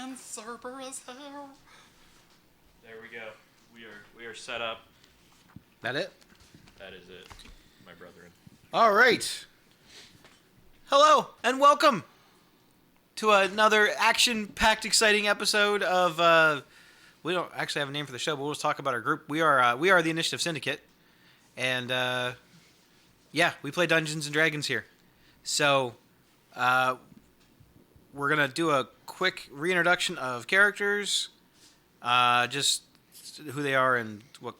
and Cerberus hell. There we go. We are set up. That it? That is it, my brethren. All right. Hello and welcome to another action-packed, exciting episode of. We don't actually have a name for the show, but we'll just talk about our group. We are the Initiative Syndicate, and yeah, we play Dungeons and Dragons here. So, we're gonna do a quick reintroduction of characters, just who they are and what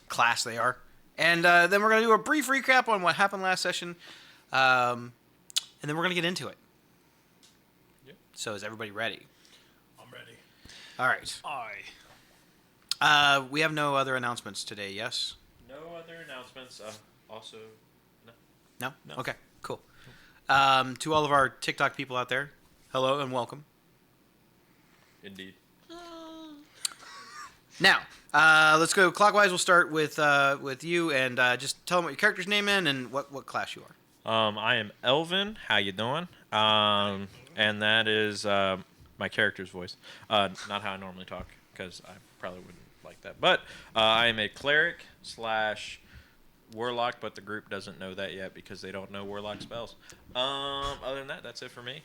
class they are, and then we're gonna do a brief recap on what happened last session, and then we're gonna get into it. Yep. So, is everybody ready? I'm ready. All right. We have no other announcements today. Yes. No other announcements. Also, no. No? No. Okay, cool. To all of our TikTok people out there, hello and welcome. Indeed. Now, let's go clockwise. We'll start with you, and just tell them what your character's name is and what class you are. I am Elvin. How you doing? And that is my character's voice. Not how I normally talk, because I probably wouldn't like that. But I am a cleric / warlock, but the group doesn't know that yet because they don't know warlock spells. Other than that, that's it for me.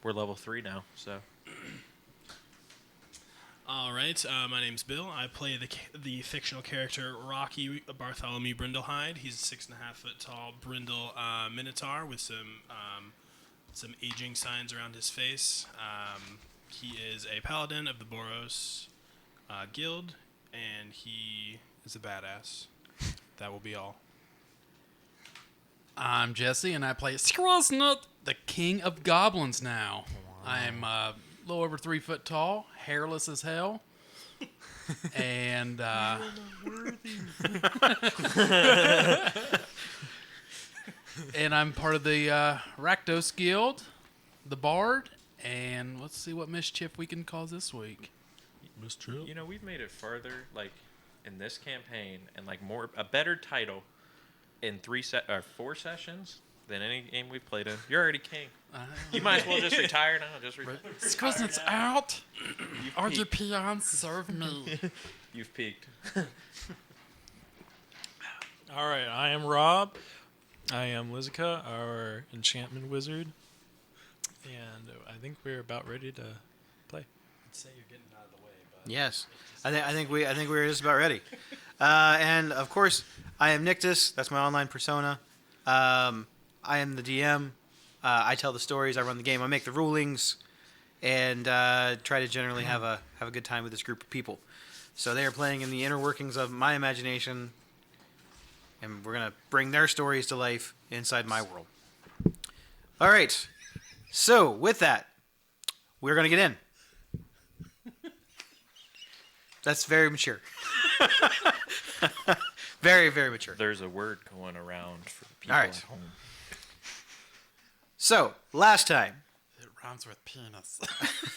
We're level 3 now, so. All right. My name's Bill. I play the fictional character Rocky Bartholomew Brindlehide. He's a 6.5-foot tall brindle minotaur with some aging signs around his face. He is a paladin of the Boros Guild, and he is a badass. That will be all. I'm Jesse, and I play Skrosnut, the king of goblins now. I'm a little over 3 foot tall, hairless as hell, and and I'm part of the Rakdos Guild, the Bard, and let's see what mischief we can cause this week. You know, we've made it further, in this campaign, and a better title in 4 sessions than any game we've played in. You're already king. You might as well just retire now. Just retire. Skrosnut's out. You've RG peaked. peons, serve me. You've peaked. All right, I am Rob. I am Lizica, our enchantment wizard, and I think we're about ready to play. I'd say you're getting out of the way, but Yes, I think we're just about ready. And of course, I am Nictus. That's my online persona. I am the DM. I tell the stories. I run the game. I make the rulings, and try to generally have a good time with this group of people. So they are playing in the inner workings of my imagination, and we're gonna bring their stories to life inside my world. All right. So with that, we're gonna get in. That's very mature. Very, very mature. There's a word going around for people All right. at home. So, last time. It rhymes with penis.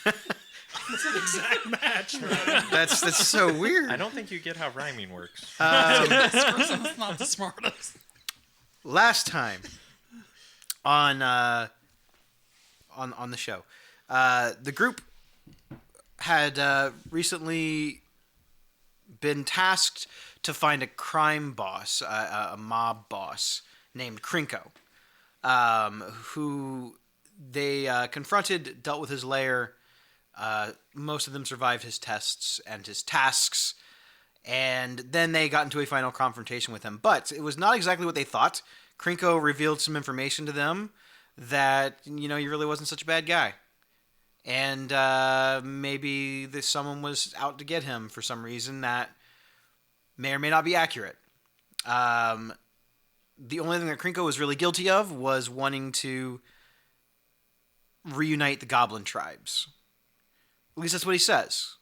it's an exact match, man. That's so weird. I don't think you get how rhyming works. Skrosnut's not the smartest. Last time on the show, the group had recently been tasked to find a crime boss, a mob boss named Krinko, who they confronted, dealt with his lair. Most of them survived his tests and his tasks, and then they got into a final confrontation with him. But it was not exactly what they thought. Krinko revealed some information to them that, he really wasn't such a bad guy. And maybe someone was out to get him for some reason that may or may not be accurate. The only thing that Krinko was really guilty of was wanting to reunite the goblin tribes. At least that's what he says.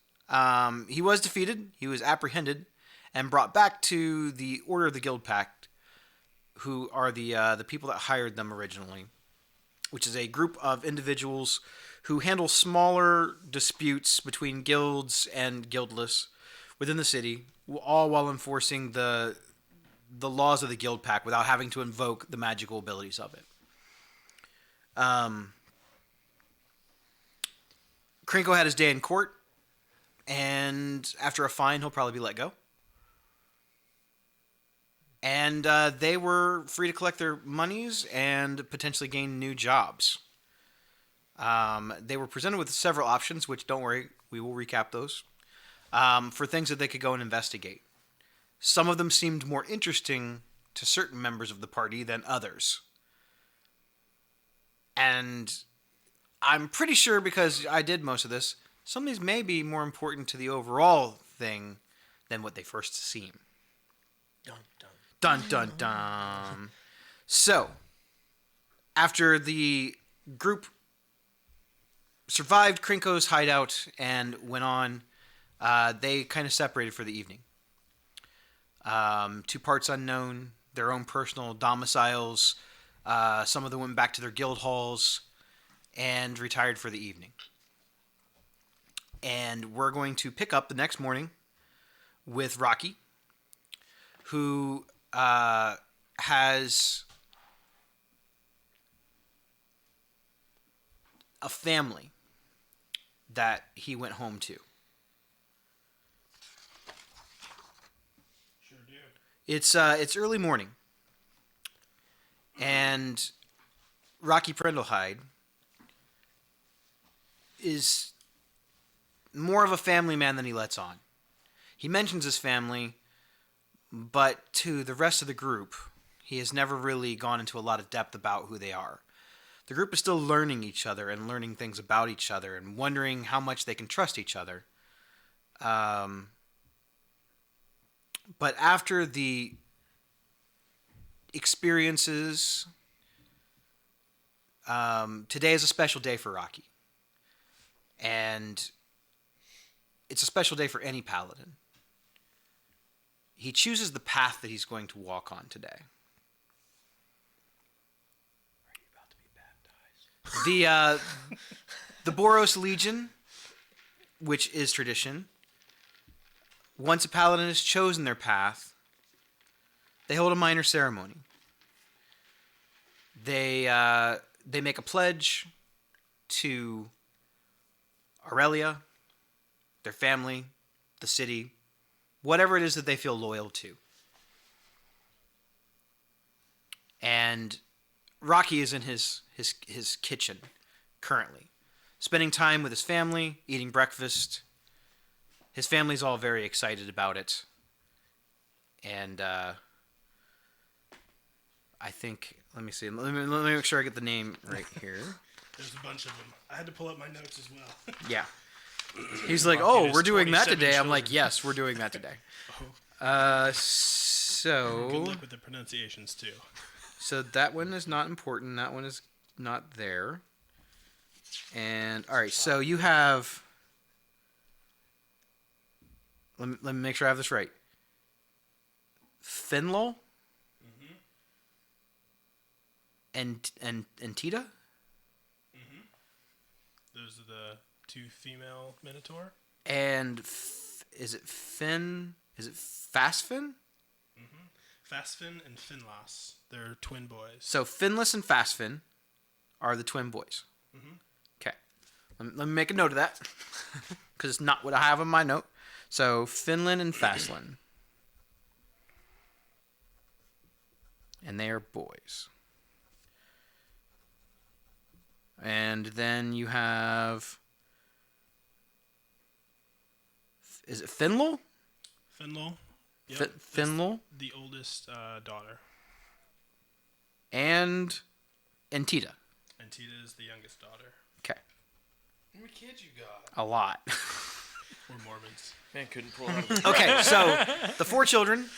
He was defeated, he was apprehended, and brought back to the Order of the Guildpact, who are the people that hired them originally, which is a group of individuals who handle smaller disputes between guilds and guildless within the city, all while enforcing the laws of the Guildpact without having to invoke the magical abilities of it. Krinko had his day in court, and after a fine, he'll probably be let go. And they were free to collect their monies and potentially gain new jobs. They were presented with several options, which, don't worry, we will recap those, for things that they could go and investigate. Some of them seemed more interesting to certain members of the party than others. And I'm pretty sure, because I did most of this, some of these may be more important to the overall thing than what they first seem. Dun, dun. Dun, dun, dun. So, after the group survived Krinko's hideout and went on, they kind of separated for the evening. Two parts unknown, their own personal domiciles. Some of them went back to their guild halls and retired for the evening. And we're going to pick up the next morning with Rocky, who has a family that he went home to. Sure do. It's early morning, and Rocky Brindlehide is more of a family man than he lets on. He mentions his family, but to the rest of the group, he has never really gone into a lot of depth about who they are. The group is still learning each other and learning things about each other and wondering how much they can trust each other. But after the experiences, today is a special day for Rocky. And it's a special day for any paladin. He chooses the path that he's going to walk on today. Are you about to be baptized? The Boros Legion, which is tradition, once a paladin has chosen their path, they hold a minor ceremony. They make a pledge to Aurelia, their family, the city, whatever it is that they feel loyal to. And Rocky is in his kitchen currently, spending time with his family, eating breakfast. His family's all very excited about it. And I think, let me see, let me make sure I get the name right here. There's a bunch of them. I had to pull up my notes as well. Yeah. He's like, Rocky oh, has we're doing that 27 today. I'm children. like, yes, we're doing that today. Good So luck with the pronunciations too. that one is not important. That one is not there. And all right, so you have. Let me make sure I have this right. Finlo. And Tita. Those are the two female Minotaur. And is it Finn? Is it Fastfin? Fastfin and Finlas. They're twin boys. So Finless and Fastfin are the twin boys. Okay. Let me make a note of that because it's not what I have in my note. So Finland and Fastlin. And they are boys. And then you have... Is it Finlo? Finlo. Yep. Finlo? The oldest daughter. And Tita. And Tita is the youngest daughter. Okay. How many kids you got? A lot. We're Mormons. Man couldn't pull out. Okay, so the 4 children.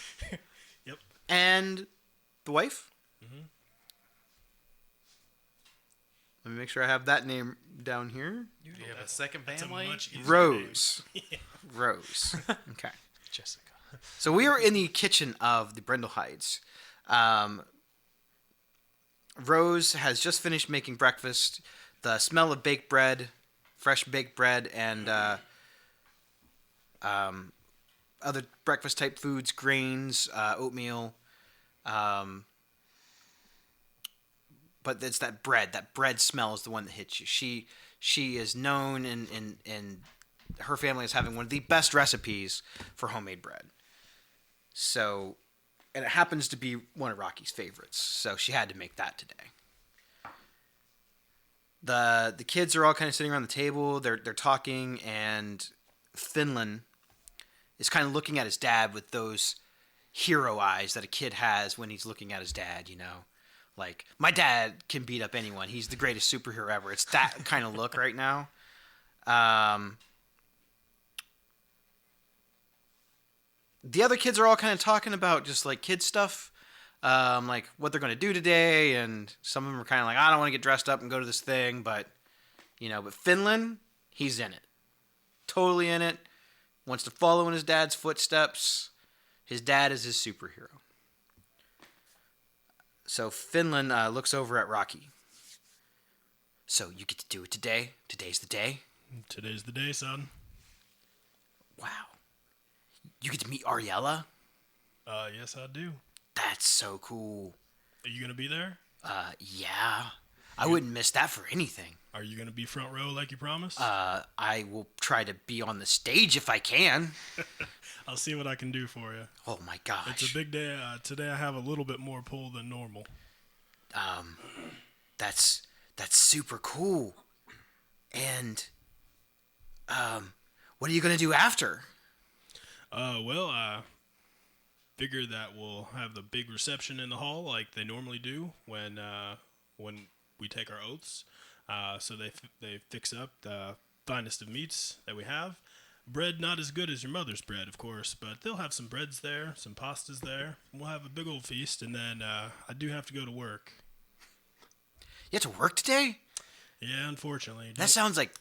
Yep. And the wife. Let me make sure I have that name down here. You have a second That's a family? much easier Rose. name. Yeah. Rose. Okay. Jessica. So we are in the kitchen of the Brindlehides. Rose has just finished making breakfast. The smell of baked bread, fresh baked bread, and other breakfast type foods, grains, oatmeal. But it's that bread. That bread smell is the one that hits you. she is known in her family as having one of the best recipes for homemade bread. So, and it happens to be one of Rocky's favorites. So she had to make that today. The kids are all kind of sitting around the table. They're talking, and Finland is kind of looking at his dad with those hero eyes that a kid has when he's looking at his dad, you know? Like, my dad can beat up anyone. He's the greatest superhero ever. It's that kind of look right now. The other kids are all kind of talking about just, like, kid stuff. Like, what they're going to do today. And some of them are kind of like, I don't want to get dressed up and go to this thing. But, you know, but Finland, he's in it. Totally in it. Wants to follow in his dad's footsteps. His dad is his superhero. So Finland looks over at Rocky. So you get to do it today? Today's the day? Today's the day, son. Wow. You get to meet Ariella? Yes, I do. That's so cool. Are you going to be there? Yeah. I wouldn't miss that for anything. Are you going to be front row like you promised? I will try to be on the stage if I can. I'll see what I can do for you. Oh my gosh. It's a big day. Today I have a little bit more pull than normal. That's super cool. And what are you gonna do after? Well, I figure that we'll have the big reception in the hall like they normally do when we take our oaths. So they fix up the finest of meats that we have. Bread not as good as your mother's bread, of course, but they'll have some breads there, some pastas there. We'll have a big old feast, and then I do have to go to work. You have to work today? Yeah, unfortunately. That sounds like...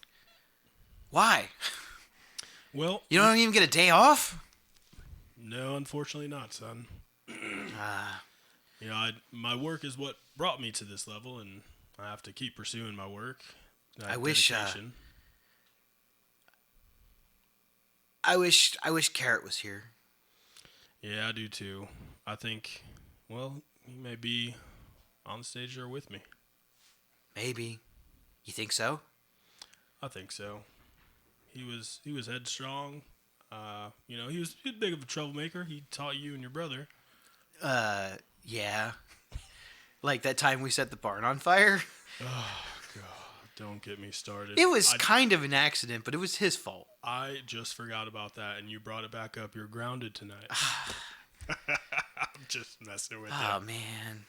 Why? Well... You don't even get a day off? No, unfortunately not, son. You know, my work is what brought me to this level, and I have to keep pursuing my work. I wish Carrot was here. Yeah, I do too. I think, well, he may be on the stage there with me. Maybe. You think so? I think so. He was headstrong. You know, he was big of a troublemaker. He taught you and your brother. Yeah. Like that time we set the barn on fire? Oh, God. Don't get me started. It was kind of an accident, but it was his fault. I just forgot about that, and you brought it back up. You're grounded tonight. I'm just messing with you. Oh, man.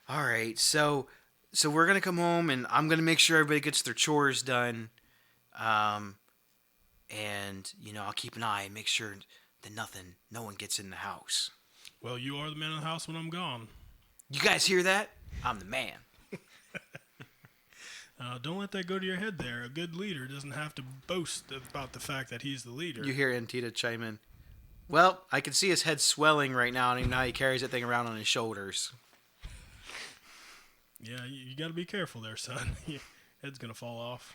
All right, so we're going to come home, and I'm going to make sure everybody gets their chores done. And, you know, I'll keep an eye and make sure that no one gets in the house. Well, you are the man of the house when I'm gone. You guys hear that? I'm the man. Don't let that go to your head there. A good leader doesn't have to boast about the fact that he's the leader. You hear Antita chime in. Well, I can see his head swelling right now, and even how he carries that thing around on his shoulders. Yeah, you got to be careful there, son. Your head's going to fall off.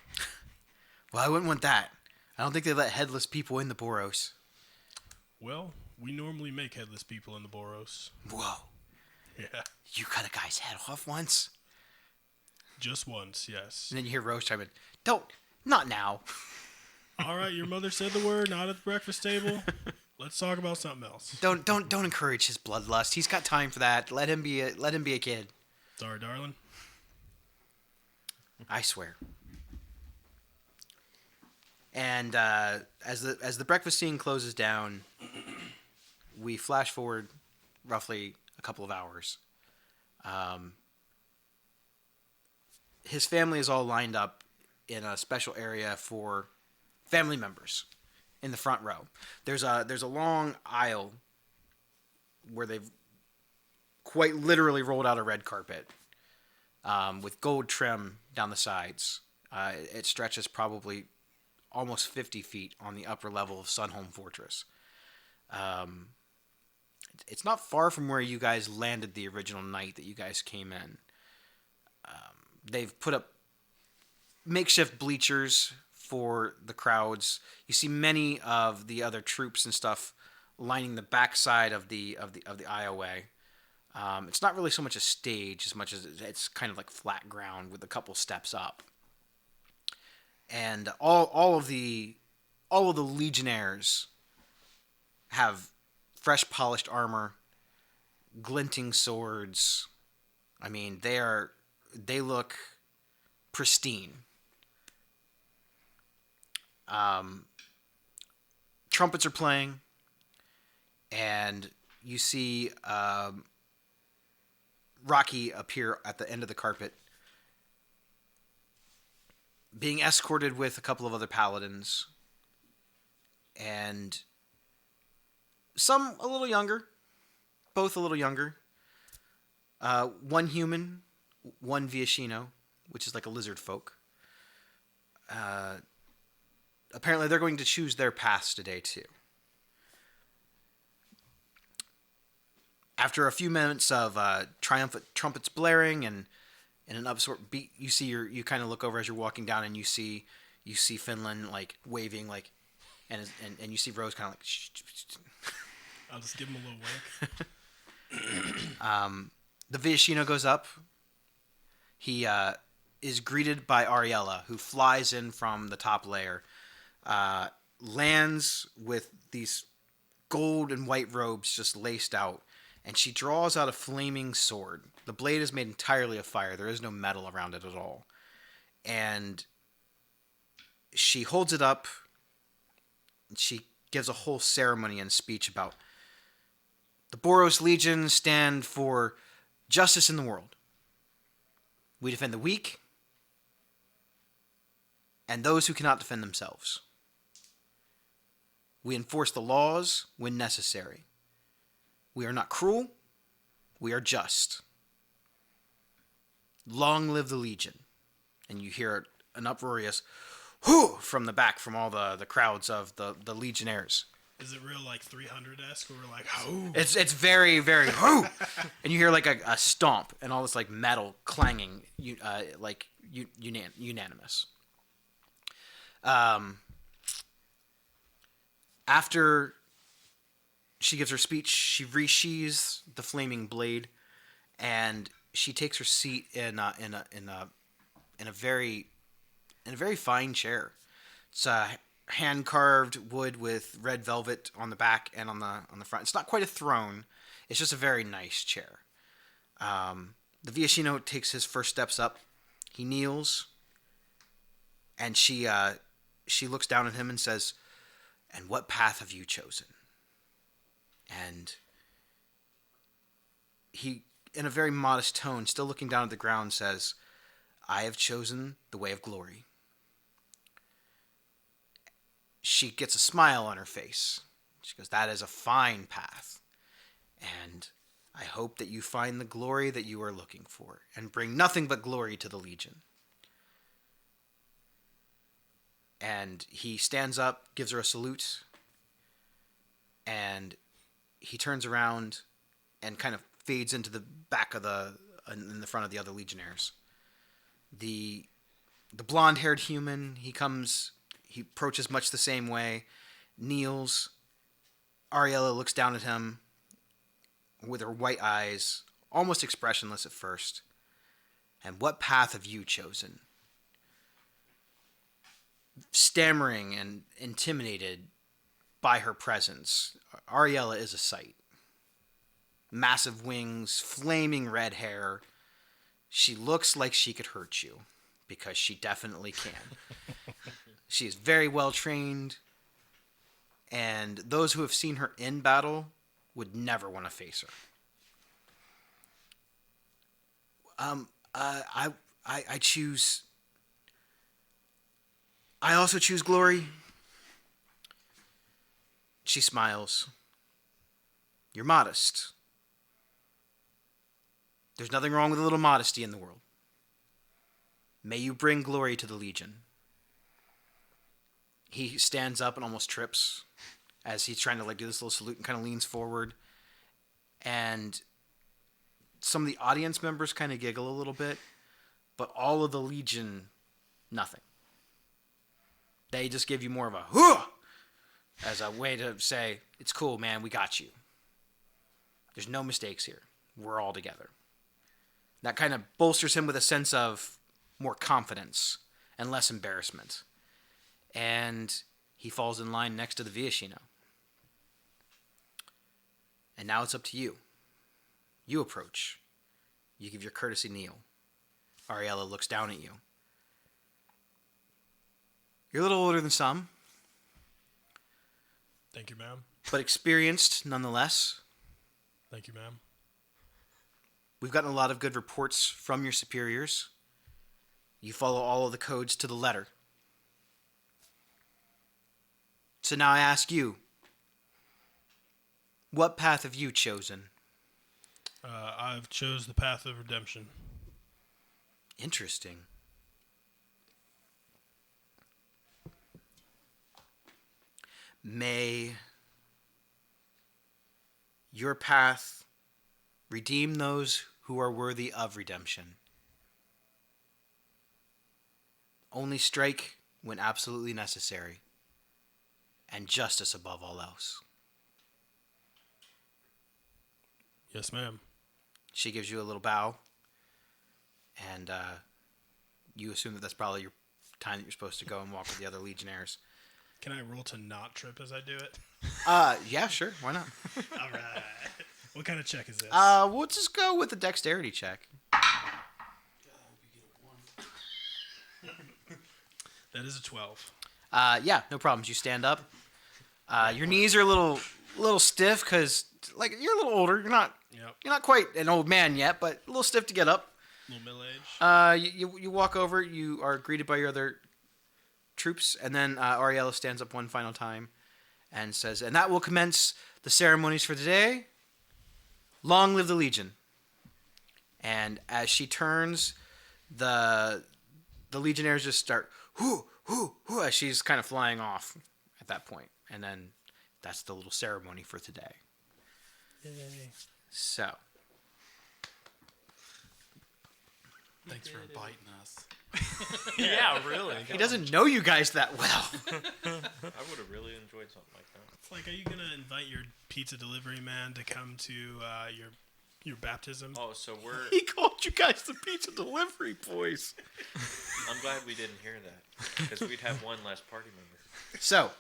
Well, I wouldn't want that. I don't think they let headless people in the Boros. Well, we normally make headless people in the Boros. Whoa. Yeah. You cut a guy's head off once? Just once, yes. And then you hear Rose chime in. Not now. All right, your mother said the word, not at the breakfast table. Let's talk about something else. Don't encourage his bloodlust. He's got time for that. Let him be a kid. Sorry, darling. I swear. And as the breakfast scene closes down, we flash forward roughly a couple of hours. His family is all lined up in a special area for family members in the front row. There's a long aisle where they've quite literally rolled out a red carpet with gold trim down the sides. It stretches probably almost 50 feet on the upper level of Sunholm Fortress. It's not far from where you guys landed the original night that you guys came in. They've put up makeshift bleachers for the crowds. You see many of the other troops and stuff lining the backside of the aisleway. It's not really so much a stage as much as it's kind of like flat ground with a couple steps up. and all of the legionnaires have fresh polished armor, glinting swords. I mean, they look pristine. Trumpets are playing, and you see Rocky appear at the end of the carpet, being escorted with a couple of other paladins, and some a little younger, both a little younger. One human, one Viashino, which is like a lizard folk. Apparently, they're going to choose their paths today too. After a few minutes of triumphant trumpets blaring and an upsort beat, you kind of look over as you're walking down, and you see Finland like waving like, and you see Rose kind of like. I'll just give him a little wink. The Viashino goes up. He is greeted by Ariella, who flies in from the top layer, lands with these gold and white robes just laced out, and she draws out a flaming sword. The blade is made entirely of fire. There is no metal around it at all. And she holds it up, and she gives a whole ceremony and speech about the Boros Legion stand for justice in the world. We defend the weak and those who cannot defend themselves. We enforce the laws when necessary. We are not cruel. We are just. Long live the Legion. And you hear an uproarious whoo from the back from all the crowds of the legionnaires. Is it real like 300-esque where we're like, oh? It's very, very whoo! And you hear like a stomp and all this like metal clanging, unanimous. After she gives her speech, she resheathes the flaming blade, and she takes her seat in a very fine chair. It's hand carved wood with red velvet on the back and on the front. It's not quite a throne. It's just a very nice chair. The Viashino takes his first steps up. He kneels, and she looks down at him and says, "And what path have you chosen?" And he, in a very modest tone, still looking down at the ground, says, "I have chosen the way of glory." She gets a smile on her face. She goes, "That is a fine path. And I hope that you find the glory that you are looking for and bring nothing but glory to the Legion." And he stands up, gives her a salute, and he turns around and kind of fades into the back of in the front of the other legionnaires. The blonde-haired human, he approaches much the same way, kneels. Ariella looks down at him with her white eyes, almost expressionless at first. "And what path have you chosen?" Stammering and intimidated by her presence, Ariella is a sight. Massive wings, flaming red hair. She looks like she could hurt you, because she definitely can. She is very well trained, and those who have seen her in battle would never want to face her. I choose. I also choose glory. She smiles. "You're modest. There's nothing wrong with a little modesty in the world. May you bring glory to the Legion." He stands up and almost trips as he's trying to do this little salute and kind of leans forward. And some of the audience members kind of giggle a little bit, but all of the Legion, nothing. They just give you more of a "hoo!" as a way to say, "It's cool, man, we got you. There's no mistakes here. We're all together." That kind of bolsters him with a sense of more confidence and less embarrassment. and he falls in line next to the Viashino. And now it's up to you. You approach. You give your courtesy kneel. Ariella looks down at you. You're a little older than some, Thank you, ma'am. but experienced nonetheless. Thank you, ma'am. We've gotten a lot of good reports from your superiors. You follow all of the codes to the letter. So now I ask you, what path have you chosen? I've chose the path of redemption. Interesting. May your path redeem those who are worthy of redemption. Only strike when absolutely necessary, and justice above all else. Yes, ma'am. She gives you a little bow, and you assume that that's probably your time that you're supposed to go and walk with the other legionnaires. Can I roll to not trip as I do it? Yeah, sure. Why not? All right. What kind of check is this? We'll just go with the dexterity check. That is a 12. Yeah, no problems. You stand up. Your knees are a little stiff because, like, you're a little older. Yep. You're not quite an old man yet, but a little stiff to get up. A little middle age. You walk over. You are greeted by your other troops, and then Ariella stands up one final time and says, "And that will commence the ceremonies for today. Long live the Legion." And as she turns, the legionnaires just start whoo whoo whoo as she's kind of flying off at that point, and then that's the little ceremony for today. Yay. So Thanks for inviting us. Yeah, really. he doesn't know you guys that well. I would have really enjoyed something like that. It's like, are you going to invite your pizza delivery man to come to your baptism? Oh, so we're. He called you guys the pizza delivery boys. I'm glad we didn't hear that because we'd have one less party member. So,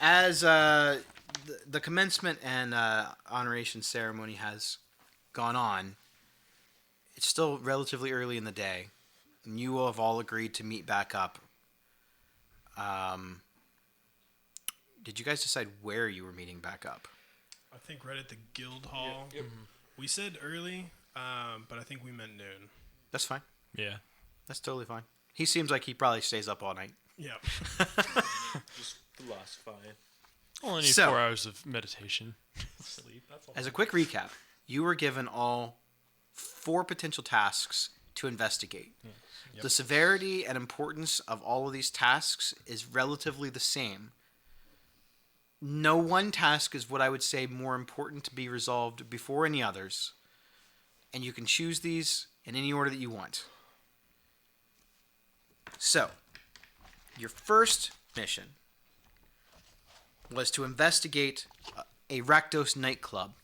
as the commencement and honoration ceremony has gone on, it's still relatively early in the day, and you will have all agreed to meet back up. Did you guys decide where you were meeting back up? I think right at the guild hall. Yep. We said early, but I think we meant noon. That's fine. Yeah. That's totally fine. He seems like he probably stays up all night. Yeah. Just philosophizing. Only need So- 4 hours of meditation. Sleep. That's all. As a quick recap, you were given all 4 potential tasks to investigate. Yep. The severity and importance of all of these tasks is relatively the same. No one task is what I would say more important to be resolved before any others, and you can choose these in any order that you want. So, your first mission was to investigate a Rakdos nightclub,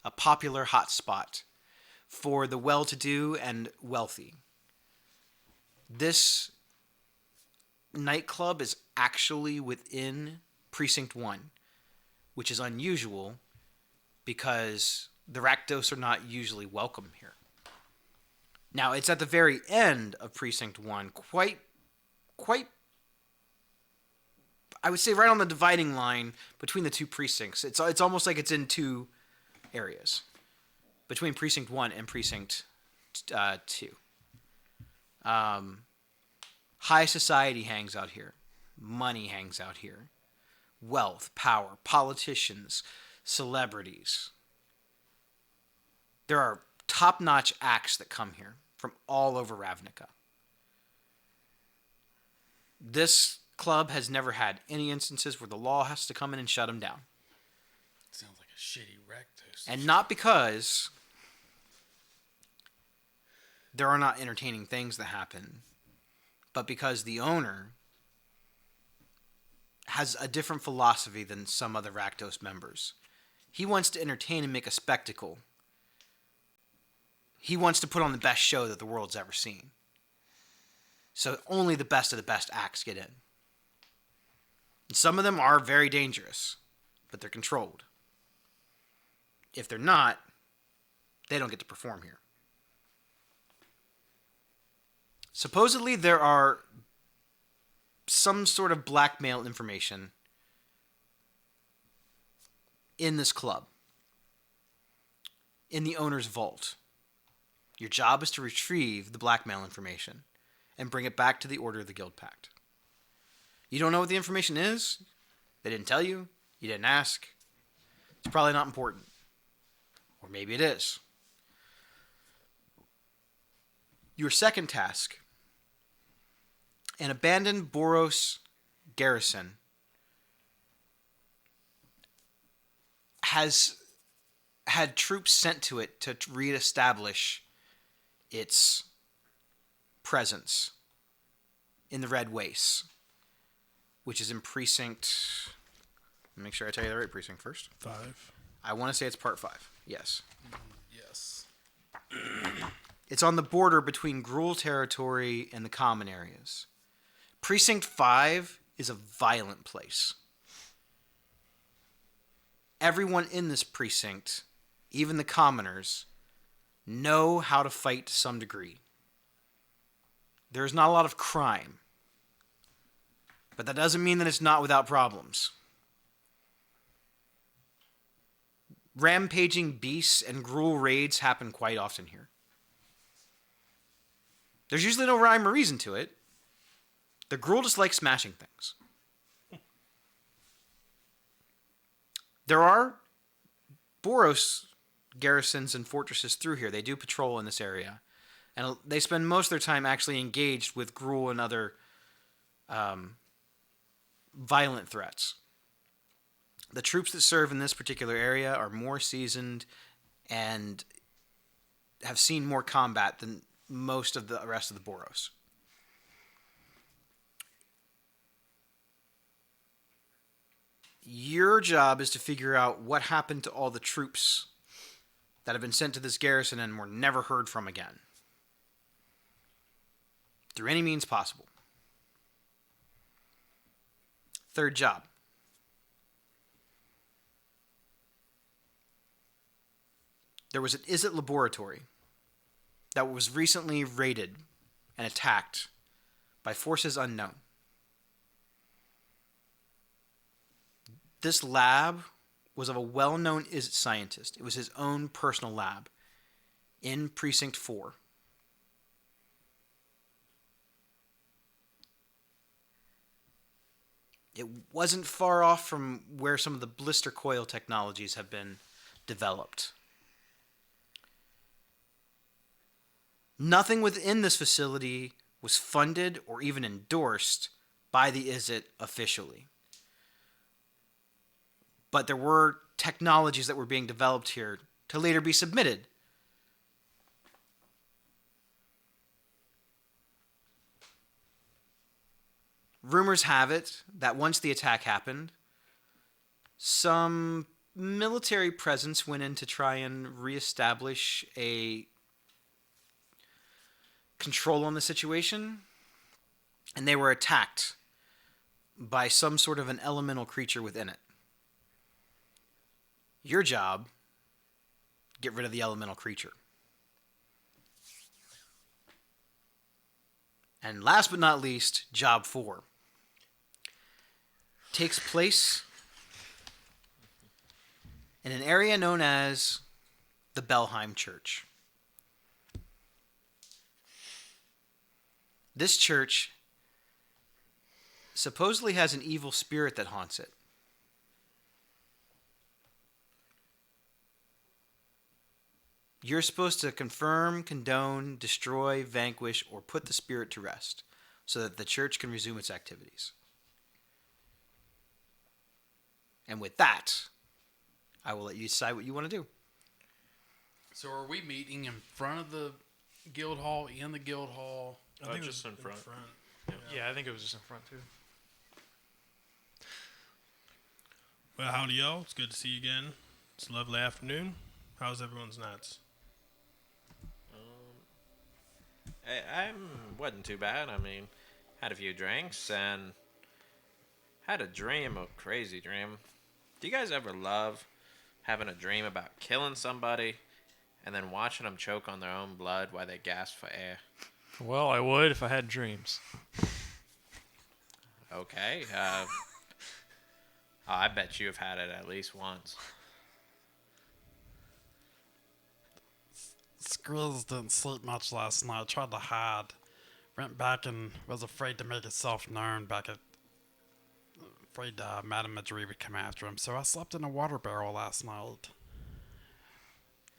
a popular hotspot for the well-to-do and wealthy. This nightclub is actually within Precinct 1, which is unusual because the Rakdos are not usually welcome here. Now, it's at the very end of Precinct 1, quite, I would say right on the dividing line between the two precincts. It's almost like it's in two areas, between Precinct 1 and Precinct 2. High society hangs out here. Money hangs out here. Wealth, power, politicians, celebrities. There are top-notch acts that come here from all over Ravnica. This club has never had any instances where the law has to come in and shut them down. Sounds like a shitty Rakdos. And not because there are not entertaining things that happen, but because the owner has a different philosophy than some other Rakdos members. He wants to entertain and make a spectacle. He wants to put on the best show that the world's ever seen. So only the best of the best acts get in. Some of them are very dangerous, but they're controlled. If they're not, they don't get to perform here. Supposedly, there are some sort of blackmail information in this club, in the owner's vault. Your job is to retrieve the blackmail information and bring it back to the Order of the Guildpact. You don't know what the information is? They didn't tell you? You didn't ask? It's probably not important. Or maybe it is. Your second task: an abandoned Boros Garrison has had troops sent to it to reestablish its presence in the Red Wastes, which is in precinct... Let me make sure I tell you the right precinct first. 5. I want to say it's part 5. Yes. Yes. It's on the border between Gruul territory and the common areas. Precinct 5 is a violent place. Everyone in this precinct, even the commoners, know how to fight to some degree. There's not a lot of crime, but that doesn't mean that it's not without problems. Rampaging beasts and Gruul raids happen quite often here. There's usually no rhyme or reason to it. The Gruul just like smashing things. There are Boros garrisons and fortresses through here. They do patrol in this area. And they spend most of their time actually engaged with Gruul and other violent threats. The troops that serve in this particular area are more seasoned and have seen more combat than most of the rest of the Boros. Your job is to figure out what happened to all the troops that have been sent to this garrison and were never heard from again. Through any means possible. Third job. There was an Izzet laboratory that was recently raided and attacked by forces unknown. This lab was of a well-known Izzet scientist. It was his own personal lab in Precinct 4. It wasn't far off from where some of the blister coil technologies have been developed. Nothing within this facility was funded or even endorsed by the Izzet officially. But there were technologies that were being developed here to later be submitted. Rumors have it that once the attack happened, some military presence went in to try and reestablish a control on the situation, and they were attacked by some sort of an elemental creature within it. Your job, get rid of the elemental creature. And last but not least, job 4 takes place in an area known as the Belheim Church. This church supposedly has an evil spirit that haunts it. You're supposed to confirm, condone, destroy, vanquish, or put the spirit to rest so that the church can resume its activities. And with that, I will let you decide what you want to do. So are we meeting in front of the guild hall, in the guild hall? I think just it was in front. Yeah, I think it was just in front too. Well, howdy, y'all. It's good to see you again. It's a lovely afternoon. How's everyone's nights? I wasn't too bad. I mean, had a few drinks and Had a dream, a crazy dream. Do you guys ever love having a dream about killing somebody and then watching them choke on their own blood while they gasp for air? Well, I would if I had dreams. Okay. I bet you have had it at least once. Skriz didn't sleep much last night. Tried to hide. Went back and was afraid to make himself known back at. Afraid Madame Madrid would come after him. So I slept in a water barrel last night.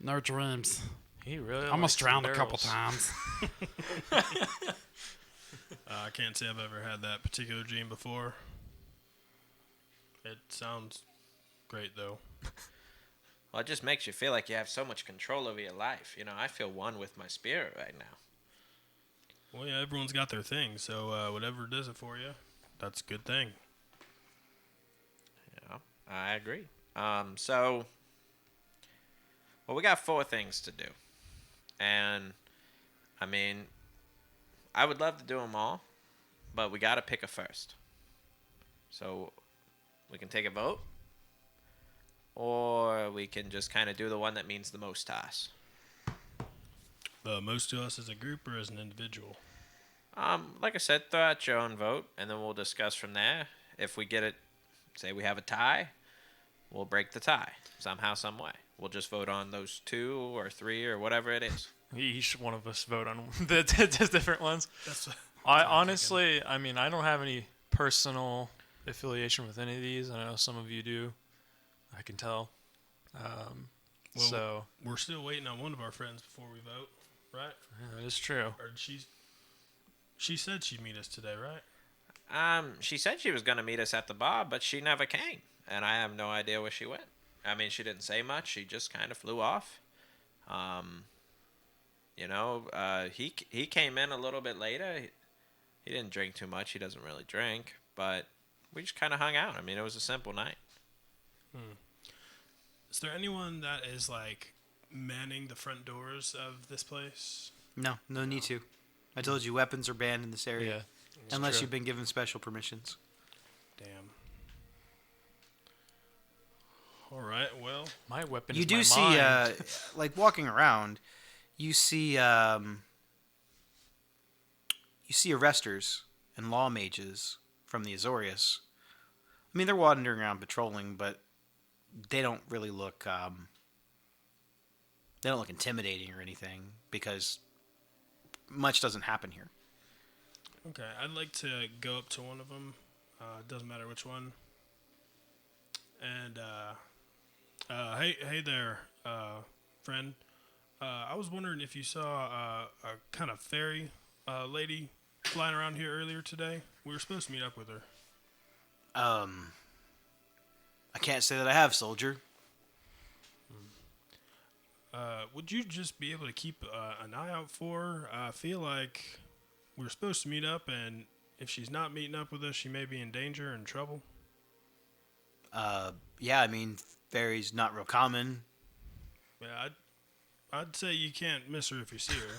No dreams. He really Almost likes drowned a them couple barrels. times. I can't say I've ever had that particular dream before. It sounds great, though. Well, it just makes you feel like you have so much control over your life. You know, I feel one with my spirit right now. Well, yeah, everyone's got their thing, so whatever does it for you, that's a good thing. Yeah, I agree. So, well, we got 4 things to do. And, I mean, I would love to do them all, but we got to pick a first. So, we can take a vote, or we can just kind of do the one that means the most to us. Most to us as a group or as an individual? Like I said, throw out your own vote, and then we'll discuss from there. If we get it, say we have a tie, we'll break the tie somehow, some way. We'll just vote on those 2 or 3 or whatever it is. Each one of us vote on the different ones. That's I honestly, I mean, I don't have any personal affiliation with any of these. I know some of you do. I can tell. So we're still waiting on one of our friends before we vote, right? yeah, that is true. Or she said she'd meet us today, right? She said she was going to meet us at the bar, but she never came, and I have no idea where she went. I mean, she didn't say much. She just kind of flew off. He came in a little bit later. He didn't drink too much. He doesn't really drink, but we just kind of hung out. I mean, it was a simple night. Is there anyone that is like manning the front doors of this place? No need to. I told you weapons are banned in this area. Yeah. Unless true. you've been given special permissions. Damn. All right. Well, My weapon You is do my see, mind. like walking around, you see arresters and law mages from the Azorius. I mean, they're wandering around patrolling, but they don't really look. They don't look intimidating or anything because much doesn't happen here. okay. I'd like to go up to one of them. Doesn't matter which one. And hey there, friend. I was wondering if you saw a kind of fairy lady flying around here earlier today. We were supposed to meet up with her. I can't say that I have, soldier. Would you just be able to keep an eye out for her? I feel like we were supposed to meet up, and if she's not meeting up with us, she may be in danger and trouble. Yeah, I mean, fairy's not real common. Yeah, I'd say you can't miss her if you see her.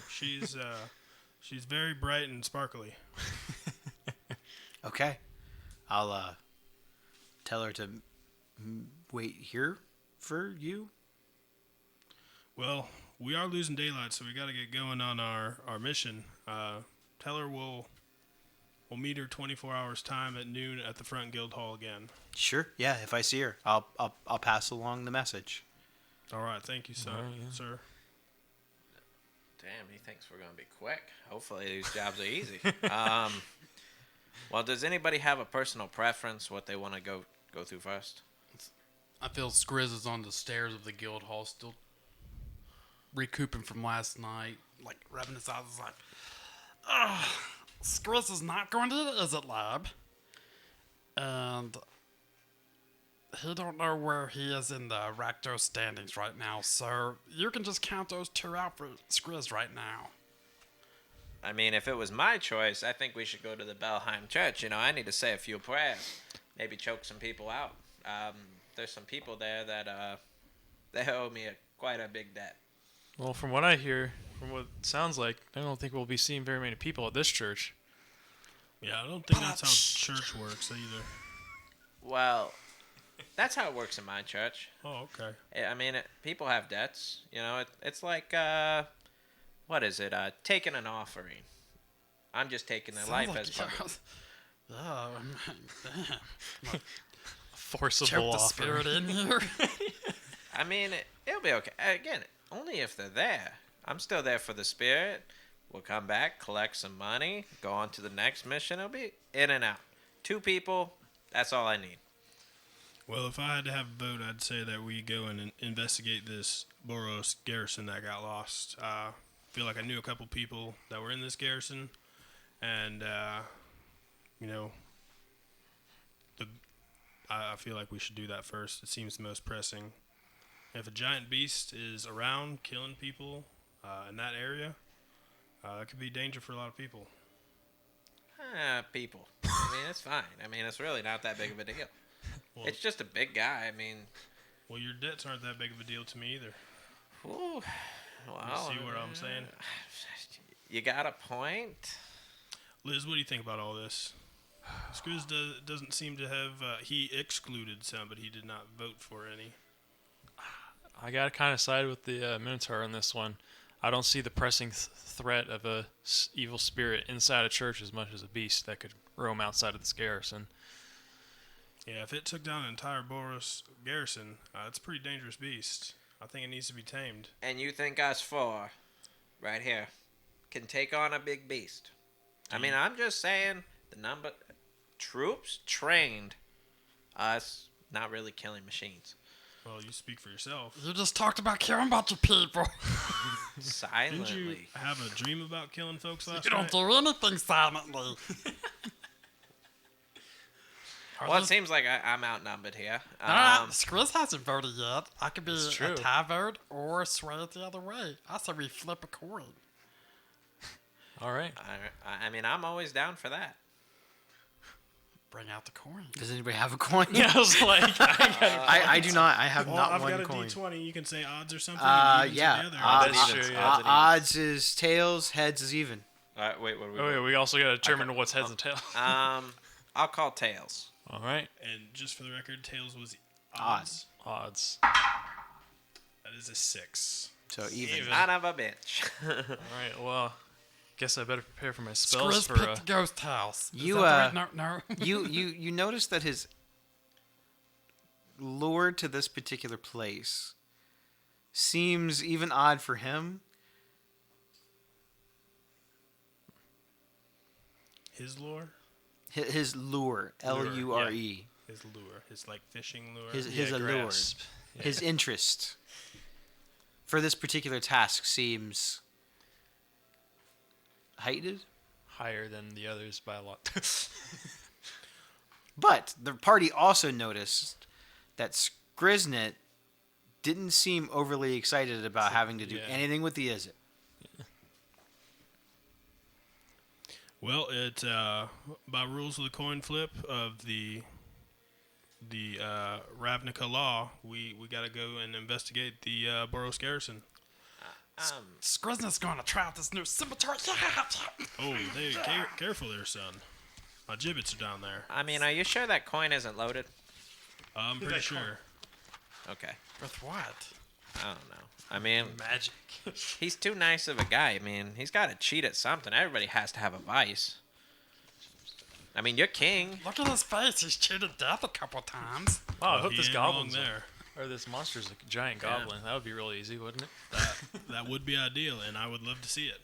She's very bright and sparkly. Okay. I'll tell her to wait here for you. Well, we are losing daylight, so we got to get going on our mission. Tell her we'll meet her 24 hours time at noon at the front guild hall again. Sure. Yeah, if I see her, I'll pass along the message. All right, thank you, sir. Sir. Damn, he thinks we're going to be quick. Hopefully these jobs are easy. Well, does anybody have a personal preference what they want to go through first? I feel Skriz is on the stairs of the guild hall, still recouping from last night, like rubbing his eyes, like, Skriz is not going to the Izzet lab, and he don't know where he is in the Rakdos standings right now, so you can just count those 2 out for Skriz right now. I mean, if it was my choice, I think we should go to the Belheim Church. You know, I need to say a few prayers, maybe choke some people out. There's some people there that they owe me quite a big debt. Well, from what I hear, from what it sounds like, I don't think we'll be seeing very many people at this church. Yeah, I don't think that's how church works either. Well, that's how it works in my church. Oh, okay. I mean, people have debts. You know, it's like what is it? Taking an offering. I'm just taking their life as part of it. Oh, man, damn. Forcible Choke the offer. spirit in here. I mean, it'll be okay. Again, only if they're there. I'm still there for the spirit. We'll come back, collect some money, go on to the next mission. It'll be in and out. 2 people, that's all I need. Well, if I had to have a vote, I'd say that we go and investigate this Boros Garrison that got lost. I feel like I knew a couple people that were in this garrison, and you know, I feel like we should do that first. It seems the most pressing. If a giant beast is around killing people in that area, it could be danger for a lot of people. People. I mean, it's fine. I mean, it's really not that big of a deal. Well, It's just a big guy. I mean, well, your debts aren't that big of a deal to me either. whew, well, see what I'm saying? You got a point. Liz, what do you think about all this? Scrooge doesn't seem to have. He excluded some, but he did not vote for any. I got to kind of side with the Minotaur on this one. I don't see the pressing threat of a evil spirit inside a church as much as a beast that could roam outside of this garrison. Yeah, if it took down an entire Boros Garrison, it's a pretty dangerous beast. I think it needs to be tamed. And you think us 4, right here, can take on a big beast? I mean, I'm just saying the number troops trained us, not really killing machines. Well, you speak for yourself. You just talked about caring about your people. Silently. Didn't you have a dream about killing folks last You night? don't do anything silently. Well, it seems like I'm outnumbered here. Squiz hasn't voted yet. I could be It's a true. tie vote or sway it the other way. I say we flip a coin. All right. I mean, I'm always down for that. Bring out the coin. Does anybody have a coin? Yeah, I was like, I do not. I have Well, not I've one got a coin. D20. You can say odds or something. and evens or Yeah. the other. That's true, yeah. Odds is tails, heads is even. Wait, what are we oh, wait, doing? we also got to determine what's heads and tails. I'll call tails. All right. And just for the record, tails was Odds. Odds. That is a 6. So even. Son of a bitch. All right. Well, guess I better prepare for my spells Squiz for. picked the ghost house. Is You, that right? No. you notice that his lure to this particular place seems even odd for him. His lure? His lure, Lure, His lure. His, like, fishing lure. his allure, grasp. Yeah. his interest for this particular task seems heightened. Higher than the others by a lot. But the party also noticed that Skriznet didn't seem overly excited about having to do Yeah. anything with the Izzet. Well, it by rules of the coin flip of the Ravnica law, we got to go and investigate the Boros Garrison. Squiznet's gonna try out this new cemetery. Oh, careful there, son. My gibbets are down there. I mean, are you sure that coin isn't loaded? I'm pretty sure. Okay. With what? I don't know. I mean, Magic. he's too nice of a guy. I mean, he's got to cheat at something. Everybody has to have a vice. I mean, you're king. Look at his face. He's cheated death a couple times. Oh, I Well, hope he this ain't wrong goblin's there. or this monster's a giant goblin. That would be really easy, wouldn't it? That would be ideal, and I would love to see it.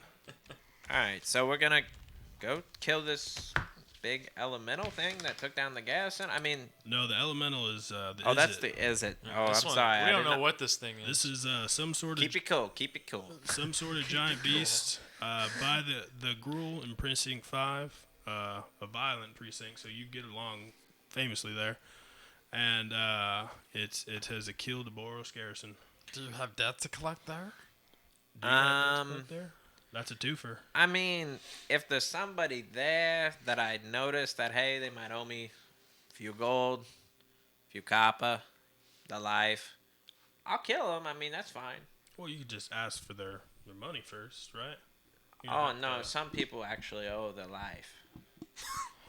All right, so we're gonna go kill this big elemental thing that took down the garrison. I mean, No, the elemental is the. oh, that's Izzet. the is it? Oh, This I'm one, sorry. We I don't did know not- what this thing is. This is some sort of Keep it cool. Keep it cool. some sort of giant beast by the Gruul in Precinct 5, a violent precinct, so you get along famously there. And it has killed the Boros Garrison. Do you have debt to collect there? Do you have that there? That's a twofer. I mean, if there's somebody there that I noticed that, hey, they might owe me a few gold, a few copper, the life, I'll kill them. I mean, that's fine. Well, you could just ask for their money first, right? You Oh, don't no, have to- some people actually owe their life.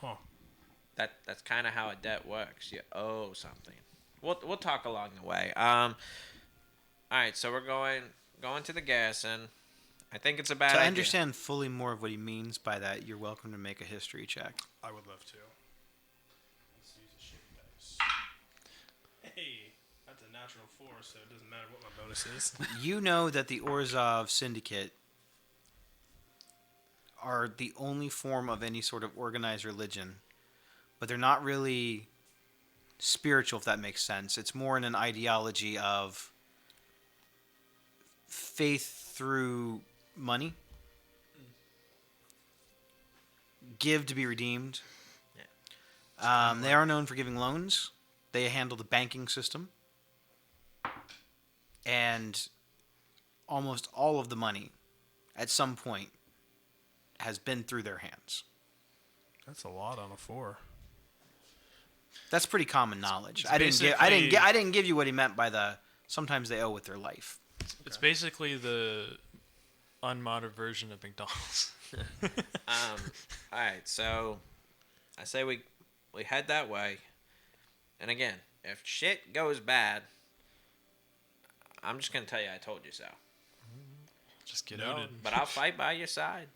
Huh. that's kind of how a debt works. You owe something. We'll talk along the way. All right, so we're going to the garrison. I think it's a bad To idea. understand fully more of what he means by that, you're welcome to make a history check. I would love to. Let's use a shit dice. Hey, that's a natural 4, so it doesn't matter what my bonus is. You know that the Orzhov Syndicate are the only form of any sort of organized religion, but they're not really spiritual, if that makes sense. It's more in an ideology of faith through money. Give to be redeemed. They are known for giving loans. They handle the banking system. And almost all of the money, at some point, has been through their hands. That's a lot on a 4. That's pretty common knowledge. It's I basically- didn't give you what he meant by the sometimes they owe with their life. It's basically the unmodded version of McDonald's. All right, so I say we head that way. And again, if shit goes bad, I'm just gonna tell you I told you so. Just get Noted. out. But I'll fight by your side,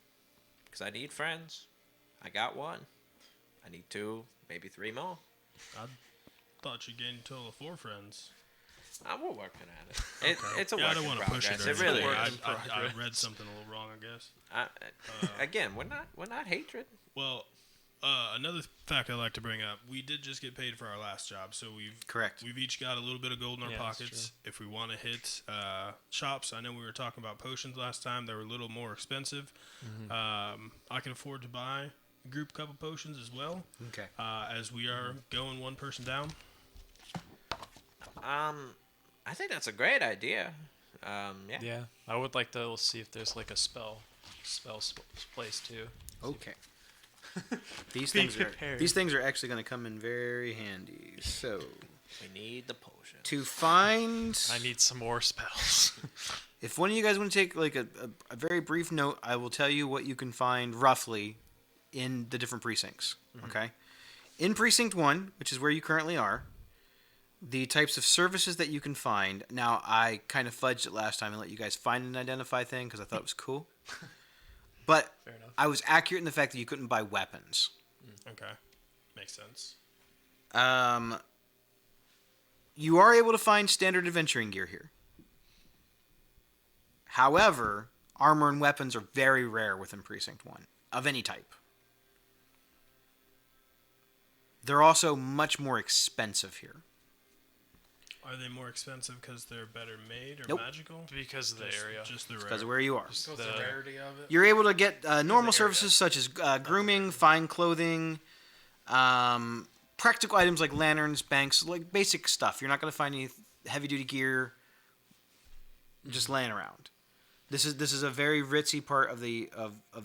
because I need friends. I got 1. I need 2, maybe 3 more. I thought you gained a total of 4 friends. We're working at it. It's a Yeah, I work don't in want to push it. progress. Or It really anything. is. I read something a little wrong, I guess. Again, we're not hatred. Well, another fact I'd like to bring up: we did just get paid for our last job, so Correct. we've each got a little bit of gold in our Yeah, that's pockets. If we want to hit shops, I know we were talking about potions last time; they were a little more expensive. I can afford to buy a group couple potions as well, Okay. as we are going one person down. I think that's a great idea. Yeah. Yeah, I would like to see if there's like a spell place too. Okay. These Be things are prepared. these things are actually going to come in very handy. So, We need the potion. to find, I need some more spells. if one of you guys want to take like a very brief note, I will tell you what you can find roughly in the different precincts. Okay. In precinct 1, which is where you currently are, the types of services that you can find. Now, I kind of fudged it last time and let you guys find and identify thing because I thought it was cool. But Fair enough. I was accurate in the fact that you couldn't buy weapons. Okay, makes sense. You are able to find standard adventuring gear here. However, armor and weapons are very rare within Precinct 1, of any type. They're also much more expensive here. Are they more expensive because they're better made or Nope. magical? Because of the area. Just the Because of rare. where you are. Just Because the- the rarity of it. You're able to get normal the services such as grooming, fine clothing, practical items like lanterns, banks, like basic stuff. You're not going to find any heavy-duty gear just laying around. This is a very ritzy part of the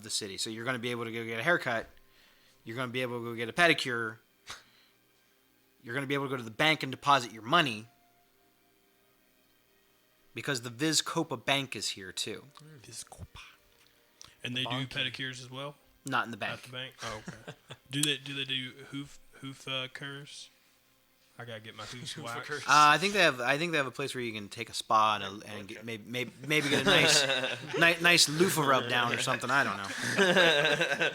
city. So you're going to be able to go get a haircut. You're going to be able to go get a pedicure. You're going to be able to go to the bank and deposit your money. Because the Vizcopa Bank is here too. And they do Bonky. pedicures as well Not in the bank. at the bank. Oh, okay. do they do hoof curs? I gotta get my hoofs waxed. curs. I think they have a place where you can take a spa and get, maybe get a nice loofah rub down or something. I don't know.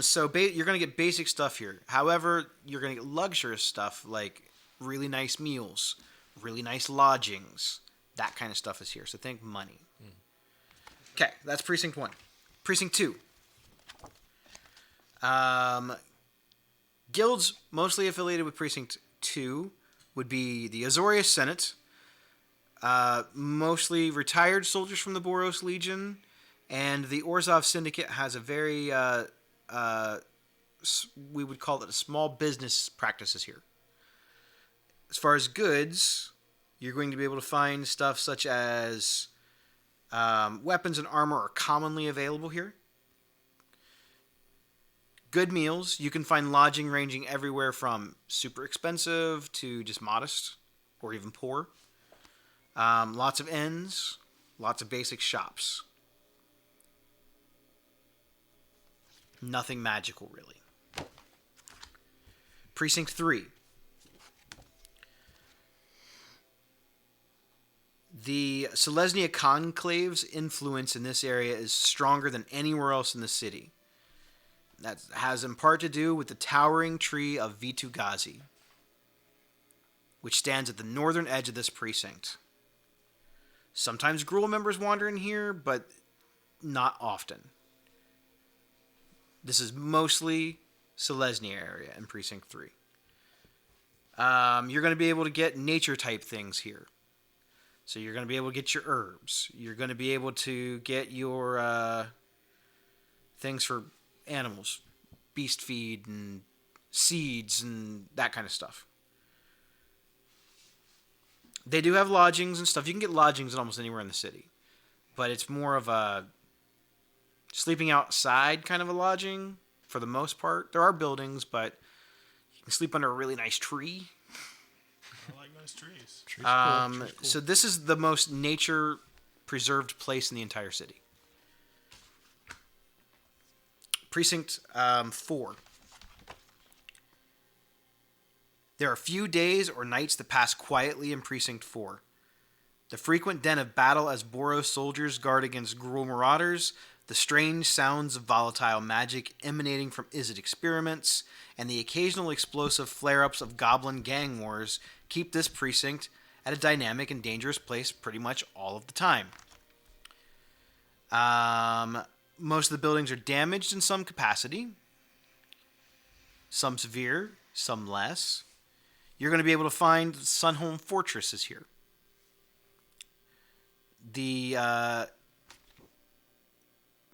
So you're gonna get basic stuff here. However, you're gonna get luxurious stuff like really nice meals, really nice lodgings. That kind of stuff is here. So think money. Okay, that's precinct 1. Precinct 2. Guilds mostly affiliated with Precinct 2 would be the Azorius Senate, mostly retired soldiers from the Boros Legion, and the Orzhov Syndicate has a very, we would call it a small business practices here. As far as goods, you're going to be able to find stuff such as weapons and armor are commonly available here. Good meals. You can find lodging ranging everywhere from super expensive to just modest or even poor. Lots of inns, lots of basic shops. Nothing magical, really. Precinct 3. The Selesnya Conclave's influence in this area is stronger than anywhere else in the city. That has in part to do with the towering tree of Vitu-Ghazi, which stands at the northern edge of this precinct. Sometimes Gruul members wander in here, but not often. This is mostly Selesnya area in Precinct 3. You're going to be able to get nature-type things here. So you're going to be able to get your herbs. You're going to be able to get your things for animals, beast feed and seeds and that kind of stuff. They do have lodgings and stuff. You can get lodgings in almost anywhere in the city. But it's more of a sleeping outside kind of a lodging for the most part. There are buildings, but you can sleep under a really nice tree. I like nice trees. Tree's cool. Tree's cool. So this is the most nature preserved place in the entire city. Precinct 4. There are few days or nights that pass quietly in Precinct 4. The frequent den of battle as Boros soldiers guard against Gruul marauders, the strange sounds of volatile magic emanating from Izzet experiments, and the occasional explosive flare-ups of goblin gang wars keep this precinct at a dynamic and dangerous place pretty much all of the time. Most of the buildings are damaged in some capacity. Some severe, some less. You're going to be able to find Sunholm fortresses here. The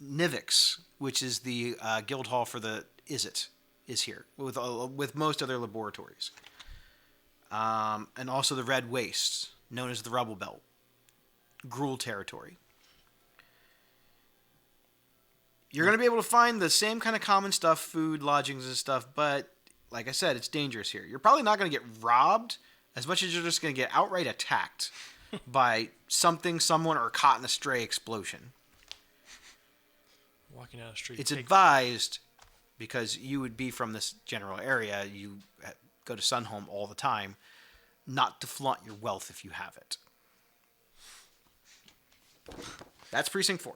Nivix, which is the guild hall for the Izzet, is here with most other laboratories. And also the Red Wastes, known as the Rubble Belt. Gruul territory. You're going to be able to find the same kind of common stuff, food, lodgings, and stuff, but like I said, it's dangerous here. You're probably not going to get robbed as much as you're just going to get outright attacked by something, someone, or caught in a stray explosion. Walking down the street. It's advised, because you would be from this general area, you go to Sunholm all the time, not to flaunt your wealth if you have it. That's Precinct 4.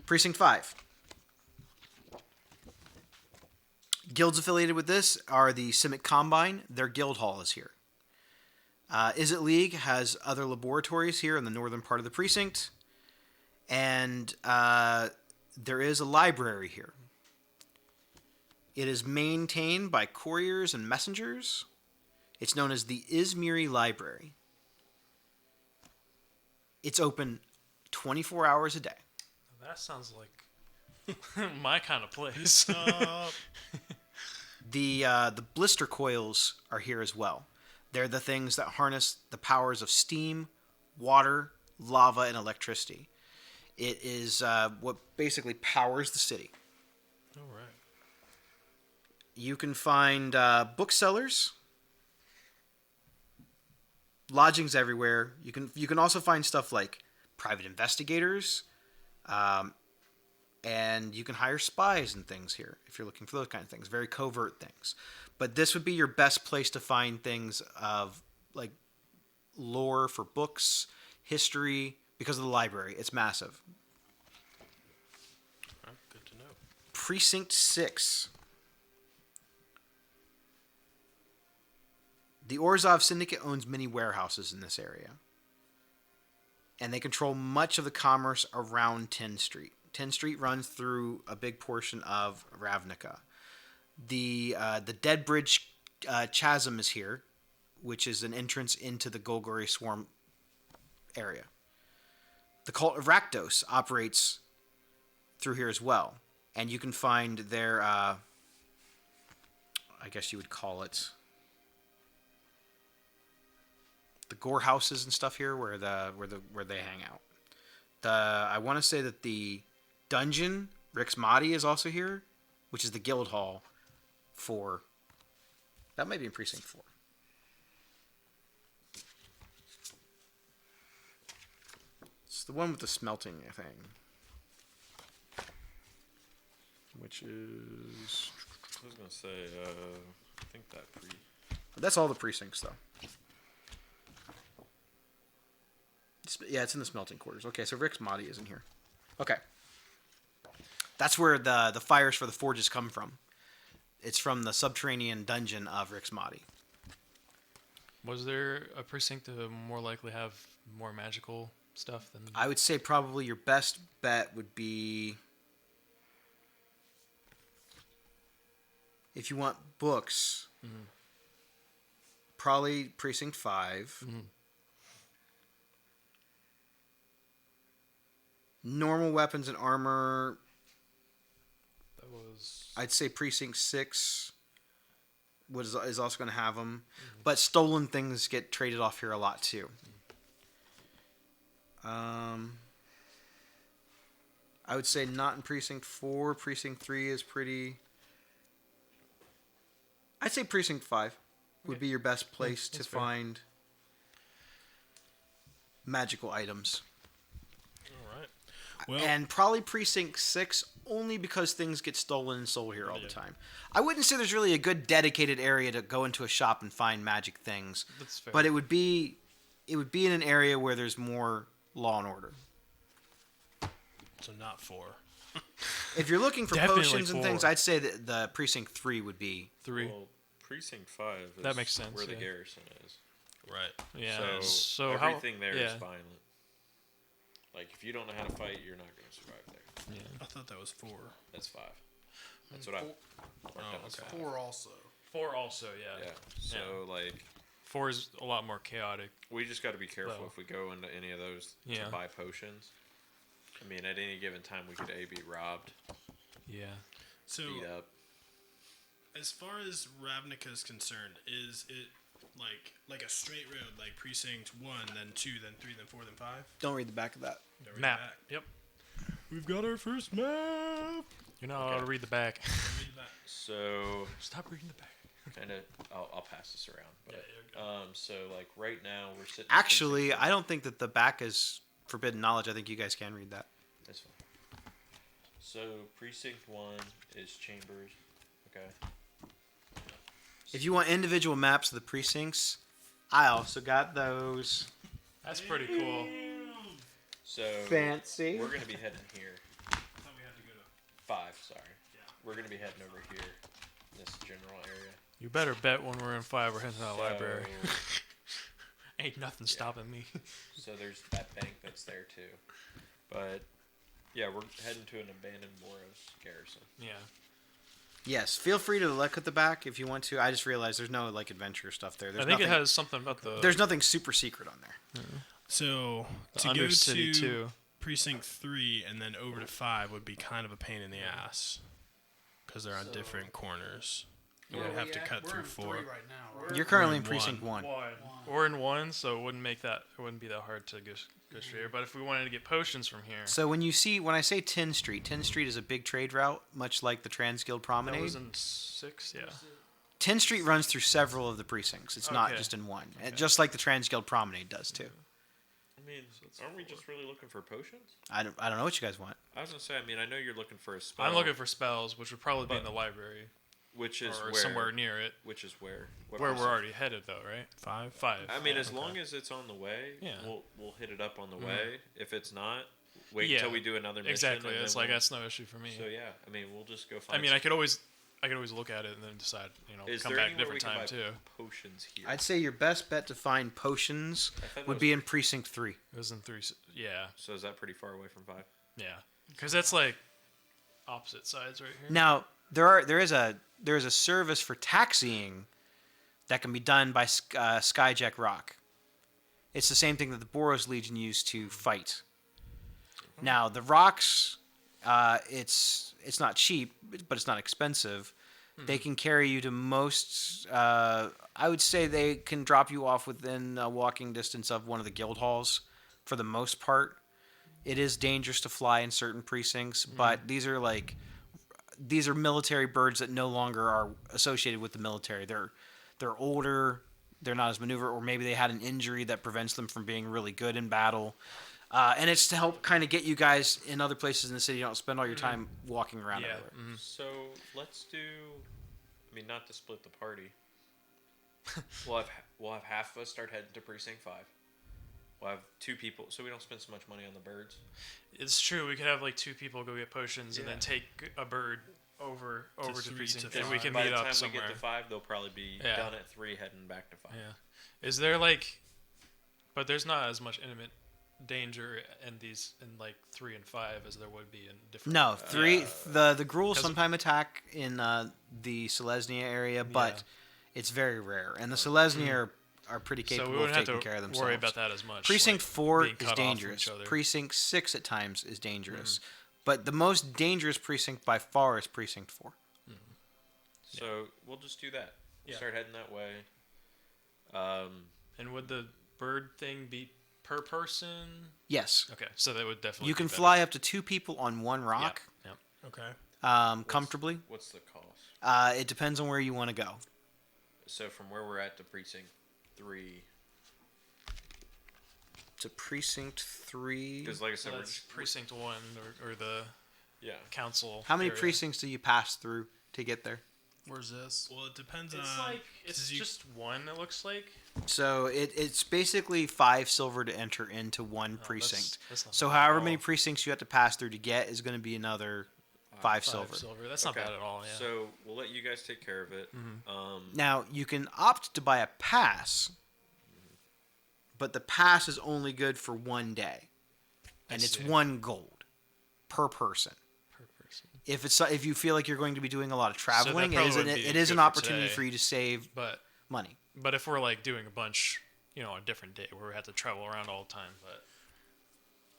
Precinct 5. Guilds affiliated with this are the Simic Combine. Their guild hall is here. Izzet League has other laboratories here in the northern part of the precinct. And there is a library here. It is maintained by couriers and messengers. It's known as the Izmiri Library. It's open 24 hours a day. That sounds like my kind of place. The blister coils are here as well. They're the things that harness the powers of steam, water, lava, and electricity. It is what basically powers the city. All right. You can find booksellers, lodgings everywhere. You can also find stuff like private investigators, and you can hire spies and things here if you're looking for those kind of things, very covert things. But this would be your best place to find things of like lore for books, history, because of the library. It's massive. Good to know. Precinct 6. The Orzhov Syndicate owns many warehouses in this area. And they control much of the commerce around 10 Street. 10 Street runs through a big portion of Ravnica. The Dead Bridge Chasm is here, which is an entrance into the Golgari Swarm area. The Cult of Rakdos operates through here as well. And you can find their, I guess you would call it, the gore houses and stuff here where they hang out. I want to say that the dungeon Rix Mahdi is also here, which is the guild hall for that might be in Precinct 4. It's the one with the smelting thing. which is I was gonna say, I think that that's all the precincts though. Yeah, it's in the smelting quarters. Okay, so Rick's Mahdi isn't here. Okay. That's where the fires for the forges come from. It's from the subterranean dungeon of Rick's Mahdi. Was there a precinct to more likely have more magical stuff than? I would say probably your best bet would be, if you want books, probably Precinct 5. Normal weapons and armor, That was. I'd say Precinct 6 is also going to have them. But stolen things get traded off here a lot too. I would say not in Precinct 4. Precinct 3 is pretty... I'd say Precinct 5 would be your best place to that's fair. find magical items. All right. Well, And probably Precinct 6 only because things get stolen and sold here all the time. I wouldn't say there's really a good dedicated area to go into a shop and find magic things. That's fair. But it would be in an area where there's more law and order. so not 4. If you're looking for Definitely potions and things, 4. I'd say that the Precinct 3 would be. 3. Well, Precinct 5 is That makes sense, where the yeah. garrison is. Right. Yeah. So, So everything there is yeah. violent. Like, if you don't know how to fight, you're not going to survive there. Yeah. I thought that was 4. That's 5. That's what I marked down as okay. 5. 4 also. 4 also, yeah. Yeah. So, like, 4 is a lot more chaotic. we just got to be careful Well. if we go into any of those Yeah. to buy potions. I mean, at any given time, we could be robbed, Yeah. So, beat up. as far as Ravnica is concerned, is it like a straight road, like Precinct 1, then 2, then 3, then 4, then 5? Don't read the back of that. Don't read Map. the back. Yep. We've got our first map. You're not allowed to read the back. Read the back. So, Stop reading the back. kind of, I'll pass this around. But, Yeah, you're good. so, like, right now, we're sitting... at Actually, Precinct I don't think that the back is forbidden knowledge. I think you guys can read that. That's fine. So, Precinct 1 is Chambers. Okay. If you want individual maps of the precincts, I also got those. That's pretty cool. So, Fancy. we're going to be heading here. I thought we had to go to 5, sorry. Yeah. We're going to be heading over here, this general area. You better bet when we're in 5 we're heading to the library. So- Ain't nothing stopping me. So there's that bank that's there too. But yeah, we're heading to an abandoned Boros Garrison. Yeah. Yes, feel free to look at the back if you want to. I just realized there's no like adventure stuff there. There's I think nothing, it has something about the There's nothing super secret on there. So to go Undercity to too. Precinct 3 and then over to 5 would be kind of a pain in the ass because they're on different corners. You would have to cut through 4. Right now, right? You're currently in in precinct 1. We're in 1, so it wouldn't be that hard to go straight here. But if we wanted to get potions from here, So when I say 10th Street is a big trade route, much like the Transguild that Promenade. was in 6, yeah. 10th Street runs through several of the precincts. It's not Okay. just in one. And just like the Transguild Promenade does too. I mean, aren't we just really looking for potions? I don't know what you guys want. I was gonna say, I mean, I know you're looking for a spell. I'm looking for spells, which would probably be in But- the library which is or where, somewhere near it, Which is where? What where we're precinct? already headed, though, right? 5? 5. I mean, yeah. as long as it's on the way, Yeah. we'll hit it up on the way. If it's not, wait Yeah, until we do another mission. Exactly. and It's then like we'll- that's no issue for me. So yeah, I mean, we'll just go find. I mean, I could always look at it and then decide, Is come there back a anywhere we different can time buy too. potions here? I'd say your best bet to find potions I thought that would was- be in precinct 3. It was in 3. Yeah, So is that pretty far away from 5? yeah. Because that's like opposite sides right here. Now there is a service for taxiing that can be done by Skyjack Rock. It's the same thing that the Boros Legion used to fight. Now the rocks, it's not cheap, but it's not expensive. They can carry you to most. I would say they can drop you off within walking distance of one of the guild halls, for the most part. It is dangerous to fly in certain precincts, but these are military birds that no longer are associated with the military. They're older, they're not as maneuver, or maybe they had an injury that prevents them from being really good in battle. And it's to help kind of get you guys in other places in the city. You don't spend all your time walking around Yeah. everywhere. So let's do. I mean, not to split the party. We'll have half of us start heading to precinct 5. We'll have 2 people, so we don't spend so much money on the birds. It's true. We could have like 2 people go get potions and Yeah. then take a bird over to 3 precinct, to and we 5. can By meet the up time somewhere. we get to 5, they'll probably be Yeah. done at 3, heading back to 5. Yeah. Is there like, but there's not as much intimate danger in these in like 3 and 5 as there would be in different. No, 3. The Gruul 'cause- sometime attack in the Selesnya area, but Yeah. it's very rare. And the Selesnya are pretty So capable we of wouldn't have taking to care of themselves. worry about that as much. Precinct like, 4 being is cut off from dangerous. each other. Precinct 6 at times is dangerous. But the most dangerous precinct by far is Precinct 4. So we'll just do that. Yeah. Start heading that way. And would the bird thing be per person? Yes. Okay, so that would definitely. You be can better. fly up to 2 people on one rock Yep. Okay. comfortably. What's the cost? It depends on where you want to go. So from where we're at to precinct 3, To Precinct 3. because like I So said, we're that's just precinct 1 or the yeah. council. How many area. precincts do you pass through to get there? Where's this? Well, it depends It's on. like it's just one. It looks like. So it's basically 5 silver to enter into one Oh, precinct. that's not So bad at however all. many precincts you have to pass through to get is going to be another 5 silver. That's not Okay. bad at all. Yeah. So we'll let you guys take care of it. Now you can opt to buy a pass, but the pass is only good for 1 day, and it's see. 1 gold per person. per person. If you feel like you're going to be doing a lot of that traveling, probably would be it is good an for opportunity today. for you to save But money. if we're like doing a bunch, on a different day where we have to travel around all the time, but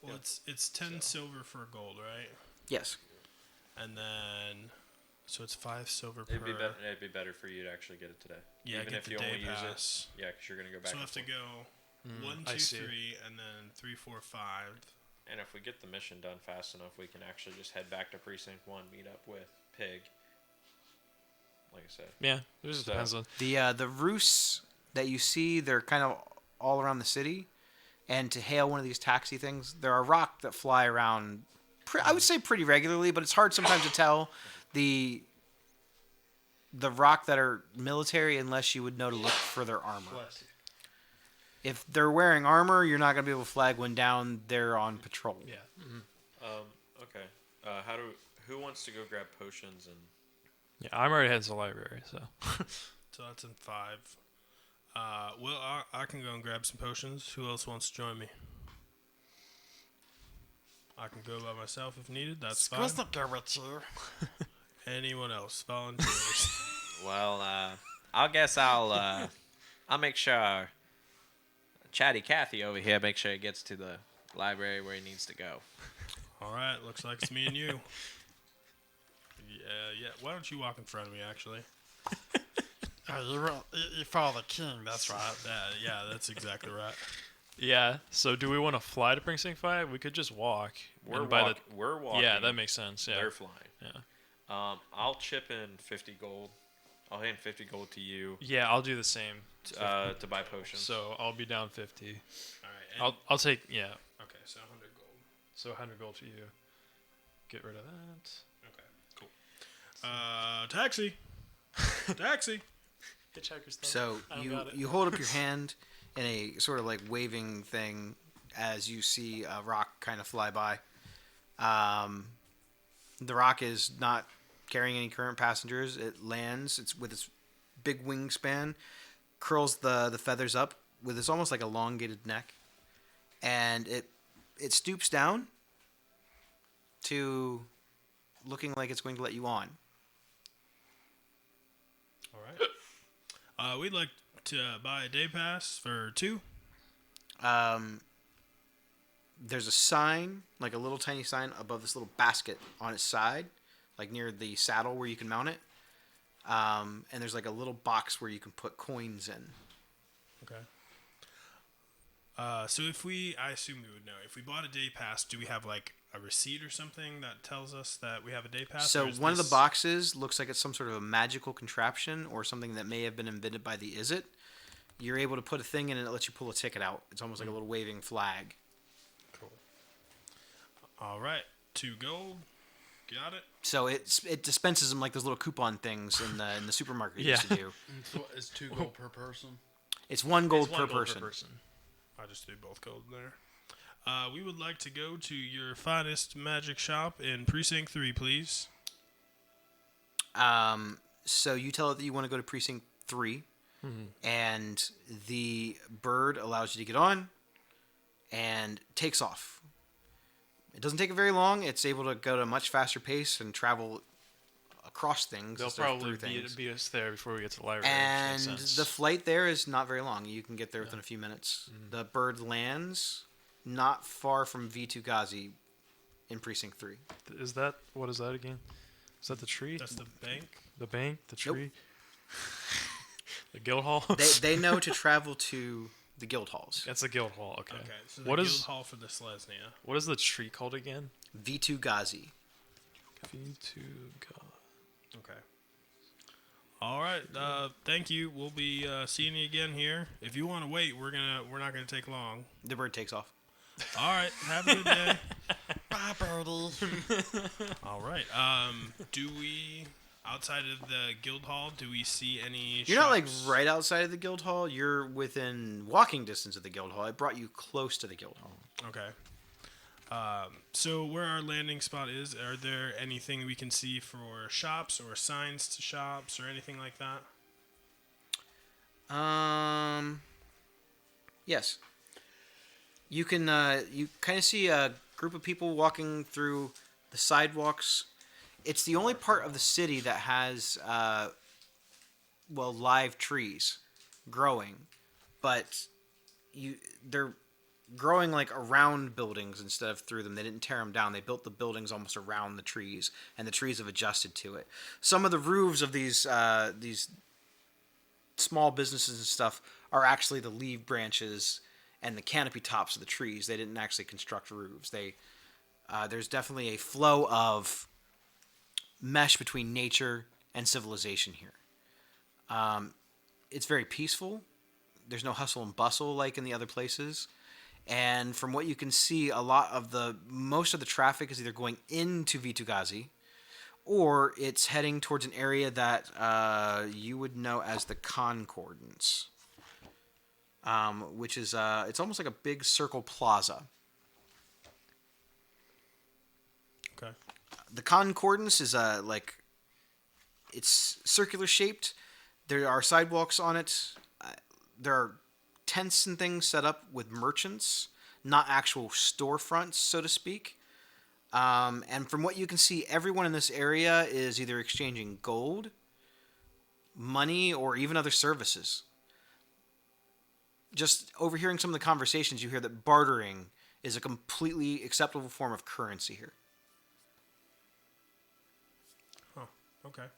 Well, it's 10 silver for a gold, right? Yes. And then, so it's 5 silver per. It'd be better for you to actually get it today. Yeah, even get if the you day only use pass. it. Yeah, because you're gonna go back. So I and have to forth. go 1, 2, I see. 3, and then 3, 4, 5. And if we get the mission done fast enough, we can actually just head back to precinct 1, meet up with Pig. Like I said. yeah, it just So- depends on. The roosts that you see, they're kind of all around the city. And to hail one of these taxi things, there are rock that fly around. I would say pretty regularly, but it's hard sometimes to tell the rock that are military unless you would know to look for their armor. If they're wearing armor, you're not going to be able to flag one down. They're on patrol. Yeah. Okay. Who wants to go grab potions and? Yeah, I'm already heading to the library, so. So that's in 5. Well, I can go and grab some potions. Who else wants to join me? I can go by myself if needed. That's fine. Squeeze the go with you. Anyone else? Volunteers. Well, I guess I'll make sure Chatty Cathy over here make sure he gets to the library where he needs to go. All right. Looks like it's me and you. Yeah. Why don't you walk in front of me, actually? Oh, you follow the king, that's right. Yeah, that's exactly right. Yeah. So do we want to fly to precinct 5? We could just walk. We're and by we're walking. Yeah, that makes sense. Yeah. They're flying. Yeah. I'll chip in 50 gold. I'll hand 50 gold to you Yeah, I'll do the same. to buy potions. So I'll be down 50. All right. I'll take yeah. Okay, so 100 gold. So 100 gold for you. Get rid of that. Okay, cool. Taxi. Taxi. Hitchhiker's thumb. So I don't you got it. you hold up your hand in a sort of like waving thing as you see a rock kind of fly by. The rock is not carrying any current passengers. It lands. It's with its big wingspan, curls the feathers up with this almost like elongated neck, and it stoops down to looking like it's going to let you on. All right. We'd like to buy a day pass for 2. There's a sign, like a little tiny sign above this little basket on its side, like near the saddle where you can mount it. And there's like a little box where you can put coins in. Okay. So I assume we would know. If we bought a day pass, do we have like a receipt or something that tells us that we have a day pass? So or is one of the this- boxes looks like it's some sort of a magical contraption or something that may have been invented by the Izzet. You're able to put a thing in and it lets you pull a ticket out. It's almost like a little waving flag. All right, 2 gold. Got it. So it dispenses them like those little coupon things in the supermarket Yeah. used to do. It's 2 gold per person. It's 1 gold, It's one per, gold person. I just threw both gold there. We would like to go to your finest magic shop in Precinct 3, please. So you tell it that you want to go to Precinct 3, and the bird allows you to get on and takes off. It doesn't take it very long. It's able to go at a much faster pace and travel across things. They'll instead of probably through things. beat us there before we get to the library. And which makes sense. the flight there is not very long. You can get there within a few minutes. The bird lands not far from V2 Ghazi in Precinct 3. What is that again? Is that the tree? That's the bank. The bank? The Nope. tree? The guild hall? They know to travel to the guild halls. That's the guild hall. Okay. Okay, so the What guild is hall for the Selesnya. what is the tree called again? V2 Ghazi. V2 God. Okay. All right. Thank you. We'll be seeing you again here. If you want to wait, we're not gonna take long. The bird takes off. All right. Have a good day. Bye, birdie. All right. Do we outside of the guild hall? Do we see any? You're not like shops? right outside of the guild hall. You're within walking distance of the guild hall. It brought you close to the guild hall. Okay. So where our landing spot is, are there anything we can see for shops or signs to shops or anything like that? Yes. You can you kind of see a group of people walking through the sidewalks. It's the only part of the city that has live trees growing, but they're growing like around buildings instead of through them. They didn't tear them down. They built the buildings almost around the trees, and the trees have adjusted to it. Some of the roofs of these small businesses and stuff are actually the leaf branches and the canopy tops of the trees. They didn't actually construct roofs. There's definitely a flow of mesh between nature and civilization here. It's very peaceful. There's no hustle and bustle like in the other places. And from what you can see, most of the traffic is either going into V2 Ghazi, or it's heading towards an area that you would know as the Concordance, which is it's almost like a big circle plaza. Okay. The Concordance is it's circular shaped. There are sidewalks on it. There are tents and things set up with merchants, not actual storefronts, so to speak. And from what you can see, everyone in this area is either exchanging gold, money, or even other services. Just overhearing some of the conversations, you hear that bartering is a completely acceptable form of currency here. Huh. Okay.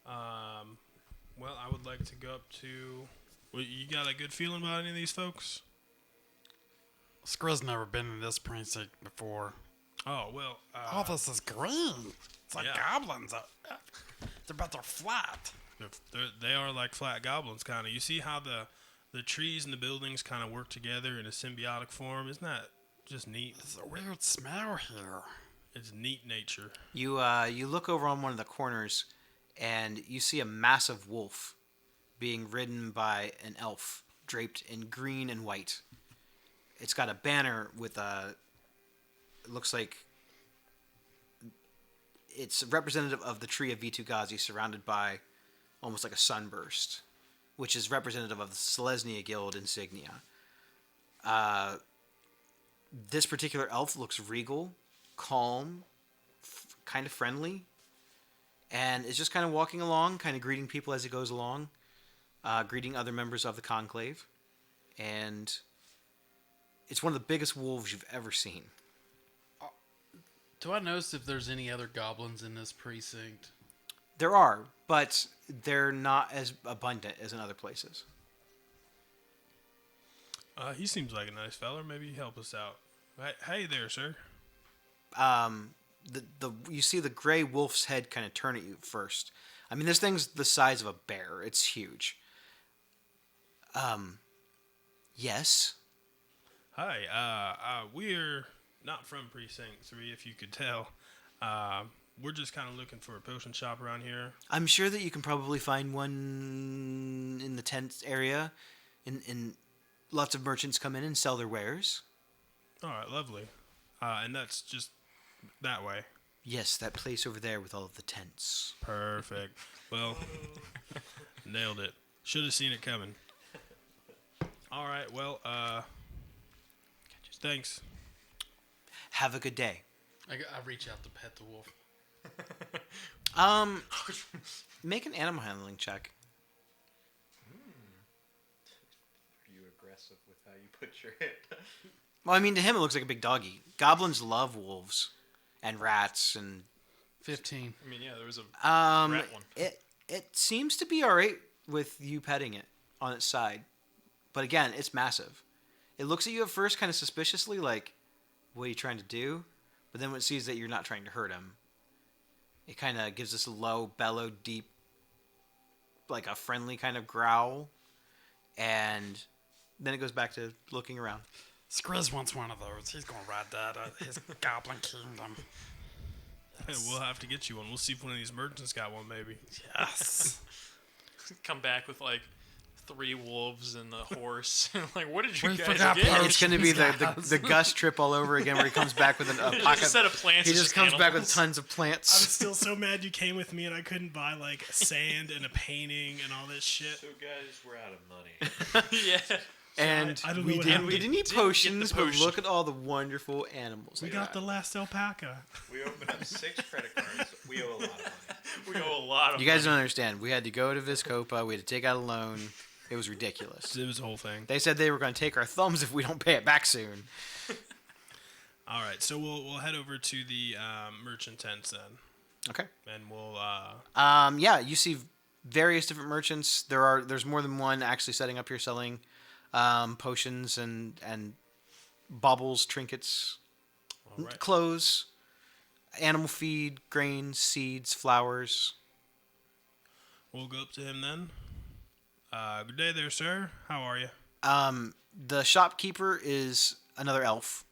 Well, I would like to go up to. Well, you got a good feeling about any of these folks? Skriz never been in this precinct before. Oh well. Oh, this is green. It's like Yeah. goblins. They're about to flat. They are like flat goblins, kind of. You see how the trees and the buildings kind of work together in a symbiotic form? Isn't that just neat? There's a weird smell here. It's neat nature. You look over on one of the corners, and you see a massive wolf being ridden by an elf draped in green and white. It's got a banner with it looks like it's representative of the tree of V2 Ghazi, surrounded by almost like a sunburst, which is representative of the Selesnya Guild insignia. This particular elf looks regal, calm, kind of friendly, and is just kind of walking along, kind of greeting people as he goes along, greeting other members of the conclave, and it's one of the biggest wolves you've ever seen. Do I notice if there's any other goblins in this precinct? There are, but they're not as abundant as in other places. He seems like a nice fella. Maybe he help us out. Hey there, sir. You see the gray wolf's head kind of turn at you first. I mean, this thing's the size of a bear. It's huge. Yes. Hi. not from Precinct 3, if you could tell. We're just kind of looking for a potion shop around here. I'm sure that you can probably find one in the tent area. In lots of merchants come in and sell their wares. All right, lovely. And that's just that way. Yes, that place over there with all of the tents. Perfect. Well, nailed it. Should have seen it coming. All right, well, thanks. Have a good day. I reach out to pet the wolf. Make an animal handling check. Are you aggressive with how you put your hit? Well, I mean, to him it looks like a big doggy. Goblins love wolves and rats and 15. I mean, yeah, there was a rat one. It seems to be all right with you petting it on its side, but again, it's massive. It looks at you at first kind of suspiciously, like, "What are you trying to do?" But then when it sees that you're not trying to hurt him, it kind of gives this low, bellow, deep, like a friendly kind of growl, and then it goes back to looking around. Skriz wants one of those. He's gonna ride that at his goblin kingdom. Hey, we'll have to get you one. We'll see if one of these merchants got one, maybe. Yes. Come back with like 3 wolves and the horse. Like, what did you We guys forgot get? potions. It's going to be the Gus trip all over again, where he comes back with a Just pocket. a set of plants. He is just comes back with animals. tons of I'm plants. still so mad you came with me and I couldn't buy, like, sand and a painting and all this shit. So guys, we're out of money. Yeah. And I don't know we what didn't happened. get any Didn't get the potions, but potion. look at all the wonderful animals. We got the last alpaca. We opened up 6 credit cards. We owe a lot of money. We owe a lot of You guys money. don't understand. We had to go to Viscopa. We had to take out a loan. It was ridiculous. It was a whole thing. They said they were going to take our thumbs if we don't pay it back soon. All right, so we'll head over to the merchant tents then, Okay. and we'll Yeah, you see various different merchants. There's more than one actually setting up here selling potions and baubles, trinkets, all right. clothes, animal feed, grains, seeds, flowers. We'll go up to him then. Good day there, sir. How are you? The shopkeeper is another elf.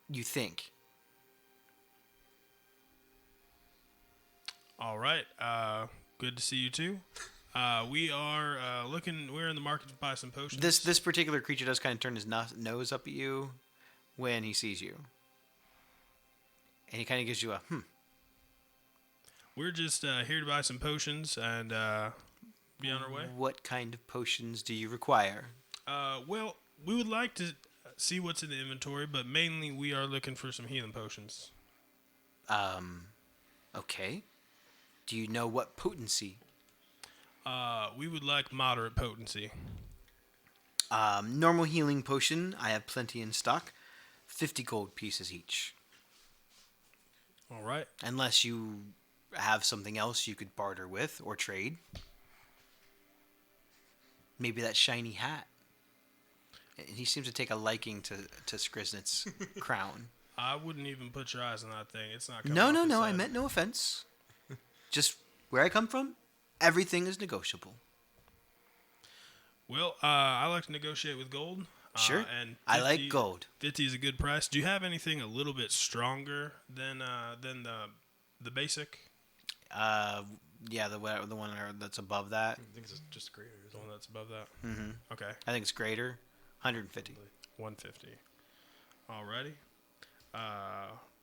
You think. All right. Good to see you too. We are looking. We're in the market to buy some potions. This particular creature does kind of turn his nose up at you when he sees you. And he kind of gives you a We're just here to buy some potions and be on our way. What kind of potions do you require? Well, we would like to see what's in the inventory, but mainly we are looking for some healing potions. Okay. Do you know what potency? We would like moderate potency. Normal healing potion, I have plenty in stock. 50 gold pieces each. All right. Unless you have something else you could barter with or trade. Maybe that shiny hat. And he seems to take a liking to Skriznit's crown. I wouldn't even put your eyes on that thing. It's not. Coming No, off no, his no. I head. meant no offense. Just where I come from, everything is negotiable. Well, I like to negotiate with gold. Sure. And I like gold. 50 is a good price. Do you have anything a little bit stronger than the basic? Yeah, the one that's above that. I think it's just greater. The one that's above that. Mm-hmm. Okay. I think it's greater. 150. 150. Alrighty.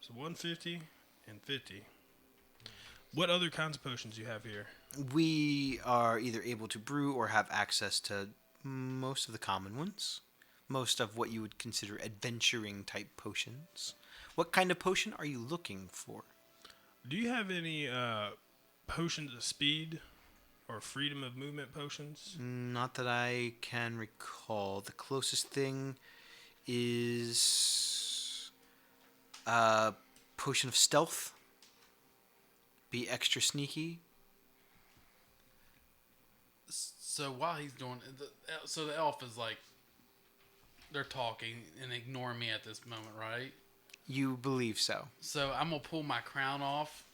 So 150 and 50. What other kinds of potions do you have here? We are either able to brew or have access to most of the common ones. Most of what you would consider adventuring type potions. What kind of potion are you looking for? Do you have any potions of speed or freedom of movement potions? Not that I can recall. The closest thing is a potion of stealth. Be extra sneaky. So while he's doing so the elf is like, they're talking and ignoring me at this moment, right? You believe so. So I'm going to pull my crown off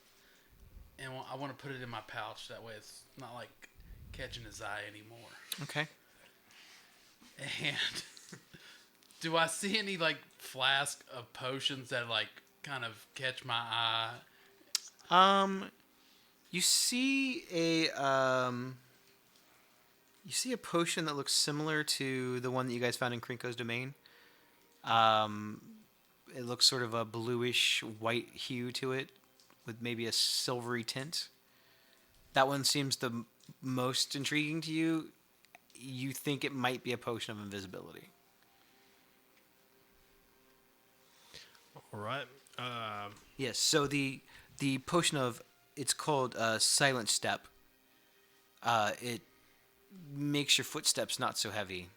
and I want to put it in my pouch. That way it's not like catching his eye anymore. Okay. And Do I see any like flask of potions that like kind of catch my eye? You see a potion that looks similar to the one that you guys found in Krinko's domain. It looks sort of a bluish white hue to it, with maybe a silvery tint. That one seems the most intriguing to you. You think it might be a potion of invisibility. All right. Yes. So the potion of it's called Silent Step. It makes your footsteps not so heavy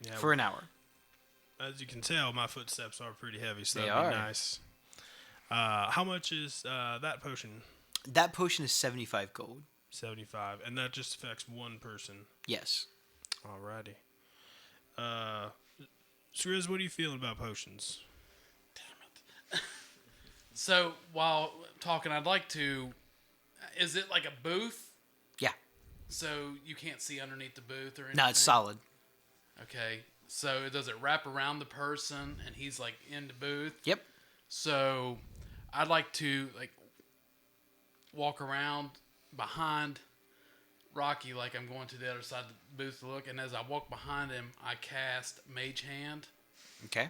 Yeah, for an hour. as you can tell, my footsteps are pretty heavy, so They that'd be are. nice. How much is that potion? That potion is 75 gold. 75, and that just affects one person. Yes. Alrighty. Skriz, what are you feeling about potions? So while talking, I'd like to. Is it like a booth? Yeah. So you can't see underneath the booth or anything? No, it's solid. Okay. So does it wrap around the person and he's like in the booth? Yep. So I'd like to like walk around behind Rocky like I'm going to the other side of the booth to look. And as I walk behind him, I cast Mage Hand. Okay.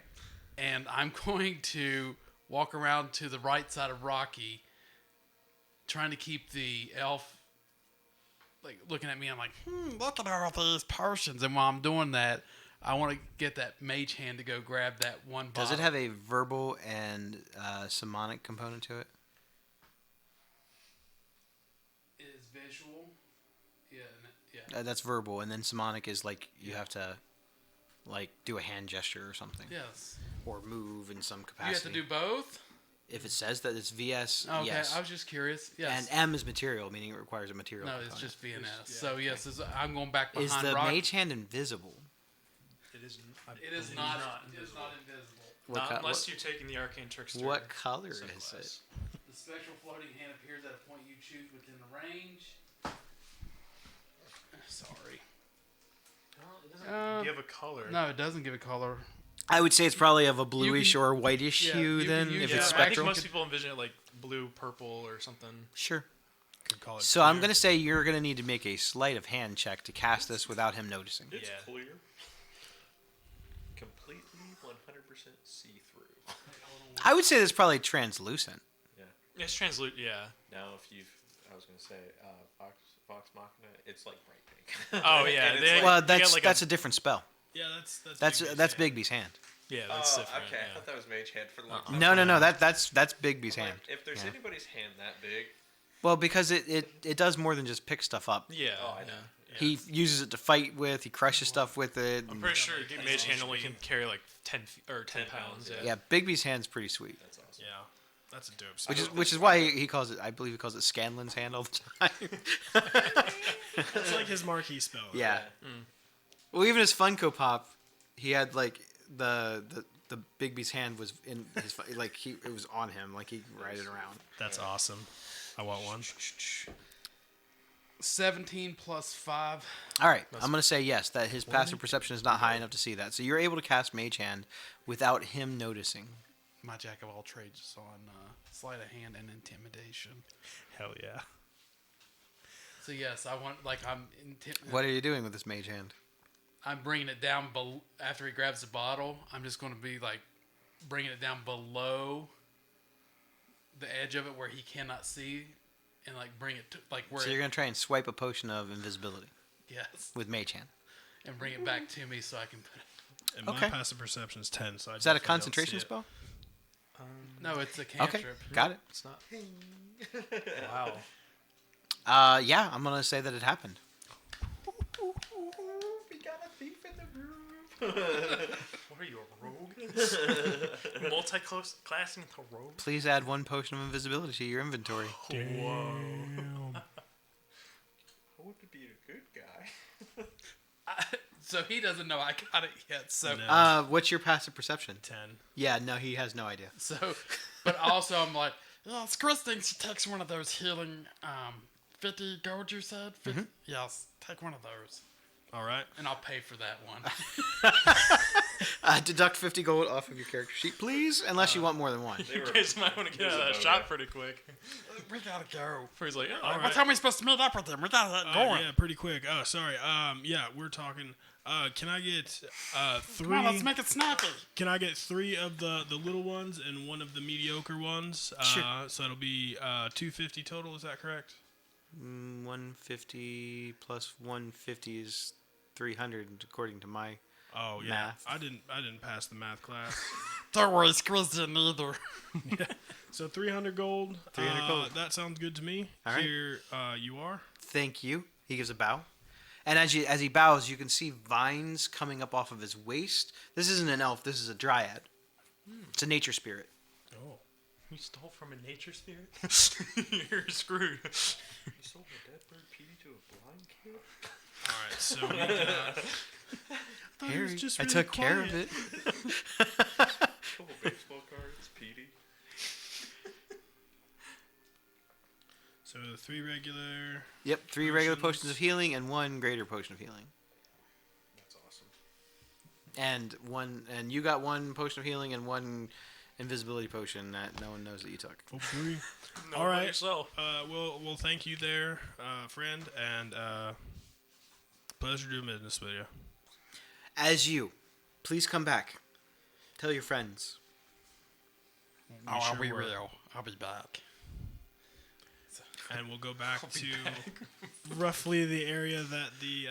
And I'm going to walk around to the right side of Rocky, trying to keep the elf like looking at me. I'm like, look at all these potions. And while I'm doing that, I want to get that Mage Hand to go grab that one bottle. Does it have a verbal and shamanic component to it? It is visual. Yeah. That's verbal, and then shamanic is like you have to like do a hand gesture or something. Yes. Or move in some You capacity. have to do both? If it says that it's VS, Okay, yes. I was just curious. Yes. And M is material, meaning it requires a material No, component. it's just VNS. So, yes, I'm going back behind Is the Rocky. mage hand invisible? It is. It is not invisible. What, Not co- unless you're taking the arcane trickster. what color is subclass. it? The special floating hand appears at a point you choose within the range. Sorry. It doesn't give a color. No, it doesn't give a color. I would say it's probably of a bluish can- or whitish yeah, hue you can then, use if Yeah, it's I think spectral. most people envision it like blue, purple, or something. Sure. Could call it So I'm clear. going to say you're going to need to make a sleight of hand check to cast this without him noticing. It's Yeah. clear. Completely 100% see-through. I would say that's probably translucent. It's translucent. Yeah. Now, I was going to say, Vox Machina, it's like bright pink. Oh yeah. And it's They, like- Well, they got that's like a different spell. Yeah, that's That's Bigby's Bigby's hand. hand. Yeah, that's different. okay. I Yeah. thought that was Mage Hand for long. No. That's Bigby's Like, hand. if there's Yeah. anybody's hand that big, Well, because it does more than just pick stuff up. Yeah. Oh, I know. Yeah. He uses it to fight with. He crushes stuff with it. I'm and- pretty sure Mage Hand only can carry like 10 pounds. Yeah. yeah, Bigby's hand's pretty sweet. that's awesome. Yeah, that's a dope. Which is why he calls it. I believe he calls it Scanlan's hand all the time. It's like his marquee spell. yeah. Well, even his Funko Pop, he had like the Bigby's hand was in his like it was on him, like he could ride it around. That's awesome. I want one. 17 plus 5. All right, I'm gonna say yes. That his passive perception is not high enough to see that, so you're able to cast Mage Hand without him noticing. My jack of all trades is on sleight of hand and intimidation. Hell yeah. So yes, I want like What are you doing with this Mage Hand? I'm bringing it down after he grabs the bottle. I'm just going to be like bringing it down below the edge of it where he cannot see, and like bring it to like where So you're gonna try and swipe a potion of invisibility yes, with Mage Hand. and bring it back to me so I can put it. And Okay. my passive perception is 10, so I Is that a definitely don't concentration see it. spell? No, it's a Okay, cantrip. got it. It's not. Wow. Yeah, I'm gonna say that it happened. We got a thief in the room. What are you, a rogue? Multi-classing into rogue? Please add one potion of invisibility to your inventory. Whoa. Who would be a good guy? So he doesn't know I got it yet. So No. What's your passive perception? 10. Yeah, no, he has no idea. so, but also I'm like, oh, Chris thinks he takes one of those healing 50 gold. You said 50? Yes, take one of those. All right. And I'll pay for that one. Deduct 50 gold off of your character sheet, please, unless you want more than one. You guys might want to get out of that shot pretty quick. We gotta go. He's like, All What right. time are we supposed to meet up with him? We gotta get going. Yeah, pretty quick. Oh, sorry. Yeah, we're talking. Can I get 3? Come on, let's make it snappy. Can I get 3 of the little ones and 1 of the mediocre ones? Sure. So it'll be 250 total. Is that correct? 150 plus 150 is 300, according to my. Oh yeah. Math. I didn't pass the math class. Don't worry, Squiz didn't either. So 300 gold. 300 gold. That sounds good to me. All right. Here you are. Thank you. He gives a bow. And as he bows, you can see vines coming up off of his waist. This isn't an elf. This is a dryad. It's a nature spirit. Oh. you stole from a nature spirit? You're screwed. You sold a dead bird Petey to a blind kid? All right. So we got. Harry, just I really took care of quiet. it. Couple baseball cards, Petey. So 3 regular. Yep, 3 regular Potions. potions of healing and 1 greater potion of healing. That's awesome. And you got 1 potion of healing and 1 invisibility potion that no one knows that you took. Oh, 3. No, All by right. yourself. Well, thank you there, friend, and pleasure doing business with you. As you, please come back. Tell your friends. Oh, I'll sure be will. real. I'll be back. And we'll go back to roughly the area that the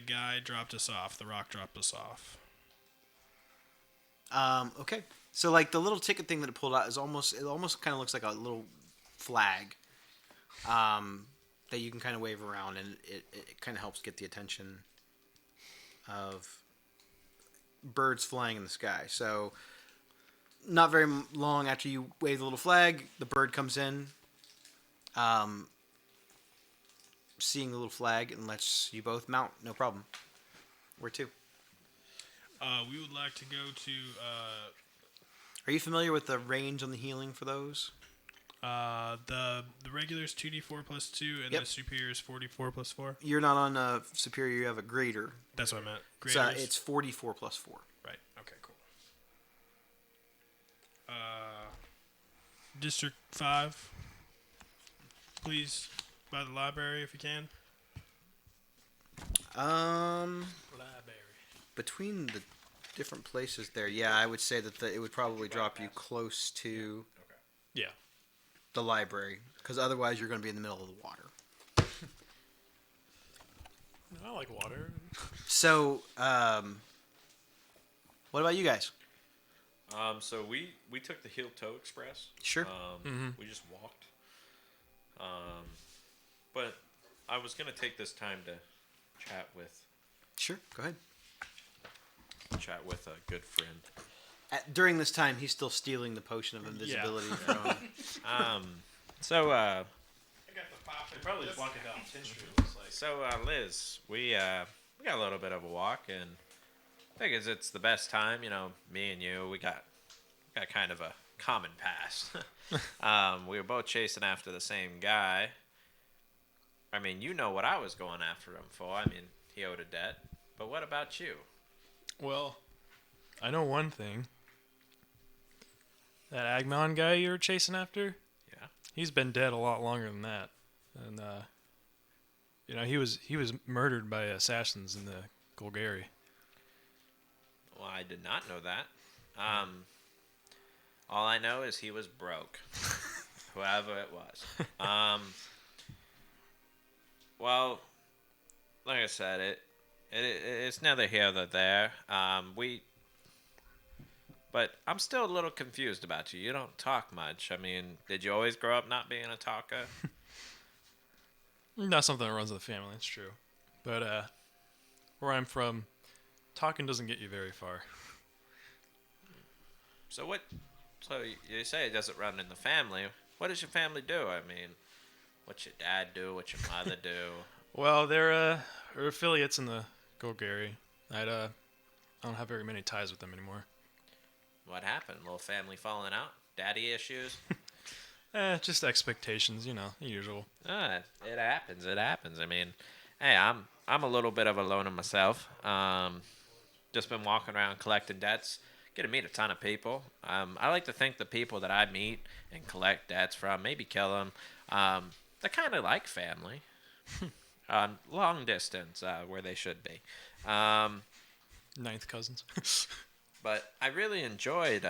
guy dropped us off. The rock dropped us off. Okay. So like the little ticket thing that it pulled out is almost kind of looks like a little flag that you can kind of wave around, and it kind of helps get the attention of birds flying in the sky. So not very long after you wave the little flag, the bird comes in, seeing the little flag, and lets you both mount. No problem. Where to? We would like to go to Are you familiar with the range on the healing for those? the regular is 2d4 plus 2, and Yep. the superior is 44 plus 4. You're not on a superior, you have a greater. That's what I meant. So Graders. it's 44 plus 4. Right. Okay. Cool. District 5. Please, by the library if you can. Between the different places there, yeah, I would say that it would probably drop you close to Yeah. the library, because otherwise you're going to be in the middle of the water. I like water. So, what about you guys? So we took the Heel Toe Express. Sure. We just walked. But I was gonna take this time to chat with Sure, go ahead. a good friend. During this time, he's still stealing the potion of invisibility from. So Probably just walking down 10th Street. Looks like. So Liz, we got a little bit of a walk, and I think it's the best time. You know, me and you, we got kind of a common past. We were both chasing after the same guy. I mean, you know what I was going after him for. I mean, he owed a debt. But what about you? Well, I know one thing. That Agnon guy you were chasing after, Yeah. he's been dead a lot longer than that. And you know, he was murdered by assassins in the Golgari. Well, I did not know that. All I know is he was broke. Whoever it was. Well, like I said, it's neither here nor there. But I'm still a little confused about you. You don't talk much. I mean, did you always grow up not being a talker? Not something that runs in the family, it's true. But where I'm from, talking doesn't get you very far. So you say it doesn't run in the family. What does your family do? I mean, what's your dad do? What's your mother do? Well, they're affiliates in the Golgari. I don't have very many ties with them anymore. What happened? Little family falling out? Daddy issues? Just expectations, you know, the usual. It happens. It happens. I mean, hey, I'm I'm a little bit of a loner myself. Just been walking around collecting debts. Get to meet a ton of people. I like to think the people that I meet and collect debts from, maybe kill them, they're kind of like family. Long distance, where they should be. Ninth cousins. But I really enjoyed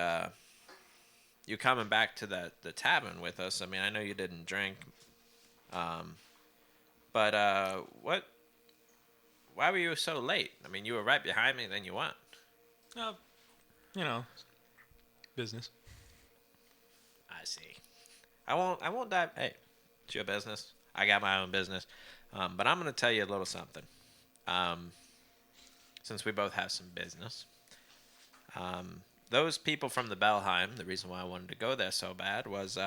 you coming back to the tavern with us. I mean, I know you didn't drink, but what? Why were you so late? I mean, you were right behind me, then you went. You know, business. I see. I won't dive. Hey, it's your business. I got my own business. But I'm gonna tell you a little something. Since we both have some business. Those people from the Belheim, the reason why I wanted to go there so bad was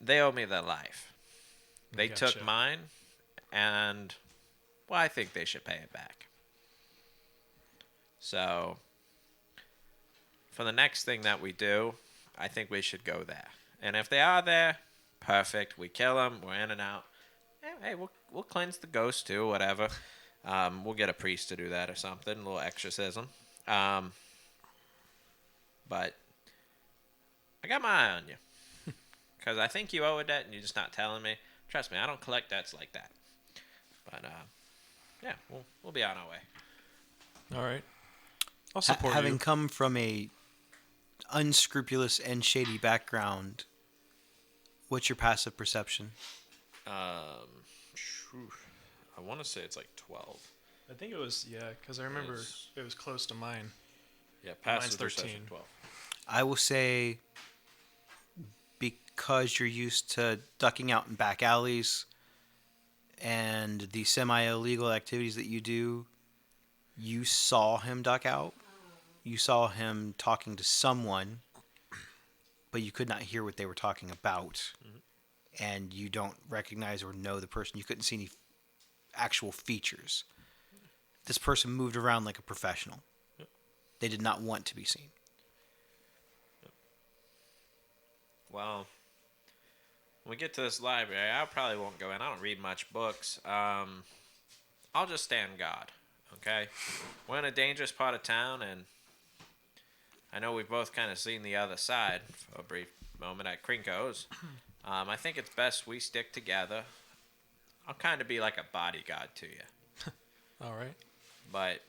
they owe me their life. They Gotcha. took mine, and well, I think they should pay it back. So, for the next thing that we do, I think we should go there. And if they are there, perfect. We kill them. We're in and out. Hey, we'll cleanse the ghost too, whatever. We'll get a priest to do that or something, a little exorcism. But I got my eye on you. Because I think you owe a debt and you're just not telling me. Trust me, I don't collect debts like that. But, yeah, we'll be on our way. All right. I'll support Having you. come from a unscrupulous and shady background, what's your passive perception? I want to say it's like 12. I think it was, because I remember it was close to mine. Yeah, Mine's passive 13. perception 12. I will say, because you're used to ducking out in back alleys and the semi-illegal activities that you do, you saw him duck out. You saw him talking to someone, but you could not hear what they were talking about. And you don't recognize or know the person. You couldn't see any actual features. This person moved around like a professional. Yep. They did not want to be seen. Well, when we get to this library, I probably won't go in. I don't read much books. I'll just stand guard, okay? We're in a dangerous part of town, and I know we've both kind of seen the other side for a brief moment at Krinko's. I think it's best we stick together. I'll kind of be like a bodyguard to you. All right. But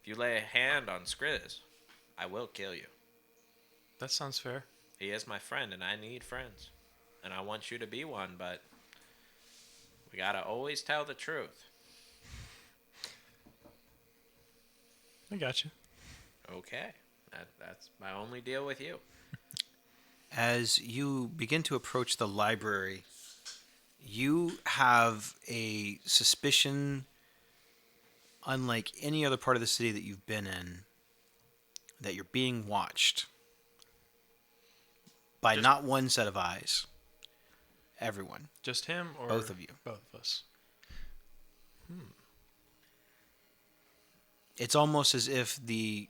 if you lay a hand on Skriz, I will kill you. That sounds fair. He is my friend, and I need friends. And I want you to be one, but we gotta always tell the truth. I got you. Okay. That's my only deal with you. As you begin to approach the library, you have a suspicion, unlike any other part of the city that you've been in, that you're being watched by not one set of eyes. Everyone. Just him or Both of you. Both of us. It's almost as if the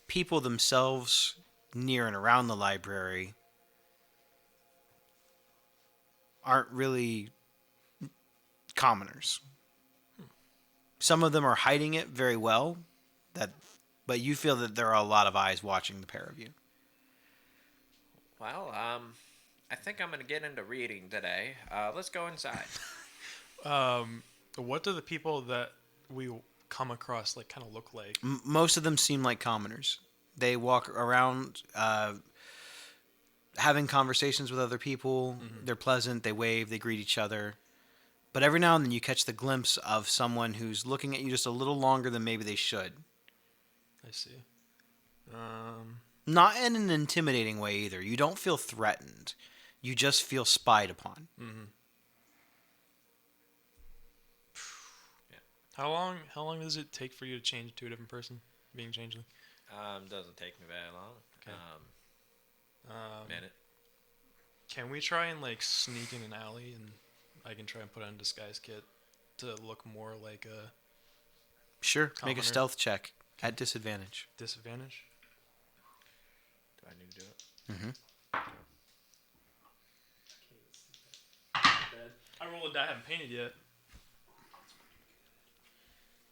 people themselves near and around the library aren't really commoners. Some of them are hiding it very well, but you feel that there are a lot of eyes watching the pair of you. Well, I think I'm gonna get into reading today. Let's go inside. What do the people that we come across kind of look like? Most of them seem like commoners. They walk around having conversations with other people. Mm-hmm. They're pleasant. They wave. They greet each other. But every now and then you catch the glimpse of someone who's looking at you just a little longer than maybe they should. I see. Not in an intimidating way either. You don't feel threatened. You just feel spied upon. Mm-hmm. Yeah. How long does it take for you to change to a different person, being changeling? Doesn't take me very long. Okay. Minute. Can we try and sneak in an alley and I can try and put on a disguise kit to look more like a Sure. Make a commoner? stealth check at disadvantage. Disadvantage? Do I need to do it? Mm-hmm. I rolled a die. I haven't painted yet.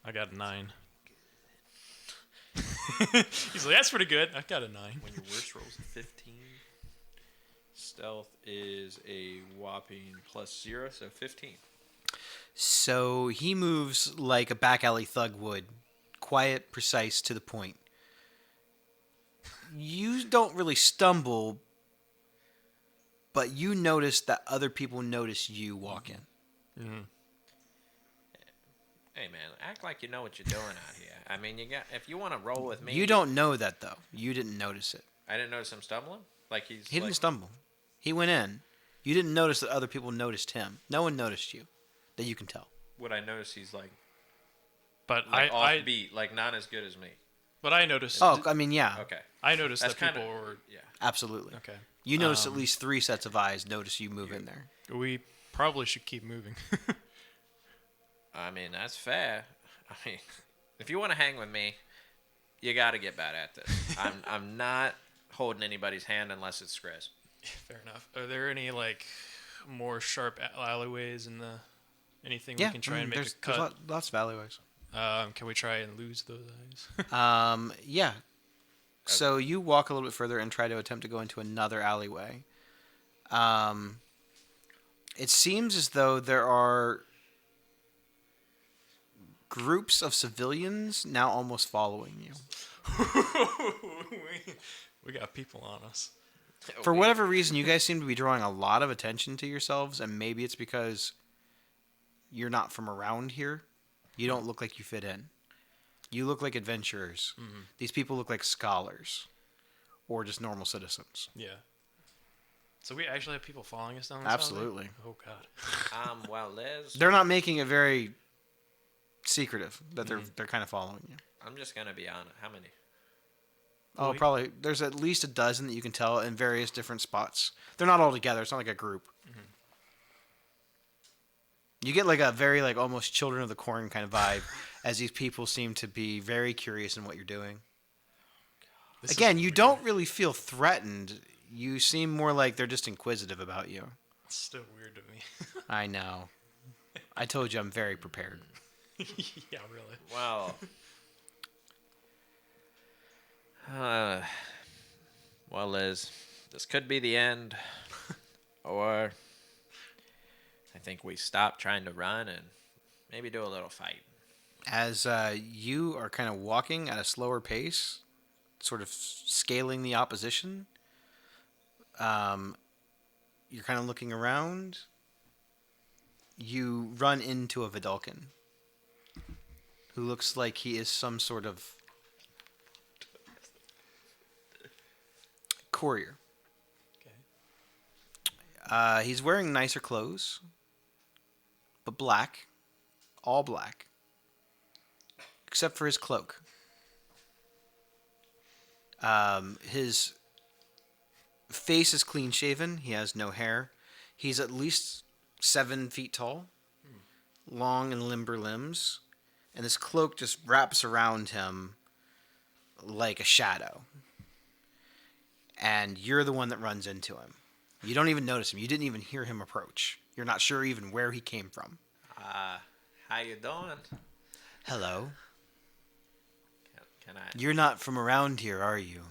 I got a 9. He's like, that's pretty good. I got a 9. When your worst roll's a 15, stealth is a whopping +0, so 15. So he moves like a back alley thug would. Quiet, precise, to the point. You don't really stumble, but you notice that other people notice you walk in. Mm-hmm. Hey man, act like you know what you're doing out here. I mean, if you want to roll with me. You don't know that, though. You didn't notice it. I didn't notice him stumbling. Like He didn't stumble. He went in. You didn't notice that other people noticed him. No one noticed you, that you can tell. Would I notice he's like But like I offbeat, like not as good as me? but I noticed. Oh, I mean, yeah, Okay. I noticed That's that people kinda- were Yeah. absolutely. okay. You notice at least 3 sets of eyes notice you move in there. We probably should keep moving. I mean, that's fair. I mean, if you want to hang with me, you got to get bad at this. I'm not holding anybody's hand unless it's Skriz. Fair enough. Are there any like more sharp alleyways in the anything Yeah, we can try and make there's, a cut? there's lots of alleyways. Can we try and lose those eyes? Yeah. So you walk a little bit further and try to attempt to go into another alleyway. It seems as though there are groups of civilians now almost following you. we got people on us. For whatever reason, you guys seem to be drawing a lot of attention to yourselves, and maybe it's because you're not from around here. You don't look like you fit in. You look like adventurers. Mm-hmm. These people look like scholars or just normal citizens. Yeah. So we actually have people following us down this Absolutely. alleyway? Oh god. Well, Liz, They're not making it very secretive that they're kind of following you. I'm just gonna be honest. How many? Oh, we- probably. There's at least a dozen that you can tell in various different spots. They're not all together. It's not like a group. You get like a very like almost Children of the Corn kind of vibe as these people seem to be very curious in what you're doing. This is Again, you weird. don't really feel threatened. You seem more like they're just inquisitive about you. It's still weird to me. I know. I told you I'm very prepared. Yeah, really. Well, well, Liz, this could be the end, or I think we stop trying to run and maybe do a little fight. As you are kind of walking at a slower pace, sort of scaling the opposition, you're kind of looking around. You run into a Vidalcan who looks like he is some sort of courier. Okay. He's wearing nicer clothes, but black, all black, except for his cloak. His face is clean shaven. He has no hair. He's at least 7 feet tall, long and limber limbs, and this cloak just wraps around him like a shadow. And you're the one that runs into him. You don't even notice him. You didn't even hear him approach. You're not sure even where he came from. How you doing? Hello. Can I? You're not from around here, are you?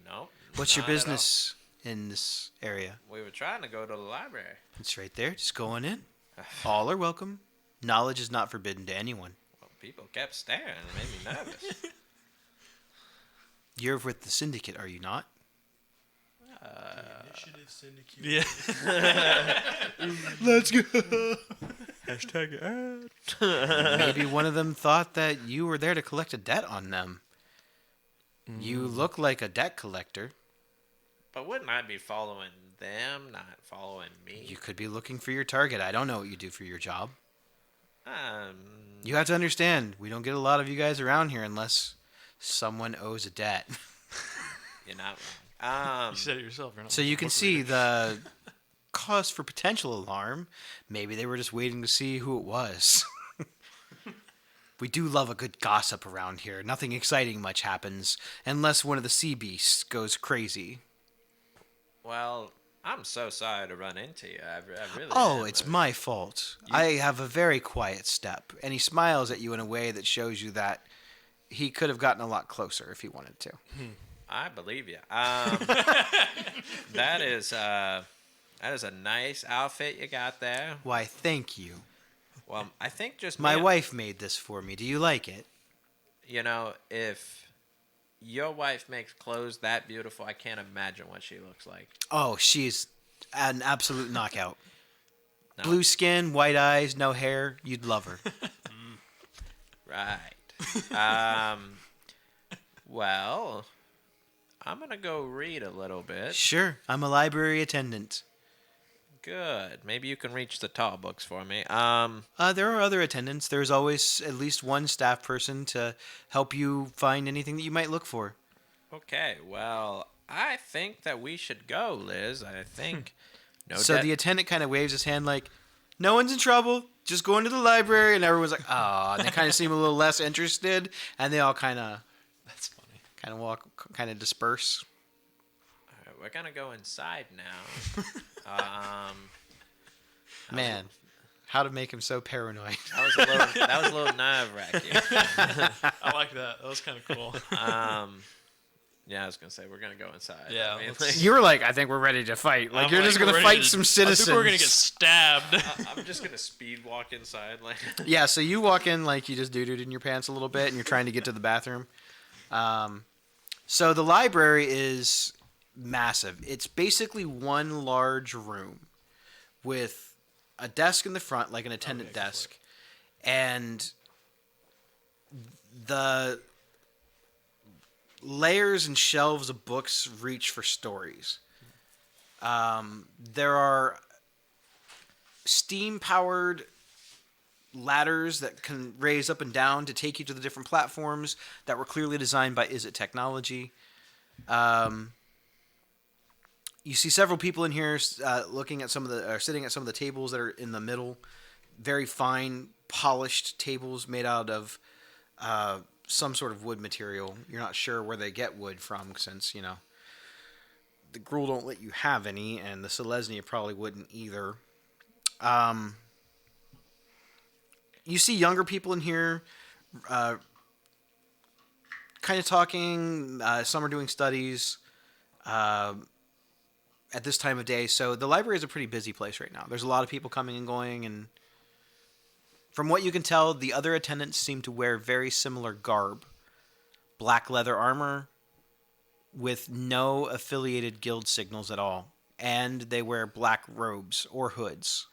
No. What's your not at all. business in this area? We were trying to go to the library. It's right there. Just go on in. All are welcome. Knowledge is not forbidden to anyone. Well, people kept staring. It made me nervous. You're with the syndicate, are you not? Initiative Syndicate. Yeah. Let's go. Hashtag ad. Maybe one of them thought that you were there to collect a debt on them. You look like a debt collector. But wouldn't I be following them, not following me? You could be looking for your target. I don't know what you do for your job. Um, You have to understand, we don't get a lot of you guys around here unless someone owes a debt. you're not wrong. You said it yourself. You're not So you can book see reader. the cause for potential alarm. Maybe they were just waiting to see who it was. We do love a good gossip around here. Nothing exciting much happens unless one of the sea beasts goes crazy. Well, I'm so sorry to run into you. I really Oh, am. it's my fault. I have a very quiet step. And he smiles at you in a way that shows you that he could have gotten a lot closer if he wanted to. I believe you. That is a nice outfit you got there. Why, thank you. Well, I think just My me- wife made this for me. Do you like it? You know, if your wife makes clothes that beautiful, I can't imagine what she looks like. Oh, she's an absolute knockout. No. Blue skin, white eyes, no hair. You'd love her. Right. Well, I'm gonna go read a little bit. Sure, I'm a library attendant. Good. Maybe you can reach the tall books for me. There are other attendants. There's always at least one staff person to help you find anything that you might look for. Okay. Well, I think that we should go, Liz. I think. No. So the attendant kind of waves his hand like, no one's in trouble. Just going to the library. And everyone's like, ah. And they kind of seem a little less interested. And they all kind of That's funny. walk, kind of disperse. All right, we're gonna go inside now. Man, how to make him so paranoid. That was a little nerve wracking. I like that. That was kind of cool. Yeah, I was gonna say we're gonna go inside. Yeah, I mean, let's- You were like, I think we're ready to fight. Like, I'm you're just like, going to we're ready fight to- some I citizens. think we're gonna get stabbed. I'm just gonna speed walk inside. Like, Yeah, so you walk in like you just doo-dooed in your pants a little bit and you're trying to get to the bathroom. So the library is massive. It's basically one large room with a desk in the front, like an attendant desk, and the layers and shelves of books reach for stories. There are steam-powered ladders that can raise up and down to take you to the different platforms that were clearly designed by Is It Technology. You see several people in here looking at sitting at some of the tables that are in the middle. Very fine, polished tables made out of some sort of wood material. You're not sure where they get wood from, since the Gruul don't let you have any, and the Selesnya probably wouldn't either. You see younger people in here, kind of talking. Some are doing studies at this time of day. So the library is a pretty busy place right now. There's a lot of people coming and going, and from what you can tell, the other attendants seem to wear very similar garb. Black leather armor with no affiliated guild signals at all. And they wear black robes or hoods.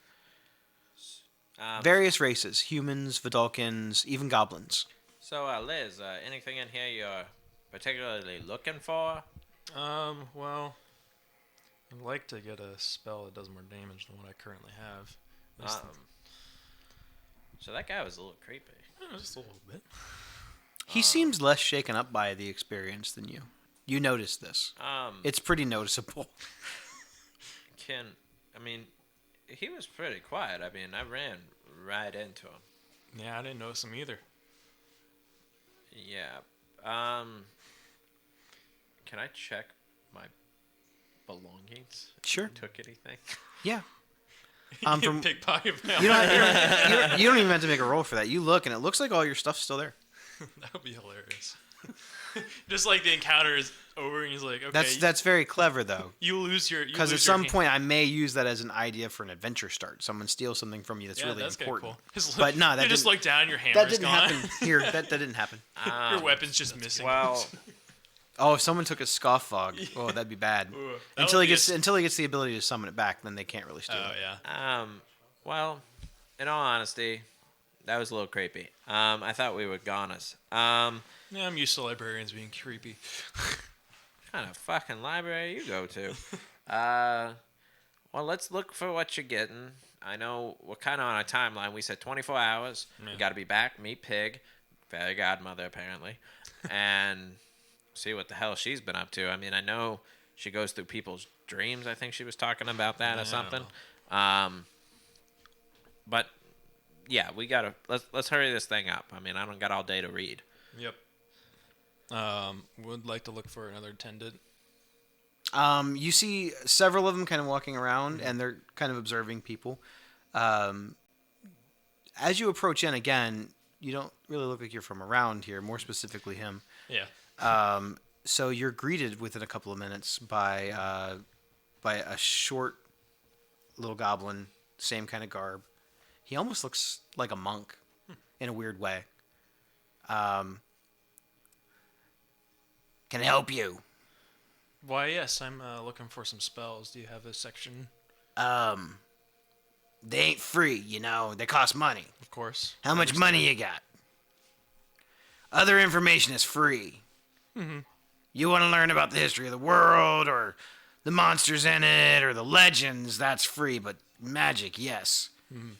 Various races. Humans, Vidalkins, even goblins. so, Liz, anything in here you're particularly looking for? Well, I'd like to get a spell that does more damage than what I currently have. Just, So that guy was a little creepy. just a little bit. He seems less shaken up by the experience than you. You notice this. It's pretty noticeable. He was pretty quiet. I mean, I ran right into him. Yeah, I didn't notice him either. Yeah. Can I check my belongings? Sure. Took anything? Yeah. You pickpocket now. You don't even have to make a roll for that. You look, and it looks like all your stuff's still there. That would be hilarious. Just like the encounter is over, and he's like, "Okay, That's very clever, though. you lose your." Because at some point, I may use that as an idea for an adventure start. Someone steals something from you that's really that's important. Cool. Just But no, that you just didn't- look down, your hammer's That didn't gone. happen here. That didn't happen. Your weapon's just missing. Well, Oh, if someone took a scoff fog, oh, that'd be bad. Ooh, that Until would he be gets the ability to summon it back, then they can't really steal Oh it. yeah. well, in all honesty, that was a little creepy. I thought we were goners. What Yeah, I'm used to librarians being creepy. kind of fucking library you go to? Well, let's look for what you're getting. I know we're kind of on a timeline. We said 24 hours. Yeah. We got to be back, meet Pig, fairy godmother apparently, and see what the hell she's been up to. I mean, I know she goes through people's dreams. I think she was talking about that Yeah, I or something. don't But yeah, we gotta let's hurry this thing up. I mean, I don't got all day to read. Yep. Would like to look for another attendant. You see several of them kind of walking around, and they're kind of observing people. As you approach in again, you don't really look like you're from around here, more specifically him. Yeah. So you're greeted within a couple of minutes by a short little goblin, same kind of garb. He almost looks like a monk in a weird way. Can I help you? Why, yes, I'm looking for some spells. Do you have a section? They ain't free, They cost money. Of course. How much money you got? Other information is free. Mm-hmm. You want to learn about the history of the world, or the monsters in it, or the legends, that's free. But magic, yes. Mm-hmm.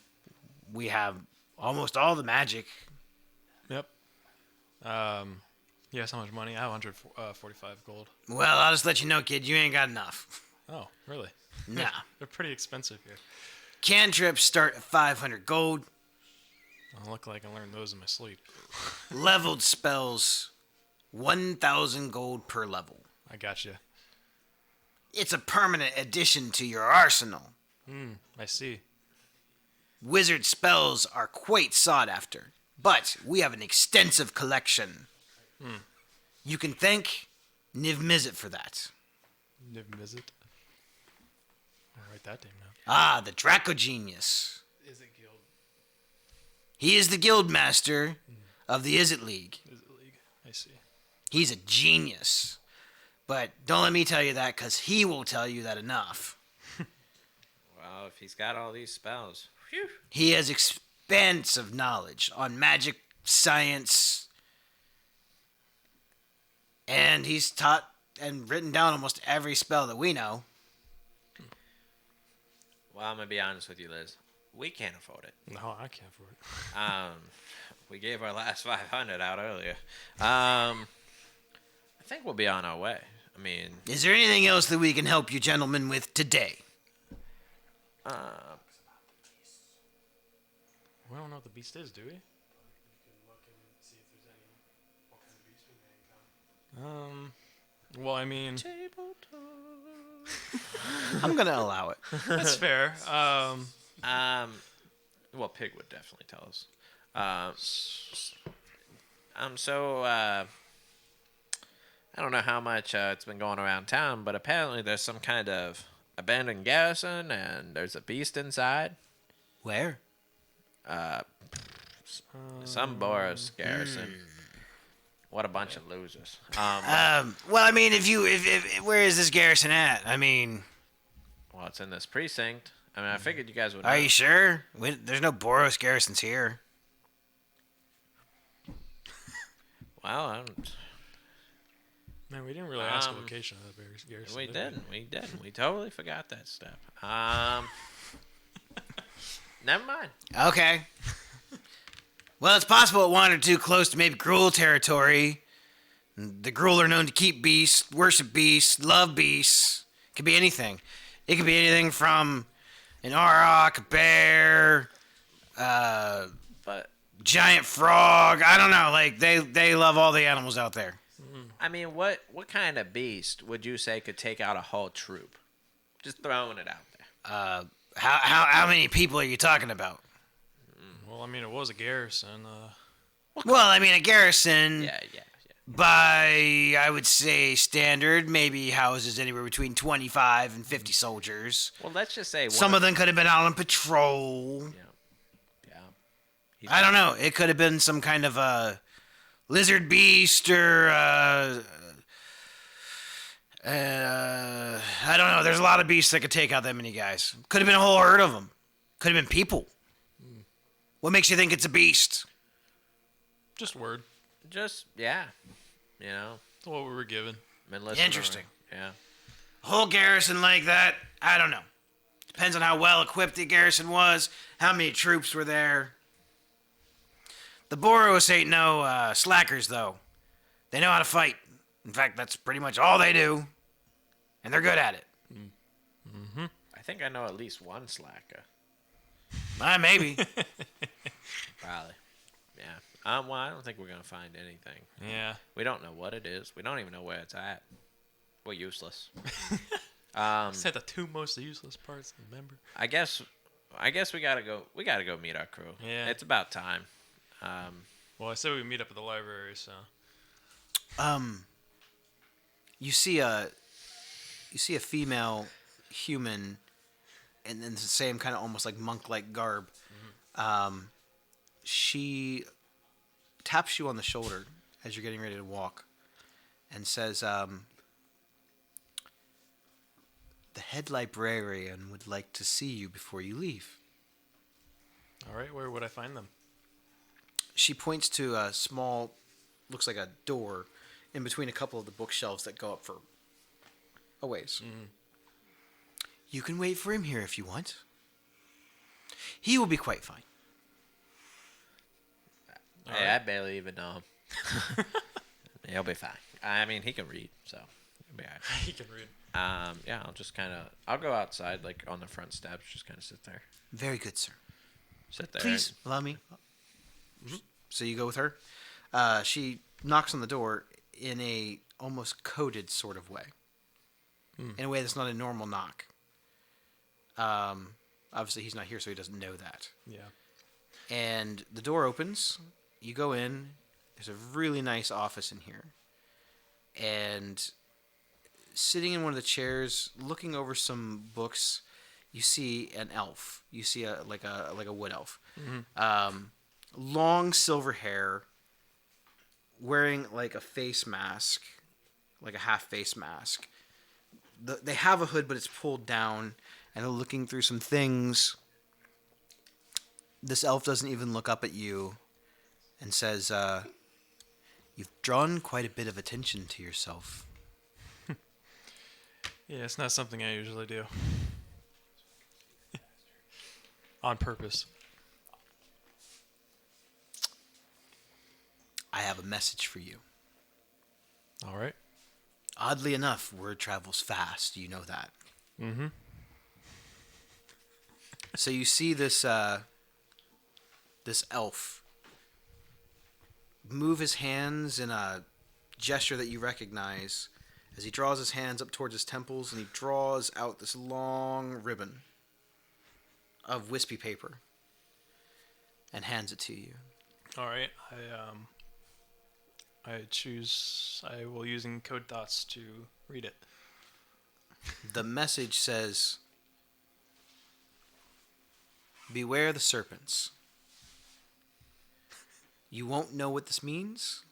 We have almost all the magic. Yep. Yes, how much money? I have 145 gold. Well, I'll just let you know, kid, you ain't got enough. Oh, really? Nah. They're pretty expensive here. Cantrips start at 500 gold. I look like I learned those in my sleep. Leveled spells, 1,000 gold per level. I got you. It's a permanent addition to your arsenal. I see. Wizard spells are quite sought after, but we have an extensive collection. You can thank Niv Mizzet for that. Niv Mizzet. I'll write that name down. Ah, the Draco Genius. Is it guild? He is the guild master of the Izzet League. Is it League? I see. He's a genius. But don't let me tell you that, because he will tell you that enough. Well, if he's got all these spells. Phew. He has expansive knowledge on magic, science, and he's taught and written down almost every spell that we know. Well, I'm going to be honest with you, Liz. We can't afford it. No, I can't afford it. We gave our last 500 out earlier. I think we'll be on our way. I mean, Is there anything else that we can help you gentlemen with today? We don't know what the beast is, do we? Well, I mean, I'm going to allow it. that's fair. well, Pig would definitely tell us. I don't know how much it's been going around town, but apparently there's some kind of abandoned garrison, and there's a beast inside. Where? Some Boros Garrison. What a bunch of losers. Well, I mean, if where is this garrison at? I mean, Well, it's in this precinct. I mean, I figured you guys would know. are you sure? There's no Boros garrisons here. Well, I don't... Man, we didn't really ask the location of the garrison. We did didn't. We didn't. We totally forgot that step. Never mind. Okay. Well, it's possible it wandered too close to maybe Gruul territory. The Gruul are known to keep beasts, worship beasts, love beasts. It could be anything. It could be anything from an auroch, a bear, But, giant frog. I don't know. Like they love all the animals out there. I mean, what kind of beast would you say could take out a whole troop? Just throwing it out there. How many people are you talking about? Well, I mean, it was a garrison. Well, I mean, a garrison. Yeah. By, I would say, standard, maybe houses anywhere between 25 and 50 soldiers. Well, let's just say Some of them could have been out on patrol. Yeah. I don't know. It could have been some kind of a lizard beast or, I don't know. There's a lot of beasts that could take out that many guys. Could have been a whole herd of them. Could have been people. What makes you think it's a beast? Just word. Yeah. You know, That's what we were given. been listening. Interesting. Yeah. A whole garrison like that? I don't know. Depends on how well equipped the garrison was, how many troops were there. The Boros ain't no slackers, though. They know how to fight. In fact, that's pretty much all they do. And they're good at it. I think I know at least one slacker. Maybe. Probably. Yeah. Well, I don't think we're going to find anything. Yeah. We don't know what it is. We don't even know where it's at. Well, useless. Said the two most useless parts. Remember? I guess we gotta go. We gotta go meet our crew. Yeah. It's about time. Well, I said we meet up at the library, so. You see a female human, and in the same kind of almost like monk-like garb. She taps you on the shoulder as you're getting ready to walk, and says, "The head librarian would like to see you before you leave." All right, where would I find them? She points to a small, looks like a door, in between a couple of the bookshelves that go up for a ways. You can wait for him here if you want. He will be quite fine. Hey, I barely even know him. He'll be fine. I mean, he can read, so he'll be all right. He can read. Yeah, I'll go outside, like on the front steps, just kind of sit there. Very good, sir. Sit there. Please allow me. So you go with her. She knocks on the door in a almost coded sort of way, in a way that's not a normal knock. Obviously, he's not here, so he doesn't know that. Yeah. And the door opens. You go in. There's a really nice office in here. And sitting in one of the chairs, looking over some books, you see an elf. You see a wood elf. Long silver hair, wearing like a face mask, like a half face mask. They have a hood, but it's pulled down, and they're looking through some things. This elf doesn't even look up at you and says, "You've drawn quite a bit of attention to yourself." Yeah, it's not something I usually do. On purpose. I have a message for you. All right. Oddly enough, word travels fast. You know that. Mm-hmm. So you see this elf move his hands in a gesture that you recognize as he draws his hands up towards his temples, and he draws out this long ribbon of wispy paper and hands it to you. All right. I will using code thoughts to read it. The message says, "Beware the serpents." You won't know what this means,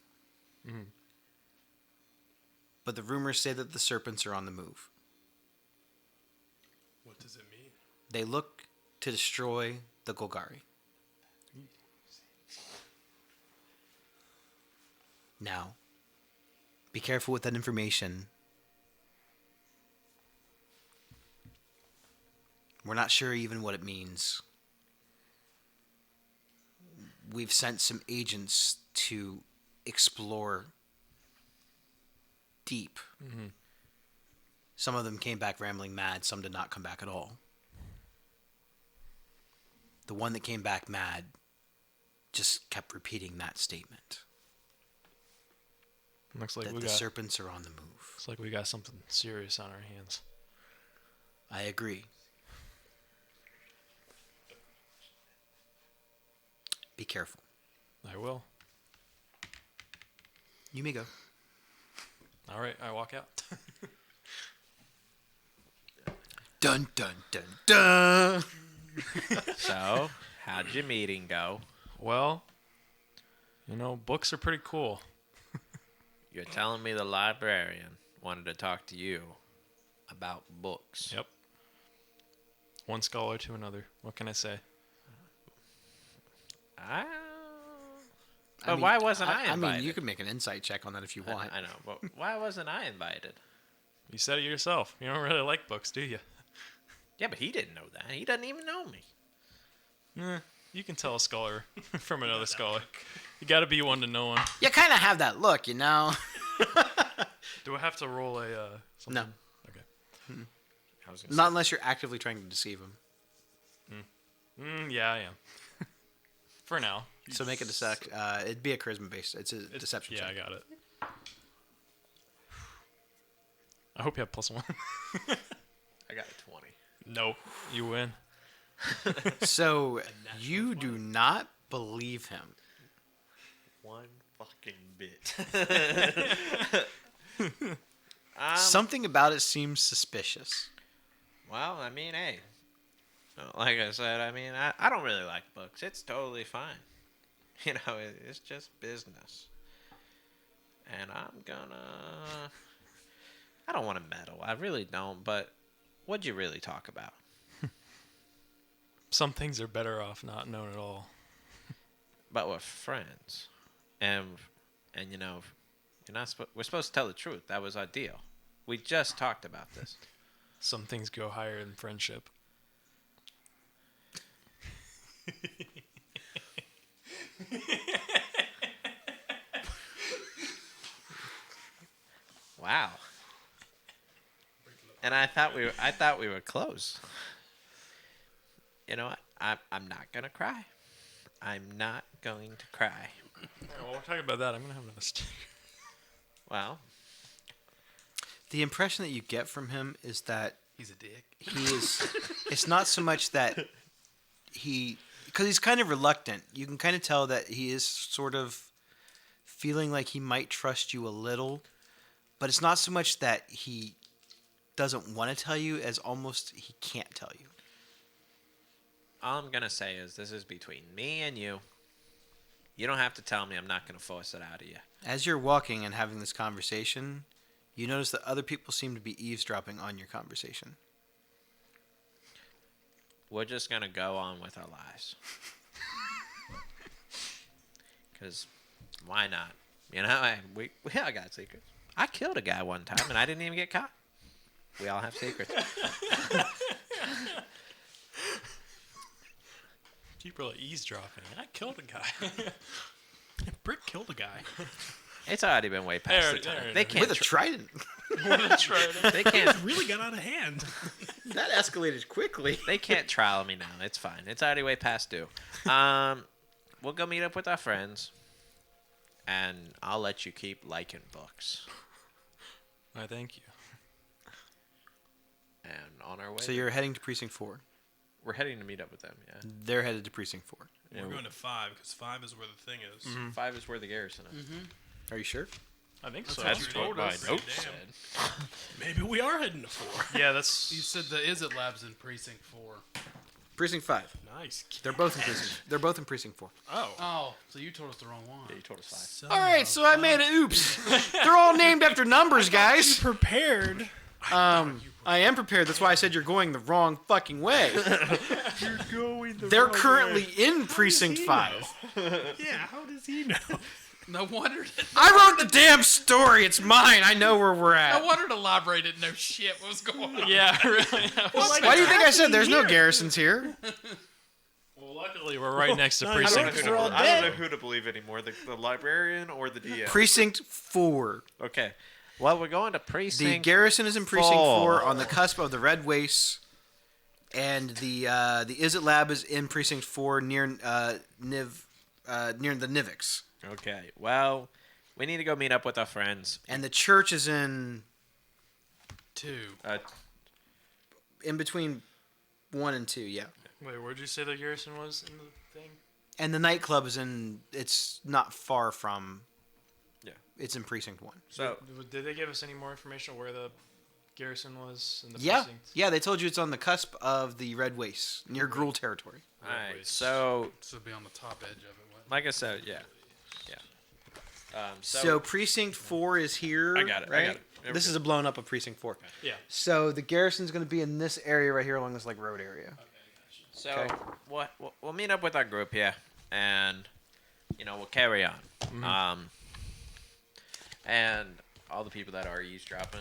but the rumors say that the serpents are on the move. What does it mean? They look to destroy the Golgari. Now, be careful with that information. We're not sure even what it means. We've sent some agents to explore deep. Some of them came back rambling mad. Some did not come back at all. The one that came back mad just kept repeating that statement. Looks like That we the got. serpents are on the move. Looks like we got something serious on our hands. I agree. Be careful. I will. You may go. All right. I walk out. Dun dun dun dun. So, how'd your meeting go? Well, books are pretty cool. You're telling me the librarian wanted to talk to you about books. Yep. One scholar to another. What can I say? But why wasn't I invited? I mean, you could make an insight check on that if you want. I know, but why wasn't I invited? You said it yourself. You don't really like books, do you? Yeah, but he didn't know that. He doesn't even know me. You can tell a scholar from another scholar. You got to be one to know one. You kind of have that look, you know. Do I have to roll a something? No, Okay. I was gonna not unless you're actively trying to deceive him. Yeah, I am. For now. So make a it'd be a charisma based. It's a deception Yeah, check. I got it. I hope you have +1. I got a 20. Nope. You win. So you do not believe him. One fucking bit. Something about it seems suspicious. Well, I mean, hey. Like I said, I mean, I don't really like books. It's totally fine. You know, it's just business. And I don't want to meddle. I really don't, but what'd you really talk about? Some things are better off not known at all. But we're friends. And you know, we're supposed to tell the truth. That was our deal. We just talked about this. Some things go higher than friendship. Wow. And I thought we were close. You know what? I'm not gonna cry. I'm not going to cry. While we're talking about that, I'm gonna have another stick. Well, The impression that you get from him is that He's a dick. he is. It's not so much that because he's kind of reluctant. You can kind of tell that he is sort of feeling like he might trust you a little, but it's not so much that he doesn't want to tell you as almost he can't tell you. all I'm gonna say is this is between me and you. You don't have to tell me. I'm not gonna force it out of you. As you're walking and having this conversation, you notice that other people seem to be eavesdropping on your conversation. We're just gonna go on with our lives. Because why not? You know, we all got secrets. I killed a guy one time and I didn't even get caught. We all have secrets. People are eavesdropping. I killed a guy. Brick killed a guy. It's already been way past the There, time. there, They there. can't. With a trident. They can't. Really got out of hand. That escalated quickly. They can't trial me now. It's fine. It's already way past due. We'll go meet up with our friends, and I'll let you keep liking books. I thank you. And on our way, So you're heading to Precinct 4. we're heading to meet up with them. Yeah. They're headed to Precinct 4. Yeah, We're going to 5 because 5 is where the thing is. 5 is where the garrison is. Are you sure? I think That's so. what That's you what told my us. notes Damn. said. Maybe we are heading to 4. Yeah, that's. You said the Is It Lab's in Precinct 4. Precinct 5. Nice. They're both in Precinct. They're both in Precinct 4. Oh. Oh, so you told us the wrong one. Yeah, you told us 5. Son All right, of so I made an oops. They're all named after numbers, a- guys. prepared. I am prepared. That's why I said you're going the wrong fucking way. They're currently in Precinct 5. Yeah, how does he know? No wonder. I wrote the damn story. It's mine. I know where we're at. No wonder the library didn't know shit what was going on. Yeah, really. Why do you think I said there's no garrisons here? Well, luckily we're right next to Not precinct even- four. They're all I don't know dead. who to believe anymore, the librarian or the DM. Precinct 4. Okay. Well, we're going to The precinct. garrison is in Precinct 4 4. on the cusp of the Red Wastes. And the Is It Lab is in Precinct 4 near near the Nivix. Okay. Well, we need to go meet up with our friends. And the church is in 2. in between 1 and 2, yeah. Wait, where'd you say the garrison was in the thing? And the nightclub is in. It's not far from. Yeah. It's in Precinct 1. So Did they give us any more information where the garrison was in the Yeah, precinct? yeah. They told you it's on the cusp of the Red Wastes near Gruul territory. all right. Wait. So So it'll be on the top edge of it. wouldn't it? like I said, yeah. So Precinct 4 is here. I got it, I Right? got it. There we This go. is a blown up of Precinct 4. Yeah. So the garrison's going to be in this area right here along this like road area. So Okay. we'll meet up with our group here, and we'll carry on. And all the people that are eavesdropping,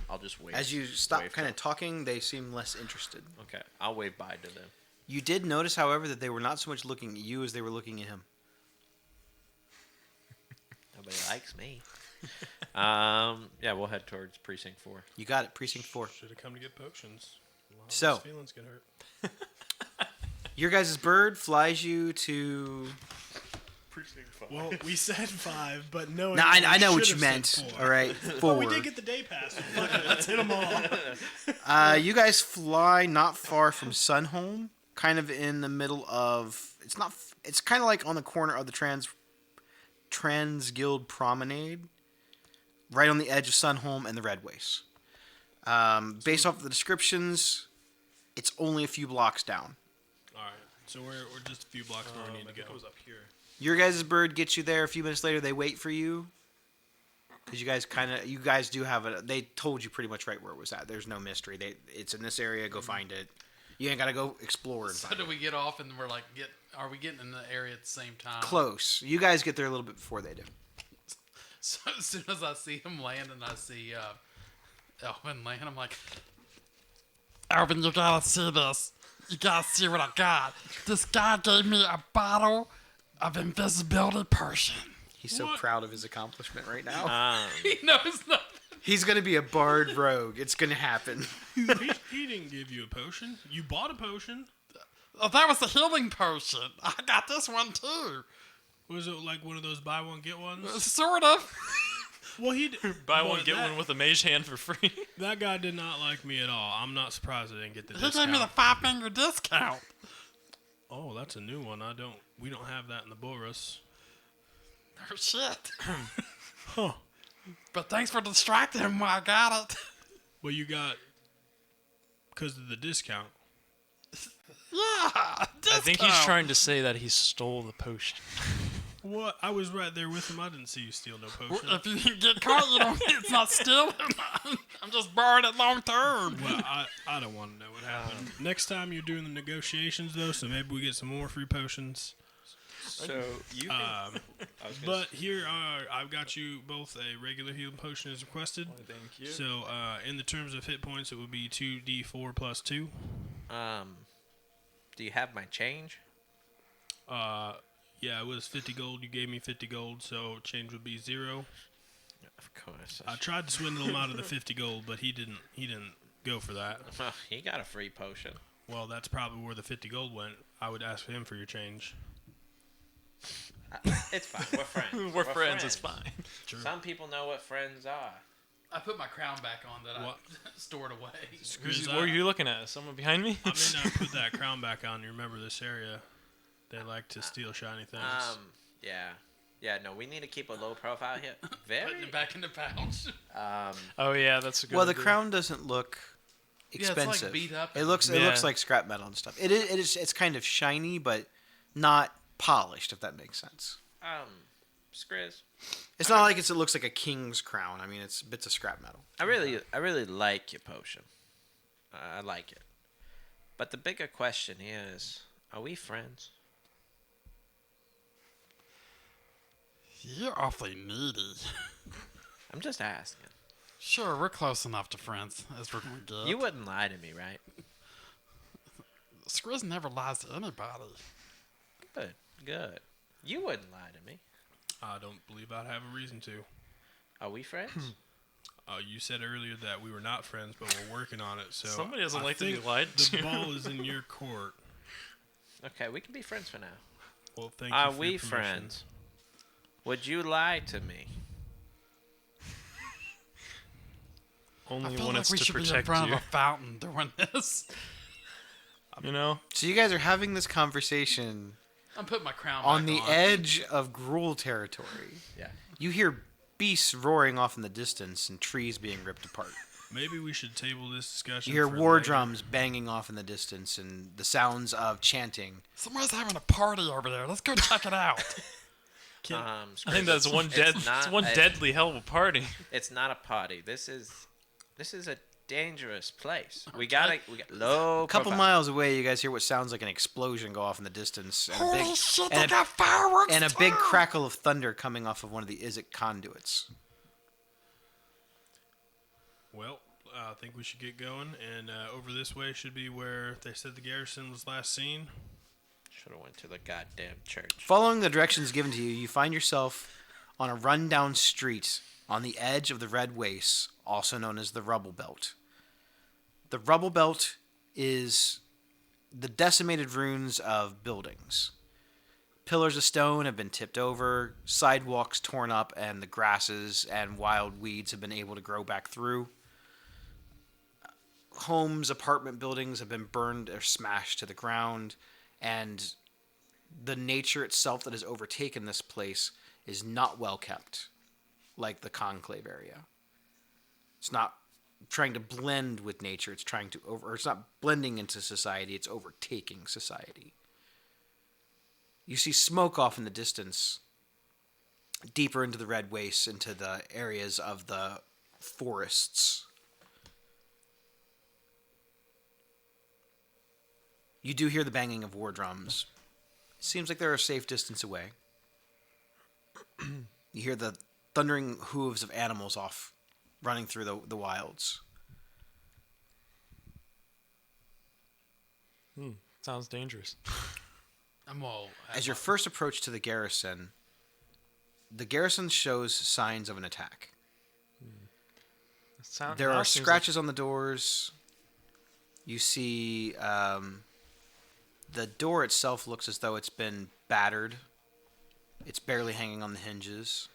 I'll just wave. As you stop wave kind of to talking, they seem less interested. them. Okay, I'll wave bye to them. You did notice, however, that they were not so much looking at you as they were looking at him. Nobody likes me. Yeah, we'll head towards precinct 4. You got it, Precinct 4. Should have come to get potions. A lot of So- those feelings get hurt. Your guys' bird flies you to precinct 5. Well, we said 5, but no. No, I know what should you have meant. said 4. All right, But we 4. did get the day pass. So fuck it, let's hit them all. You guys fly not far from Sunholm, kind of in the middle of. It's not. It's kind of like on the corner of the Trans Guild Promenade, right on the edge of Sunholm and the Red Waste. Based off of the descriptions, it's only a few blocks down. All right, so we're just a few blocks where we need to go. It was up here. Your guys' bird gets you there. A few minutes later, they wait for you. Because you guys do have a. They told you pretty much right where it was at. There's no mystery. It's in this area. Go find it. You ain't gotta go explore and So find do it. we get off and we're like, are we getting in the area at the same time? Close. You guys get there a little bit before they do. So as soon as I see him land and I see Elvin land, I'm like, Alvin, you gotta see this. You gotta see what I got. This guy gave me a bottle of invisibility potion. He's so What? proud of his accomplishment right now. he knows nothing. He's gonna be a bard rogue. It's gonna happen. he didn't give you a potion. You bought a potion. Oh, that was the healing potion. I got this one too. Was it like one of those buy one get ones? Sort of. Well, Buy boy, one, get that- one with a mage hand for free. That guy did not like me at all. I'm not surprised I didn't get the He discount. gave me the 5-finger discount. Oh, that's a new one. We don't have that in the Boros. Oh, shit. Huh. But thanks for distracting him while I got it. Well, you got because of the discount. Yeah. I think he's trying to say that he stole the potion. What? I was right there with him. I didn't see you steal no potion. If you get caught, you don't. It's not stealing. I'm just borrowing it long term. Well, I don't want to know what happened. Next time you're doing the negotiations, though, so maybe we get some more free potions. So you can. I was gonna But here are, I've got you both a regular healing potion as requested. thank you. So in the terms of hit points, it would be 2d4 plus 2. Do you have my change? Yeah, it was 50 gold. You gave me 50 gold, so change would be 0. Of course. I tried to swindle him out of the 50 gold, but he didn't go for that. He got a free potion. Well, that's probably where the 50 gold went. I would ask him for your change. It's fine. We're friends. We're friends, it's fine. True. Some people know what friends are. I put my crown back on that What? I stored away. Screws What are you looking at? Someone behind me? I may not put that crown back on. You remember this area. They like to steal shiny things. Yeah. No, we need to keep a low profile here. Very. Putting it back in the pouch. Oh yeah, that's a good Well, the idea. crown doesn't look Yeah, it's like expensive. beat up. It looks Yeah. like scrap metal and stuff. It's kind of shiny, but not polished. If that makes sense. Skriz. It's not like it looks like a king's crown. I mean, it's bits of scrap metal. I really like your potion. I like it. But the bigger question here is, are we friends? You're awfully needy. I'm just asking. Sure, we're close enough to friends as we're gonna get. You wouldn't lie to me, right? Skriz never lies to anybody. Good. You wouldn't lie to me. I don't believe I'd have a reason to. Are we friends? You said earlier that we were not friends, but we're working on it. So Somebody doesn't I like to be think lied to. The ball is in your court. Okay, we can be friends for now. Well, thank you. Are for we your permission. friends? Would you lie to me? I Only feel when like it's we to should be in protect front you. of a fountain doing this. You know? So you guys are having this conversation I'm putting my crown on back the edge of Gruul territory. Yeah. You hear beasts roaring off in the distance and trees being ripped apart. Maybe we should table this discussion. You hear for war later. drums banging off in the distance and the sounds of chanting. Somebody's having a party over there. Let's go check it out. I think that's one It's not a- deadly hell of a party. It's not a party. This is a dangerous place. We got low. A couple profile. miles away, you guys hear what sounds like an explosion go off in the distance. And a big, Holy shit, and they a- got fireworks and a big too. crackle of thunder coming off of one of the Izek conduits. Well, I think we should get going, and over this way should be where they said the garrison was last seen. Should have went to the goddamn church. Following the directions given to you, you find yourself on a rundown street on the edge of the Red Waste, also known as the Rubble Belt. The Rubble Belt is the decimated ruins of buildings. Pillars of stone have been tipped over, sidewalks torn up, and the grasses and wild weeds have been able to grow back through. Homes, apartment buildings have been burned or smashed to the ground, and the nature itself that has overtaken this place is not well kept, like the Conclave area. It's not trying to blend with nature, it's trying to or it's not blending into society, it's overtaking society. You see smoke off in the distance, deeper into the red wastes, into the areas of the forests. You do hear the banging of war drums. Seems like they're a safe distance away. You hear the thundering hooves of animals off, running through the wilds. Sounds dangerous. As your first approach to the garrison shows signs of an attack. There are scratches on the doors. You see the door itself looks as though it's been battered. It's barely hanging on the hinges.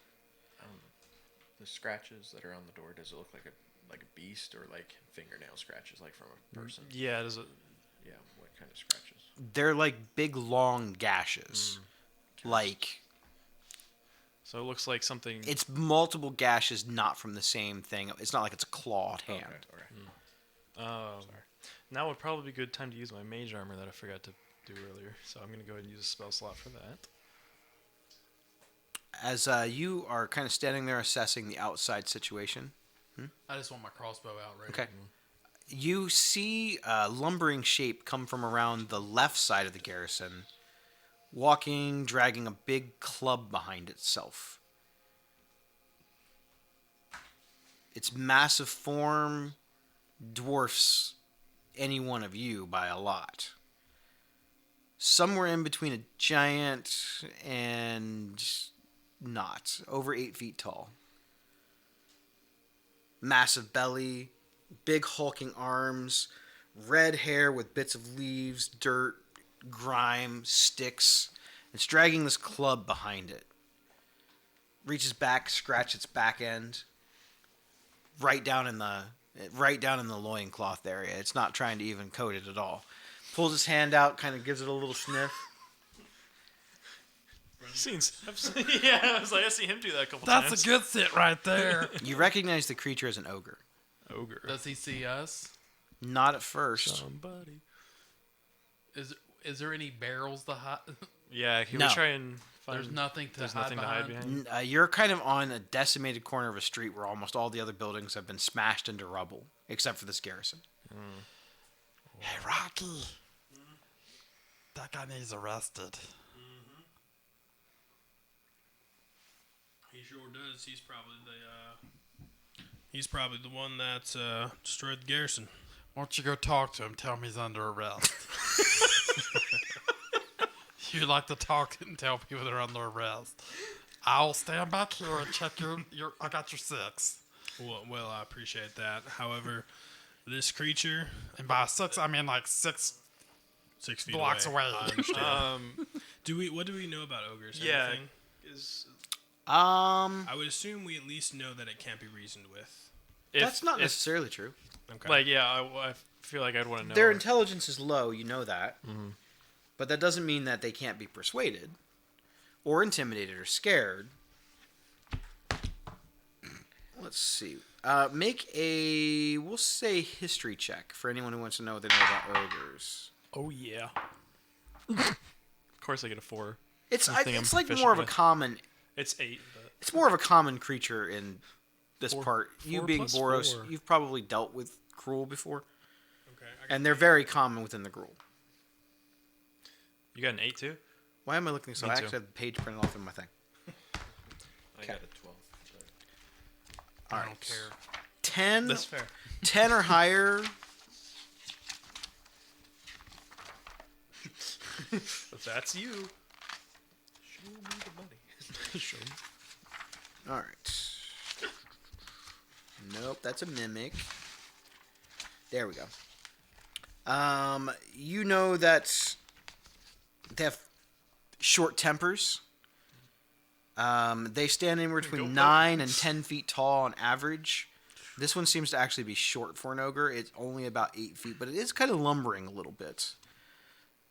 The scratches that are on the door, does it look like a beast or like fingernail scratches, like from a person? Yeah, does it? Yeah, what kind of scratches? They're like big, long gashes. Like, So it looks like something. it's multiple gashes, not from the same thing. It's not like it's a clawed hand. Okay. Now would probably be a good time to use my mage armor that I forgot to do earlier. So I'm gonna go ahead and use a spell slot for that. As you are kind of standing there assessing the outside situation, I just want my crossbow out ready. okay, you see a lumbering shape come from around the left side of the garrison, walking, dragging a big club behind itself. Its massive form dwarfs any one of you by a lot. Somewhere in between a giant and not. Over 8 feet tall. Massive belly, big hulking arms, red hair with bits of leaves, dirt, grime, sticks. It's dragging this club behind it. Reaches back, scratches its back end. Right down in the loincloth area. It's not trying to even coat it at all. Pulls his hand out, kind of gives it a little sniff. Yeah, I was like, I see him do that a couple times. That's a good sit right there. You recognize the creature as an ogre. Ogre. Does he see us? Not at first. Somebody. Is there any barrels to hide? Yeah, can No. we try and find? There's nothing to There's hide nothing to hide behind. You're kind of on a decimated corner of a street where almost all the other buildings have been smashed into rubble, except for this garrison. Hey, Rocky. That guy needs arrested. He sure does. He's probably the one that destroyed the garrison. Why don't you go talk to him? Tell him he's under arrest. You like to talk and tell people they're under arrest. I'll stand back here and check your I got your 6. Well, I appreciate that. However, this creature, And by 6, I mean like 6 6 feet blocks away. I understand. What do we know about ogres? Yeah. Anything? Um, I would assume we at least know that it can't be reasoned with. that's not necessarily true. Okay. Like, yeah, I feel like I'd want to know. Their intelligence is low, you know that. But that doesn't mean that they can't be persuaded, or intimidated, or scared. Let's see. Make a, we'll say, history check for anyone who wants to know what they know about ogres. Oh yeah. Of course, I get a 4. It's I think it's I'm like proficient more of a with. common. It's 8. But It's more of a common creature in this Four- part. You 4 being plus Boros, 4. you've probably dealt with Gruul before, okay. and they're very common within the Gruul. you got an 8 too. Why am I looking so? Me I too. actually have the page printed off in my thing. I got a 12. All I right. don't care. 10, That's fair. 10 or higher. But that's you. Show me the money. Show me. All right. Nope, that's a mimic. There we go. You know that they have short tempers. They stand anywhere between 9 and 10 feet tall on average. This one seems to actually be short for an ogre. It's only about 8 feet, but it is kind of lumbering a little bit.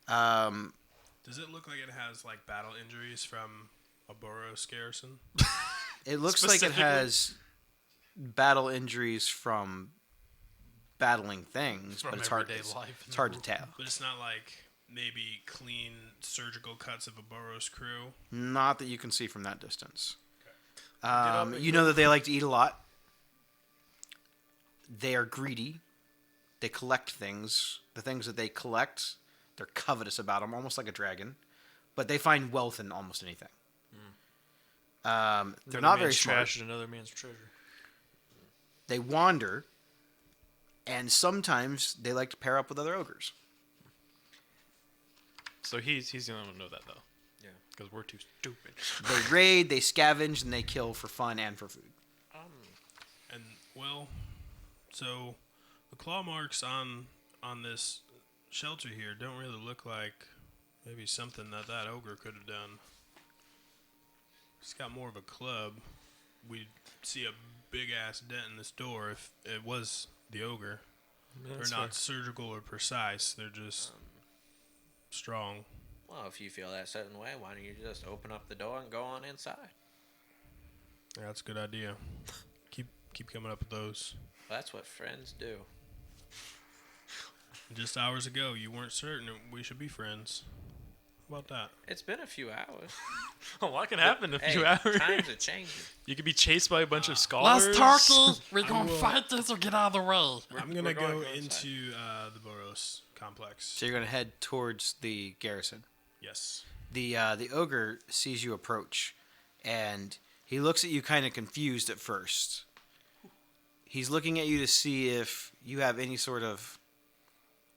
Does it look like it has like battle injuries from a Boros Garrison? It looks like it has battle injuries from battling things, From but it's hard. everyday It's, life. it's hard to tell. But it's not like maybe clean surgical cuts of a Boros crew. Not that you can see from that distance. up and You know that they like to eat a lot. They are greedy. They collect things. The things that they collect, they're covetous about them, almost like a dragon. But they find wealth in almost anything. They're Another not very man's smart. trash and another man's treasure. They wander, and sometimes they like to pair up with other ogres. So he's the only one to know that though. Yeah. Because we're too stupid. They raid, they scavenge, and they kill for fun and for food. And well, so the claw marks on this shelter here don't really look like maybe something that ogre could have done. It's got more of a club. We'd see a big ass dent in this door if it was the ogre. Yeah, They're not surgical or precise. They're just strong. Well, if you feel that certain way, why don't you just open up the door and go on inside? Yeah, that's a good idea. Keep coming up with those. That's what friends do. Just hours ago, you weren't certain we should be friends. How about that? It's been a few hours. A lot can happen in a Hey, few hours. times are changing. You could be chased by a bunch of scholars. Last turkey, we gonna will- fight this or get out of the way. I'm gonna we're gonna go go inside. into the Boros complex. So you're going to head towards the garrison. Yes. The ogre sees you approach, and he looks at you kind of confused at first. He's looking at you to see if you have any sort of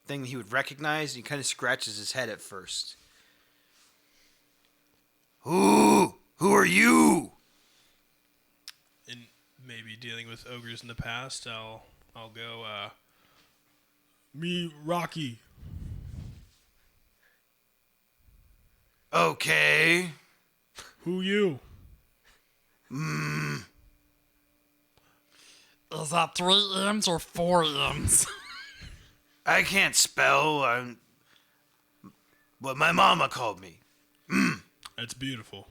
thing that he would recognize, and he kind of scratches his head at first. Who are you? And maybe dealing with ogres in the past, I'll go. Me, Rocky. Okay. Who you? Is that 3 M's or 4 M's? I can't spell. What my mama called me. That's beautiful.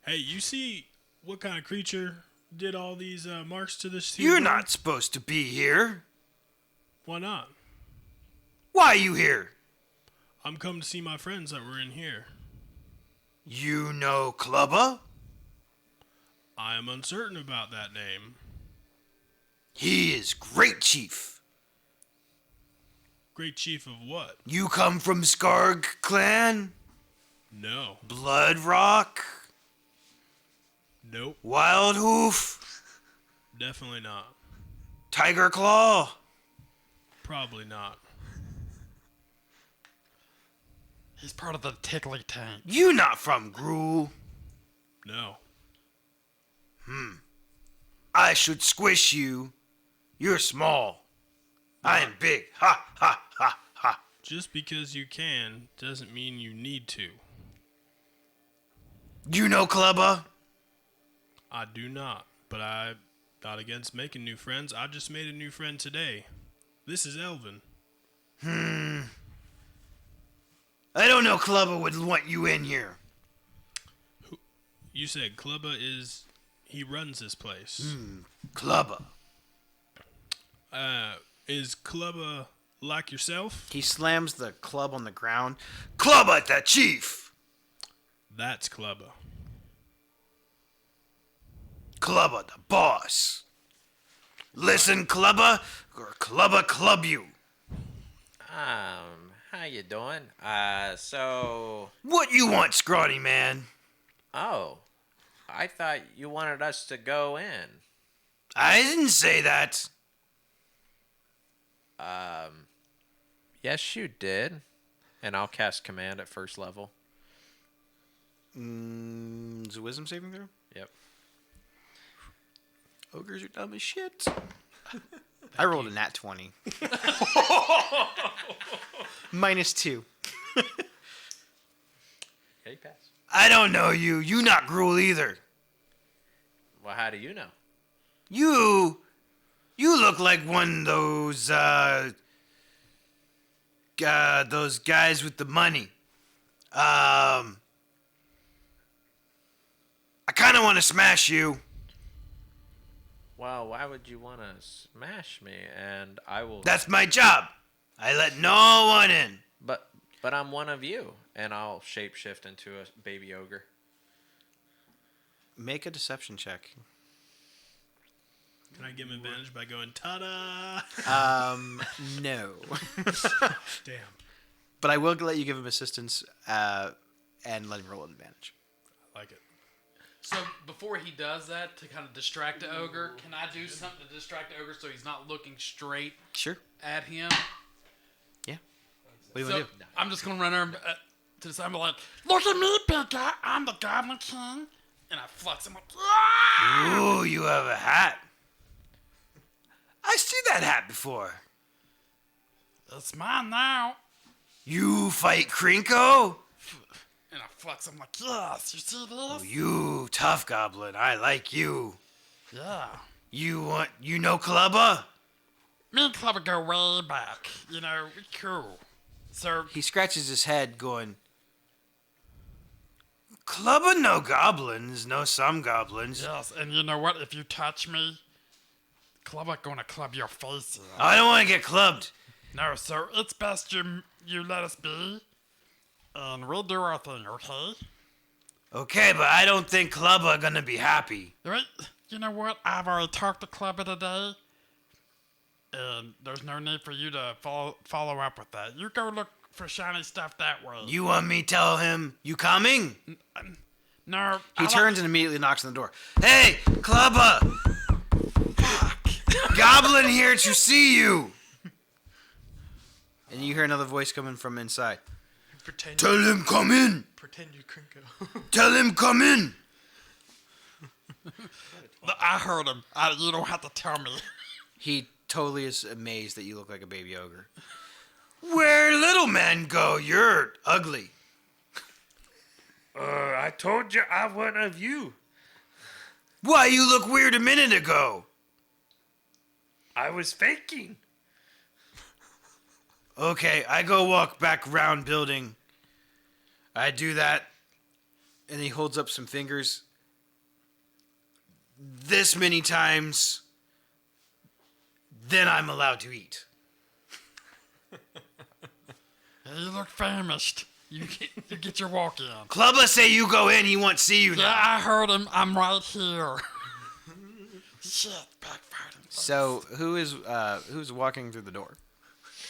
Hey, you see what kind of creature did all these marks to this? here You're room? not supposed to be here. Why not? Why are you here? I'm coming to see my friends that were in here. You know Clubba? I am uncertain about that name. He is great chief. Great chief of what? You come from Skarg clan? No. Blood Rock? Nope. Wild Hoof? Definitely not. Tiger Claw? Probably not. He's part of the tickly tank. You not from Gruul? No. I should squish you. You're small. I am big. Ha ha ha ha. Just because you can doesn't mean you need to. You know Clubba? I do not, but I'm not against making new friends. I just made a new friend today. This is Elvin. I don't know Clubba would want you in here. You said Clubba is... He runs this place. Clubba. Is Clubba like yourself? He slams the club on the ground. Clubba the chief. That's Clubba. Clubba the boss. Listen, Clubba, or Clubba club you. How you doing? So... What you want, scrawny man? Oh, I thought you wanted us to go in. I didn't say that. Yes, you did. And I'll cast command at first level. Is it wisdom saving throw? Yep. Ogres are dumb as shit. I rolled a nat 20. -2. Okay, pass. I don't know you. You not Gruel either. Well, how do you know? You look like one of those guys with the money. I kind of want to smash you. Well, why would you want to smash me? And I will. That's my job. I let no one in. But I'm one of you, and I'll shapeshift into a baby ogre. Make a deception check. Can I give him advantage by going ta-da? No. Damn. But I will let you give him assistance and let him roll an advantage. I like it. So before he does that, to kind of distract the ogre, can I do something to distract the ogre so he's not looking straight Sure. at him? Yeah. What do you So want to do? I'm just gonna run over to the side and be like, "Look at me, big guy! I'm the Goblin King!" And I flex him like, "Ah!" Ooh, you have a hat. I seen that hat before. It's mine now. You fight Krinko? And I flex him like, "Yes, you see this? You tough goblin. I like you. Yeah." You know Clubba? Me and Clever go way back. You know, we cool. So He scratches his head going, Clubba no goblins, no some goblins. yes, and you know what? If you touch me, Clever gonna club your face in. I don't want to get clubbed. No, so it's best you let us be, and we'll do our thing, okay? Okay, but I don't think Clubba gonna be happy. Right? You know what? I've already talked to Clever today, and there's no need for you to follow up with that. You go look for shiny stuff that way. You want me tell him you coming? No. He turns and immediately knocks on the door. Hey, Clubba! Goblin here to see you! And you hear another voice coming from inside. Pretend. Tell him come in! Pretend you Krinko. Tell him come in! I heard him. You don't have to tell me. He totally is amazed that you look like a baby ogre. Where little man go? You're ugly. I told you I'm one of you. Why, you look weird a minute ago. I was faking. Okay, I go walk back round building. I do that. And he holds up some fingers. This many times. Then I'm allowed to eat. You look famished. You get your walk in. Clubba say you go in, he won't see you Yeah, now. I heard him. I'm right here. Shit, backfired. So who's walking through the door?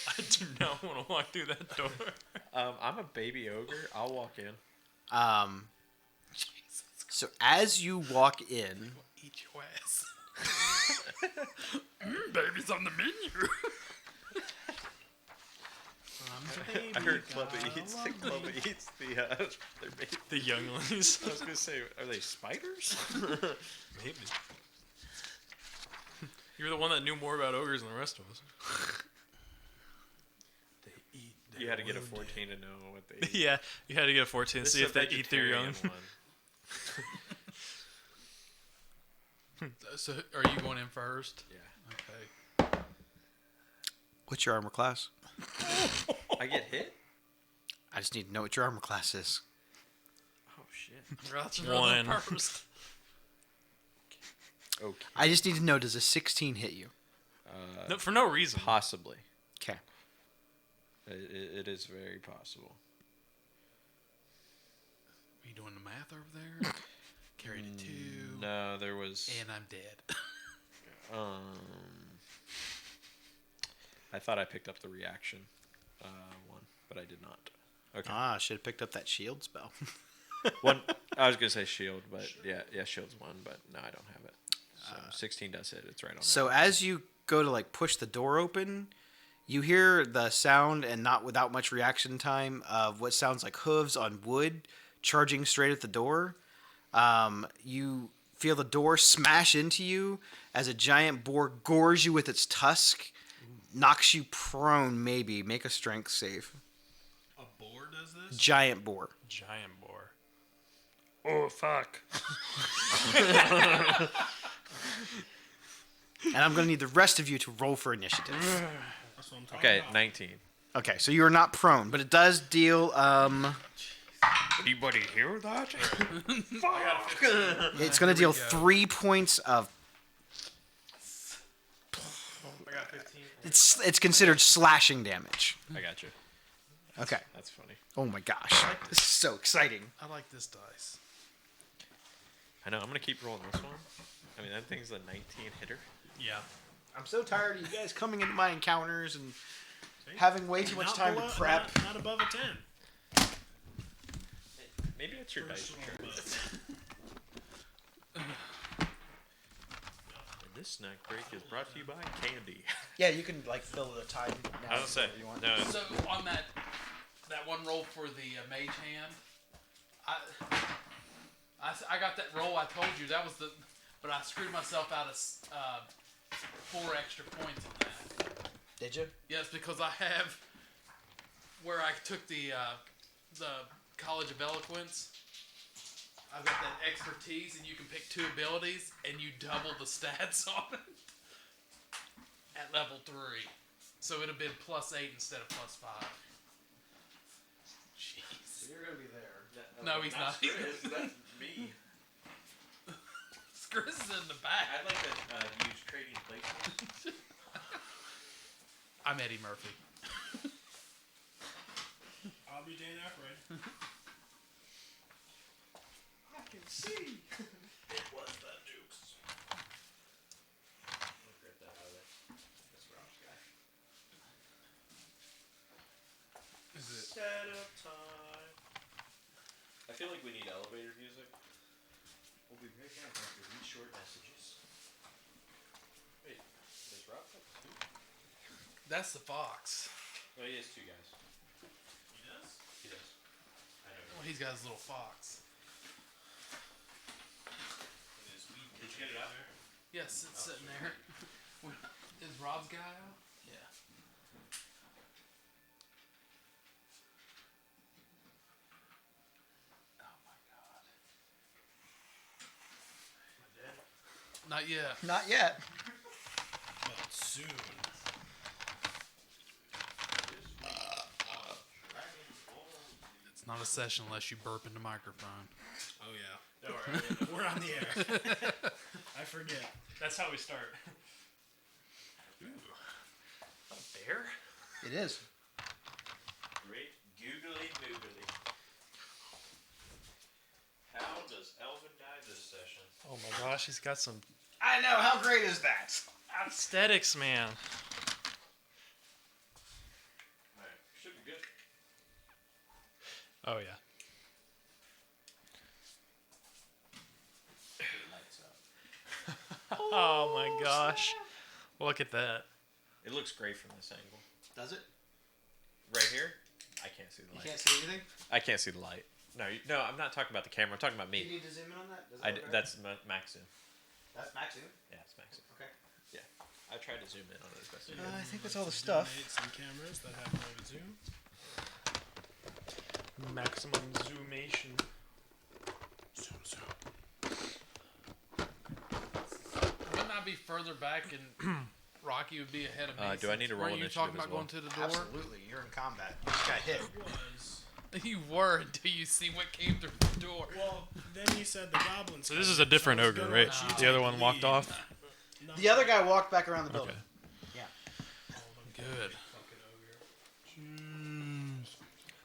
I do not want to walk through that door. I'm a baby ogre. I'll walk in. So as you walk in, Eat your ass. Baby's on the menu. I heard Clubba eats. Clubba eats their baby. The younglings. I was gonna say, are they spiders? Maybe. You were the one that knew more about ogres than the rest of us. They eat. You had to get a 14 to know what they eat. Yeah, you had to get a 14 to This see is if a they eat their young. vegetarian one. So, are you going in first? Yeah. Okay. what's your armor class? I get hit? I just need to know what your armor class is. Oh, shit. Gotcha. One. First. Okay. I just need to know, does a 16 hit you? No, for no reason. Possibly. Okay. It is very possible. Are you doing the math over there? Carried a 2. No, there was... And I'm dead. I thought I picked up the reaction one, but I did not. Okay. Ah, should have picked up that shield spell. One. I was gonna say shield, but yeah, shield's one, but no, I don't have it. So 16 does hit. It's right on. So there. as you go to like push the door open, you hear the sound, and not without much reaction time, of what sounds like hooves on wood charging straight at the door. You feel the door smash into you as a giant boar gores you with its tusk, knocks you prone. Maybe make a strength save. A boar does this? Giant boar. Giant boar. Oh fuck! And I'm going to need the rest of you to roll for initiative. That's what I'm talking Okay, about. 19. Okay, so you are not prone, but it does deal. Anybody hear that? It's going to deal 3 points of. I got 15. It's considered slashing damage. I got you. Okay. That's funny. Oh my gosh, this is so exciting. I like this dice. I know. I'm gonna keep rolling this one. I mean, that thing's a 19 hitter. Yeah. I'm so tired of you guys coming into my encounters and having way too much Not time below- to prep. Not above a 10. Maybe it's your dice. And this snack break is brought to you by candy. Yeah, you can like fill the time now. I was say if you want. no. So on that one roll for the mage hand, I got that roll. I told you that was but I screwed myself out of 4 extra points in that. Did you? Yes, because I have where I took the College of Eloquence. I've got that expertise, and you can pick 2 abilities, and you double the stats on it at level 3. So it'd have been +8 instead of +5. Jeez. You're gonna be there. No, he's not. That's me. Chris is in the back. I'd like to use trading places. I'm Eddie Murphy. I'll be Dan Aykroyd. I can see. It was the Dukes. I'll grab that out of there. That's Rob's guy. Is it? Setup time. I feel like we need elevator music. We'll be right back after these short messages. Wait, does Rob have 2? That's the fox. No, he has 2 guys. He does? He does. I know. Well, he's got his little fox. Did you get it out? Yes, it's sitting there. Is Rob's guy out? Yeah. Oh my god. Not yet. Not yet. But soon. It's not a session unless you burp in the microphone. Oh, yeah. Don't worry. We're on the air. I forget. That's how we start. A bear? It is. Great googly moogly. How does Elvin die this session? Oh my gosh, he's got some I know. How great is that? aesthetics, man. Alright, should be good. Oh yeah. Oh my gosh. Look at that. It looks great from this angle. Does it? Right here, I can't see the You light. can't see anything. I can't see the light. No, no, I'm not talking about the camera. I'm talking about You me. need to zoom in on that. Does it look right? That's max zoom. That's max zoom. Yeah, it's max zoom. Okay. Yeah, I tried to zoom in on it as best I I could. think that's all the stuff. Donate some cameras that have no zoom. Maximum zoomation. Zoom, zoom. Wouldn't I be further back and Rocky would be ahead of me? Do I need to roll Weren't you initiative talking as about well? going to the door? Absolutely. You're in combat. You just got hit. Was. You were until you see what came through the door. Well, then you said the goblins. So this is a different ogre, right? The other one walked off. The other guy walked back around the building. Okay. Good.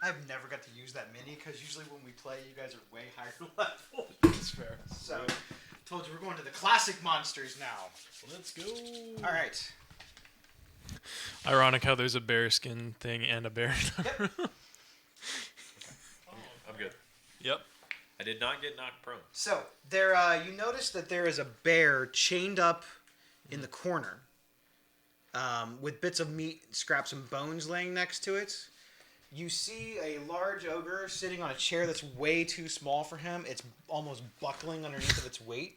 I've never got to use that mini because usually when we play, you guys are way higher level. That's fair. So, told you we're going to the classic monsters now. Let's go. All right. Ironic how there's a bear skin thing and a bear. I'm good. Yep. I did not get knocked prone. So there, you notice that there is a bear chained up in the corner, with bits of meat, scraps, and bones laying next to it. You see a large ogre sitting on a chair that's way too small for him. It's almost buckling underneath of its weight.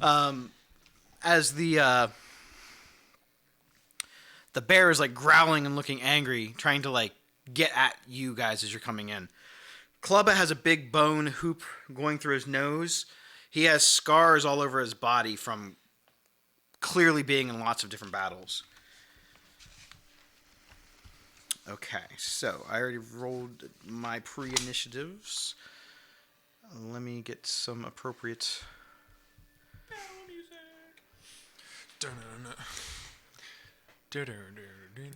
As the bear is like growling and looking angry, trying to like get at you guys as you're coming in. Clubba has a big bone hoop going through his nose. He has scars all over his body from clearly being in lots of different battles. Okay, so I already rolled my pre-initiatives. Let me get some appropriate...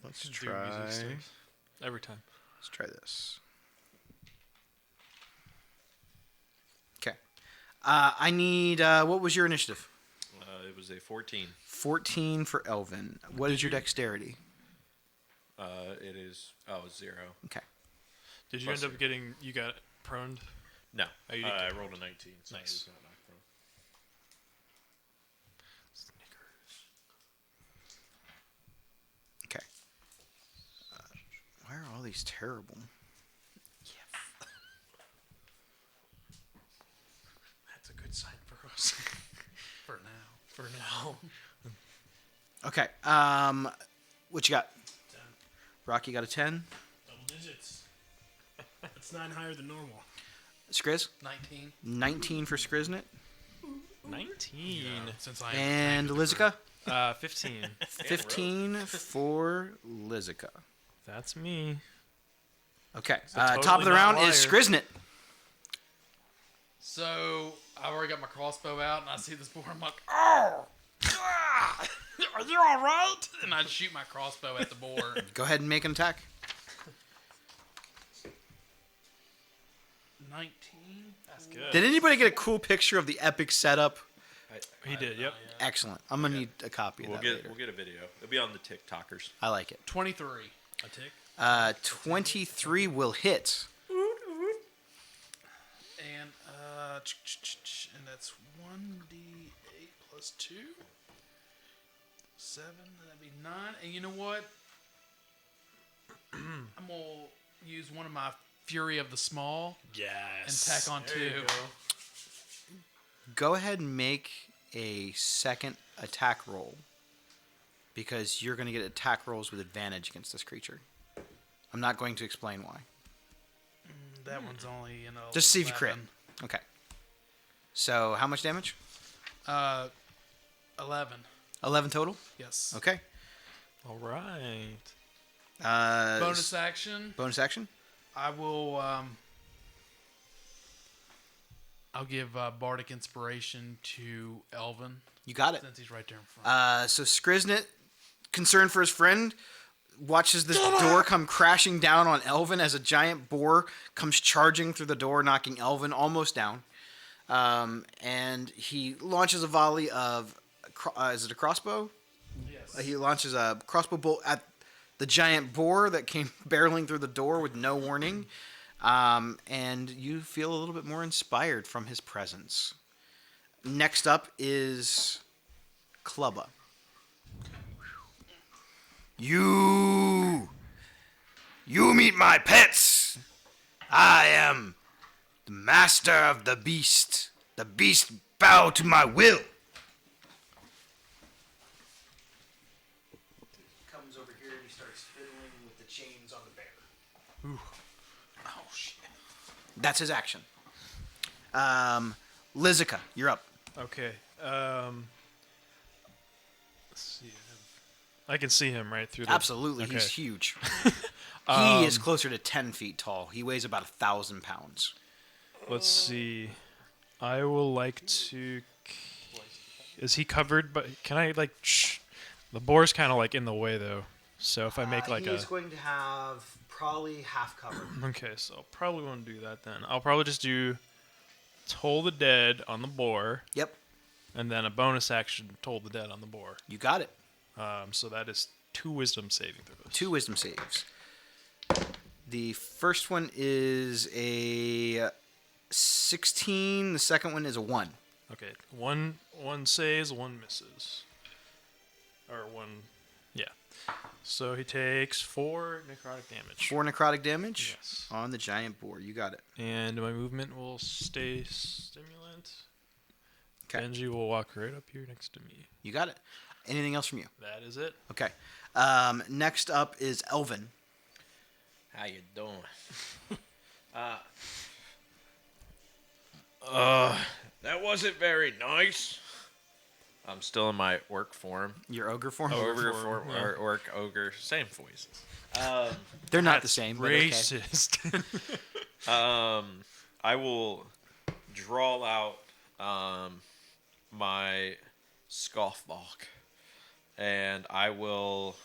Let's Do try... music stuff. Every time. Let's try this. Okay. I need... what was your initiative? It was a 14. 14 for Elvin. What is your dexterity? It is 0. Okay. Did you Plus end up getting? You got proned? No, Oh, you didn't I get rolled a 19. So Nice. he's not knocked prone. Okay. Why are all these terrible? That's a good sign for us. For now. For now. Okay. What you got? 10. Rocky got a 10. Double digits. That's 9 higher than normal. Skriz? 19. 19 for Skriznet. 19. Since I And Lizica? 15. 15 for Lizica. That's me. Okay. totally Top of the not round liar. is Skriznet. So I've already got my crossbow out, and I see this boar. I'm like, oh, ah, are you all right? And I shoot my crossbow at the boar. Go ahead and make an attack. 19. That's good. Did anybody get a cool picture of the epic setup? He did. Yep. Excellent. I'm going to need a copy of We'll that get later. we'll get a video. It'll be on the TikTokers. I like it. 23. A tick. 23 will hit. And and that's 1d8 plus 2. 7. That'd be 9. And you know what? I'm gonna use one of my Fury of the Small Yes. and tack on There you 2. go. Go ahead and make a second attack roll. Because you're going to get attack rolls with advantage against this creature. I'm not going to explain why. That one's only, Just see if you crit. 11. Okay. So, how much damage? 11. 11 total? Yes. Okay. All right. Bonus action. Bonus action? I will. I'll give Bardic Inspiration to Elvin You got it. since he's right there in front. So Skriznet, concerned for his friend, watches this door come crashing down on Elvin as a giant boar comes charging through the door, knocking Elvin almost down. And he launches a volley of, is it a crossbow? Yes. He launches a crossbow bolt at the giant boar that came barreling through the door with no warning. And you feel a little bit more inspired from his presence. Next up is Clubba. You meet my pets. I am the master of the beast. The beast bow to my will. Comes over here and he starts fiddling with the chains on the bear. Oh shit. That's his action. Lizica, you're up. Okay. Let's see. I can see him right through the. Absolutely, Okay. he's huge. He is closer to 10 feet tall. He weighs about 1,000 pounds. Let's see. I will like to. Is he covered? But can I like? The boar's kind of like in the way though. So if I make like he a. is going to have probably half cover. Okay, so I'll probably want to do that then. I'll probably just do Toll the Dead on the boar, Yep, and then a bonus action Toll the Dead on the boar. you got it. So that is 2 wisdom saving throws. 2 wisdom saves. The first one is a 16. The second one is a 1. Okay, one saves, one misses. Or one, yeah. So he takes 4 necrotic damage. 4 necrotic damage Yes. on the giant boar. You got it. And my movement will stay stimulant. 'Kay. Benji will walk right up here next to me. You got it. Anything else from you? That is it. Okay. Next up is Elvin. How you doing? That wasn't very nice. I'm still in my orc form. Your ogre form? Ogre form, or orc, ogre, same voices. They're not the same, but okay. Racist. I will draw out my scofflock, and I will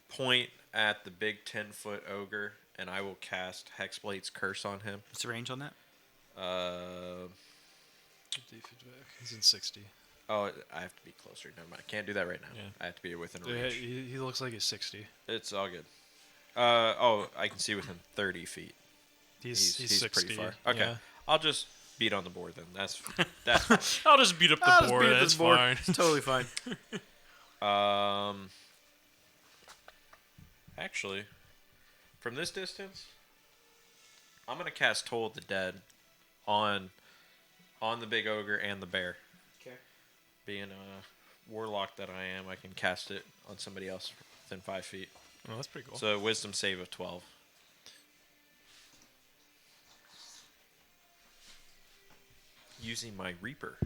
point at the big 10-foot ogre, and I will cast Hexblade's Curse on him. What's the range on that? He's in 60. Oh, I have to be closer. Never mind. I can't do that right now. Yeah. I have to be within Yeah, range. he looks like he's 60. It's all good. I can see within 30 feet. He's He's 60. pretty far. Okay, Yeah. I'll just beat on the board then. That's fine. I'll just beat up the board. That's fine. It's totally fine. Actually, from this distance, I'm gonna cast Toll of the Dead on the big ogre and the bear. Okay. Being a warlock that I am, I can cast it on somebody else within 5 feet. Oh, that's pretty cool. So Wisdom save of 12. Using my Reaper.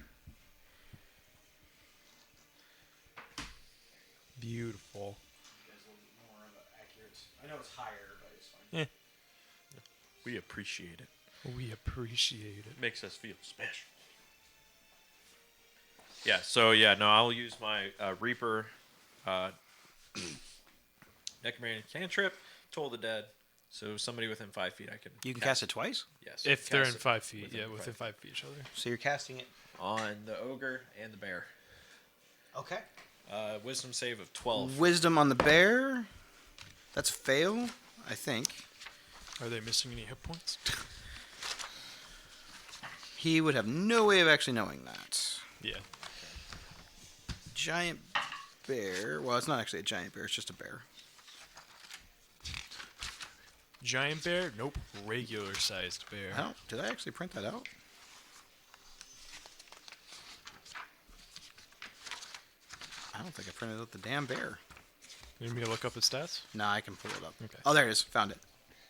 Beautiful. I know it's higher, but it's fine. We appreciate it. We appreciate it. Makes us feel special. Yeah, so yeah, no, I'll use my Reaper, Necromantic Cantrip, Toll the Dead. So somebody within 5 feet I can. You can cast it twice? Yes. If they're in cast it 5 feet, within yeah, five within feet. 5 feet each other. So you're casting it. On the Ogre and the Bear. Okay. Wisdom save of 12. Wisdom on the bear. That's fail, I think. Are they missing any hit points? He would have no way of actually knowing that. Yeah. Giant bear. Well, it's not actually a giant bear. It's just a bear. Giant bear? Nope. Regular sized bear. Oh, did I actually print that out? I don't think I printed out the damn bear. You need me to look up his stats? Nah, I can pull it up. Okay. Oh, there it is. Found it.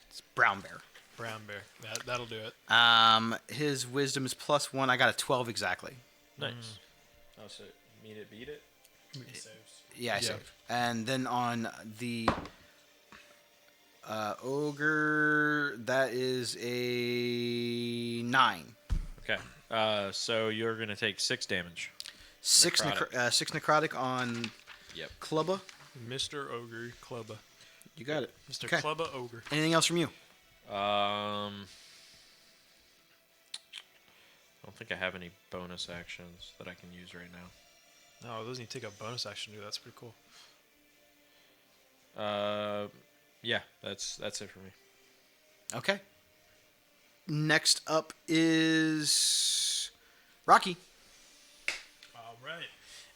It's brown bear. Brown bear. That'll do it. His wisdom is +1. I got a 12 exactly. Nice. Oh, so meet it, beat it? Yeah, I Yeah. saved. And then on the ogre, that is a 9. Okay. So you're going to take 6 damage. 6 Necrotic. 6 necrotic on Yep. Clubba. Mr. Ogre Clubba. You got it. Mr. Okay. Clubba Ogre. Anything else from you? I don't think I have any bonus actions that I can use right now. No, it doesn't even take a bonus action to do that. That's pretty cool. Yeah, that's it for me. Okay. Next up is Rocky. All right.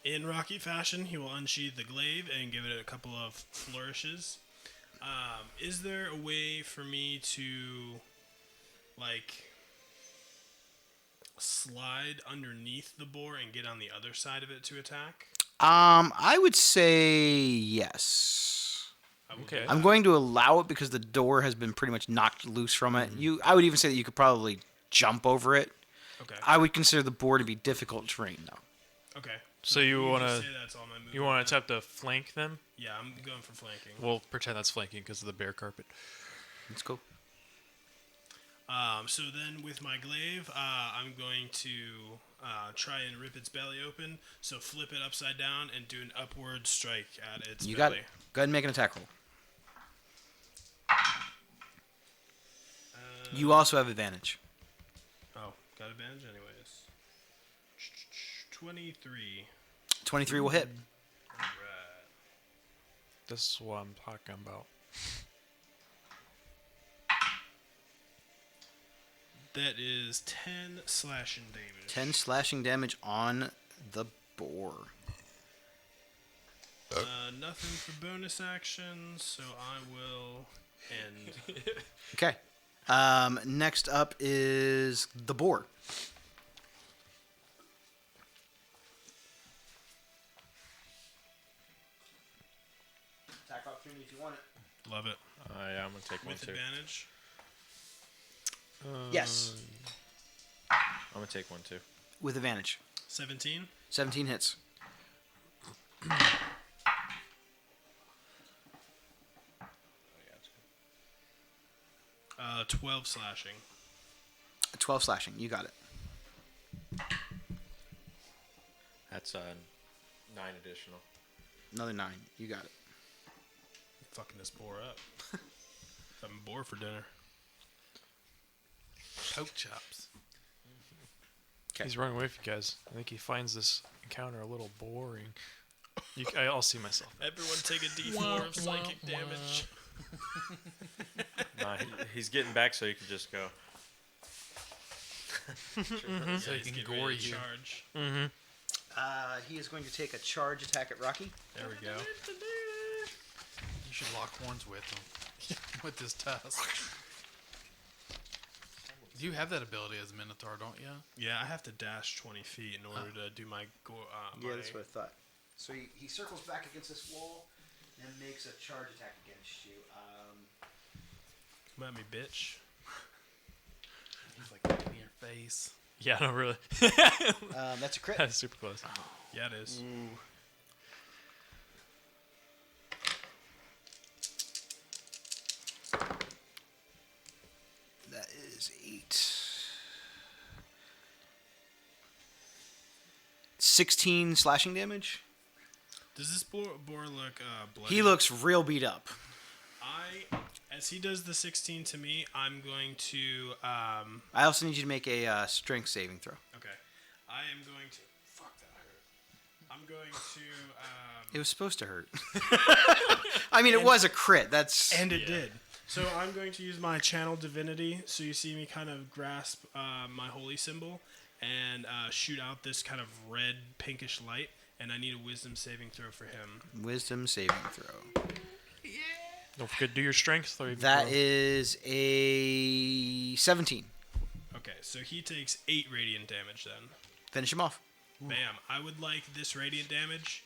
In Rocky fashion, he will unsheathe the glaive and give it a couple of flourishes. Is there a way for me to, like, slide underneath the boar and get on the other side of it to attack? I would say yes. I will Okay. do I'm that. going to allow it because the door has been pretty much knocked loose from it. I would even say that you could probably jump over it. Okay. I would consider the boar to be difficult terrain, though. Okay. So you can wanna- just say that's all my movement You want to then? attempt to flank them? Yeah, I'm going for flanking. We'll pretend that's flanking because of the bear carpet. Let's go. So then with my glaive, I'm going to try and rip its belly open. So flip it upside down and do an upward strike at its You got belly. it. Go ahead and make an attack roll. You also have advantage. Oh, got advantage anyways. 23. 23 will hit. Alright. This is what I'm talking about. That is 10 slashing damage. 10 slashing damage on the boar. Nothing for bonus actions, so I will end. Okay. Next up is the boar. Attack opportunity if you want it. Love it. Yeah, I'm gonna take one With too. advantage. Yes. I'm gonna take one too. With advantage. 17. 17 hits. 12 slashing. 12 slashing. You got it. That's 9 additional. Another 9. You got it. Fucking this boar up. I'm bored for dinner. Poke chops. Okay. He's running away from you guys. I think he finds this encounter a little boring. I'll see myself. Everyone take a D4 of psychic damage. Nah, he's getting back so you can just go. So he can Get gore ready to you. charge. He is going to take a charge attack at Rocky. There we go. You should lock horns with him. With this tusk. You have that ability as a Minotaur, don't you? Yeah, I have to dash 20 feet in order to do my gore. Yeah, that's what I thought. So he circles back against this wall and makes a charge attack against you. Come at me, bitch. He's like right in your face. Yeah, no, really. That's a crit. That's super close. Yeah, it is. That is 8. 16 slashing damage. Does this boar look bloody? He looks real beat up. As he does the 16 to me, I'm going to. I also need you to make a strength saving throw. Okay. I am going to. Fuck, that hurt. I'm going to. It was supposed to hurt. I mean, it was a crit. That's And it did. So I'm going to use my channel divinity. So you see me kind of grasp my holy symbol and shoot out this kind of red pinkish light. And I need a wisdom saving throw for him. wisdom saving throw. Don't forget to do your strength. That is a 17. Okay, so he takes 8 radiant damage then. Finish him off. Bam. I would like this radiant damage